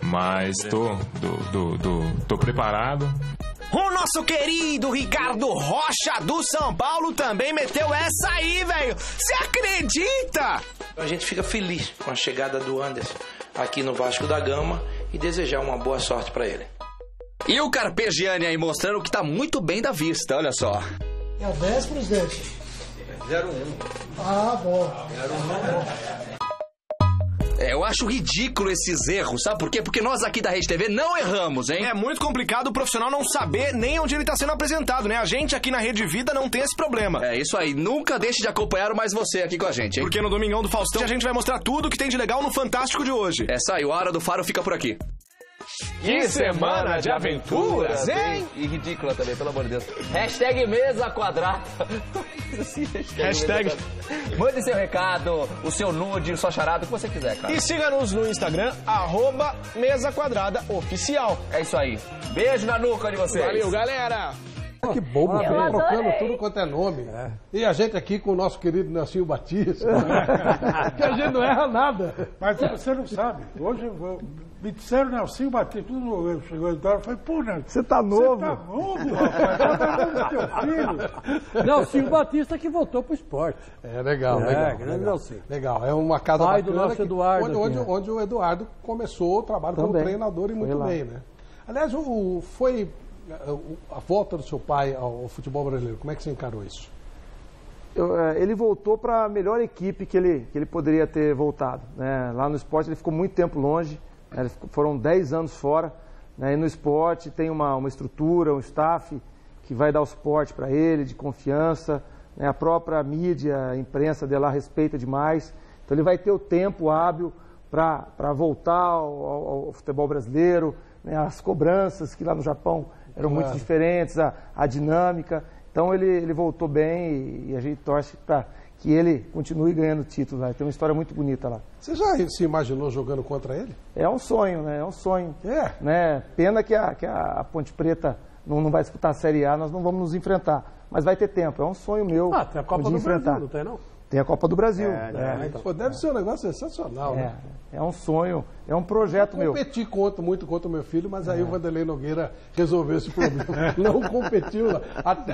Mas tô preparado. O nosso querido Ricardo Rocha do São Paulo também meteu essa aí, velho. Você acredita? A gente fica feliz com a chegada do Anderson aqui no Vasco da Gama e desejar uma boa sorte para ele. E o Carpegiani aí mostrando que tá muito bem da vista, olha só. É o 10, presidente? 0-1. Ah, bom. 0-1. Eu acho ridículo esses erros, sabe por quê? Porque nós aqui da Rede TV não erramos, hein? É muito complicado o profissional não saber nem onde ele tá sendo apresentado, né? A gente aqui na Rede Vida não tem esse problema. É isso aí, nunca deixe de acompanhar o Mais Você aqui com a gente, hein? Porque no Domingão do Faustão a gente vai mostrar tudo que tem de legal no Fantástico de hoje. É isso aí, o Hora do Faro fica por aqui. Que semana de aventuras, hein? E ridícula também, pelo amor de Deus. Hashtag Mesa Quadrada. Hashtag. Mande seu recado, o seu nude, sua charada, o que você quiser, cara. E siga-nos no Instagram, @Mesa Quadrada Oficial. É isso aí. Beijo na nuca de vocês. Valeu, galera. Que bom, trocando tudo quanto é nome. É. E a gente aqui com o nosso querido Nelsinho Batista, que a gente não erra nada. Mas você não sabe, hoje me disseram Nelsinho Batista, tudo novo, chegou em casa, eu falei, pô, Nelson, você tá novo? Você tá novo, rapaz, você tá novo teu filho. Nelsinho Batista que voltou pro esporte. É, legal, legal. Grande Nelsinho. Legal, é uma casa pai bacana do nosso Eduardo onde o Eduardo começou o trabalho como treinador e muito bem, né? Aliás, foi a volta do seu pai ao futebol brasileiro, como é que você encarou isso? Ele voltou para a melhor equipe que ele poderia ter voltado, né? Lá no esporte ele ficou muito tempo longe, né? Foram 10 anos fora, né? E no esporte tem uma estrutura, um staff que vai dar o suporte para ele, de confiança, né? A própria mídia, a imprensa de lá respeita demais, então ele vai ter o tempo hábil para voltar ao futebol brasileiro, né? As cobranças que lá no Japão eram muito diferentes, a dinâmica. Então ele voltou bem e a gente torce para que ele continue ganhando títulos lá. Tem uma história muito bonita lá. Você já se imaginou jogando contra ele? É um sonho, né? É um sonho. Né? Pena que a Ponte Preta não vai disputar a Série A, nós não vamos nos enfrentar. Mas vai ter tempo, é um sonho meu tem a Copa de do enfrentar. Brasil, não tem não? Tem a Copa do Brasil. Então. Pô, deve ser um negócio sensacional, né? É um sonho, é um projeto meu. Eu competi muito contra o meu filho, mas aí o Vanderlei Nogueira resolveu esse problema. Não competiu lá.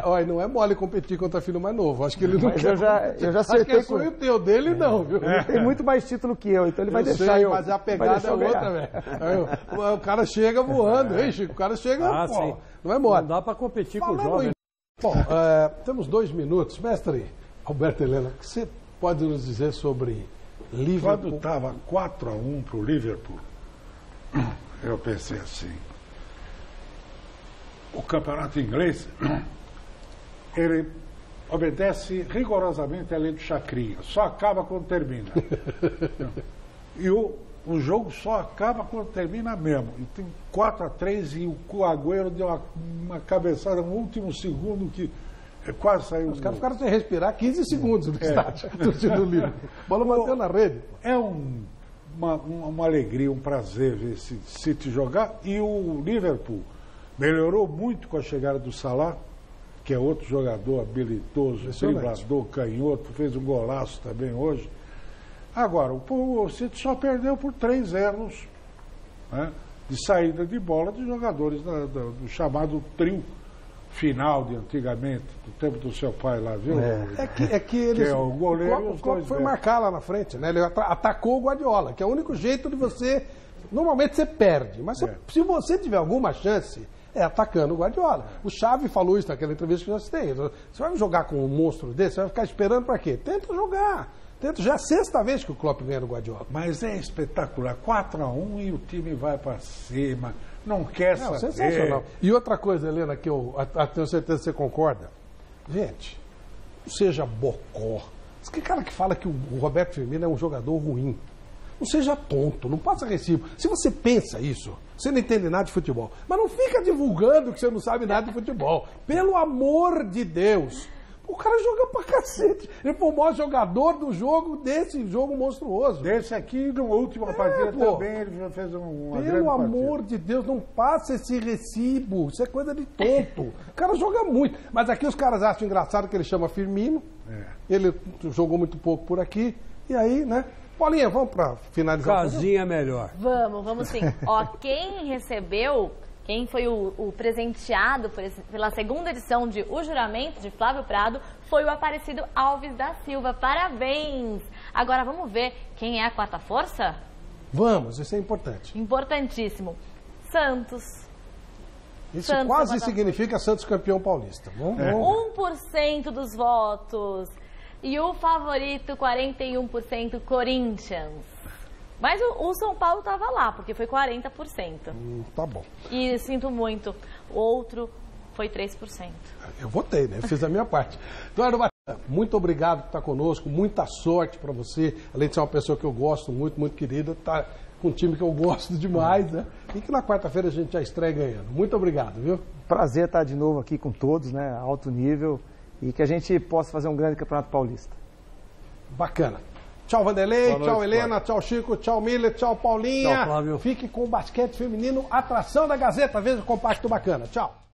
Olha, não é mole competir contra filho mais novo. Acho que ele não quer. Eu já acertei. Acho que é sonho teu dele, não, viu? Ele tem muito mais título que eu, então ele vai deixar eu. Mas a pegada é outra, velho. O cara chega voando, hein, Chico? O cara chega, sim. Não é mole. Não dá pra competir com o jovem. Bom, temos 2 minutos. Mestre Alberto Helena, o que você pode nos dizer sobre Quando estava 4-1 para o Liverpool, eu pensei assim, o campeonato inglês, ele obedece rigorosamente a lei do Chacrinha, só acaba quando termina. E o jogo só acaba quando termina mesmo. E tem 4-3 e o Agüero deu uma cabeçada no último segundo que quase saiu. Os caras ficaram sem respirar 15 segundos no estádio do Liverpool. Bola bateu na rede. É uma alegria, um prazer ver esse City jogar. E o Liverpool melhorou muito com a chegada do Salah, que é outro jogador habilidoso, driblador, canhoto, fez um golaço também hoje. Agora, o City só perdeu por 3 erros, né, de saída de bola de jogadores do chamado trio final de antigamente, do tempo do seu pai lá, viu? É que eles, que é o goleiro e os dois foi marcar lá na frente, né? Ele atacou o Guardiola, que é o único jeito de você... Normalmente você perde, mas se você tiver alguma chance, é atacando o Guardiola. O Xavi falou isso naquela entrevista que nós temos. Você vai jogar com um monstro desse, você vai ficar esperando para quê? Tenta jogar. Já é a 6ª vez que o Klopp ganha no Guardiola. Mas é espetacular. 4-1 e o time vai para cima. Não quer saber. Sensacional. E outra coisa, Helena, que eu tenho certeza que você concorda. Gente, não seja bocó. Que cara que fala que o Roberto Firmino é um jogador ruim. Não seja tonto, não passa recibo. Se você pensa isso, você não entende nada de futebol. Mas não fica divulgando que você não sabe nada de futebol. Pelo amor de Deus. O cara joga pra cacete. Ele foi o maior jogador do jogo, desse jogo monstruoso. Desse aqui, na última partida também, ele já fez uma grande Pelo amor de Deus, não passa esse recibo. Isso é coisa de tonto. O cara joga muito. Mas aqui os caras acham engraçado que ele chama Firmino. Ele jogou muito pouco por aqui. E aí, né? Paulinha, vamos pra finalizar. Casinha melhor. Vamos sim. Ó, quem foi o presenteado pela 2ª edição de O Juramento, de Flávio Prado, foi o Aparecido Alves da Silva. Parabéns! Agora vamos ver quem é a 4ª força? Vamos, isso é importante. Importantíssimo. Santos. Isso quase significa Santos campeão paulista. 1% dos votos. E o favorito, 41%, Corinthians. Mas o São Paulo estava lá, porque foi 40%. Tá bom. E sinto muito, o outro foi 3%. Eu votei, né? Eu fiz a minha parte. Eduardo Batista, muito obrigado por estar conosco, muita sorte para você. Além de ser uma pessoa que eu gosto muito, muito querida, tá com um time que eu gosto demais, né? E que na quarta-feira a gente já estreia ganhando. Muito obrigado, viu? Prazer estar de novo aqui com todos, né? Alto nível. E que a gente possa fazer um grande Campeonato Paulista. Bacana. Tchau, Vanderlei, tchau, Helena, tchau, Chico, tchau, Miller, tchau, Paulinha. Tchau, Flávio. Fique com o basquete feminino, atração da Gazeta. Veja o compacto bacana. Tchau.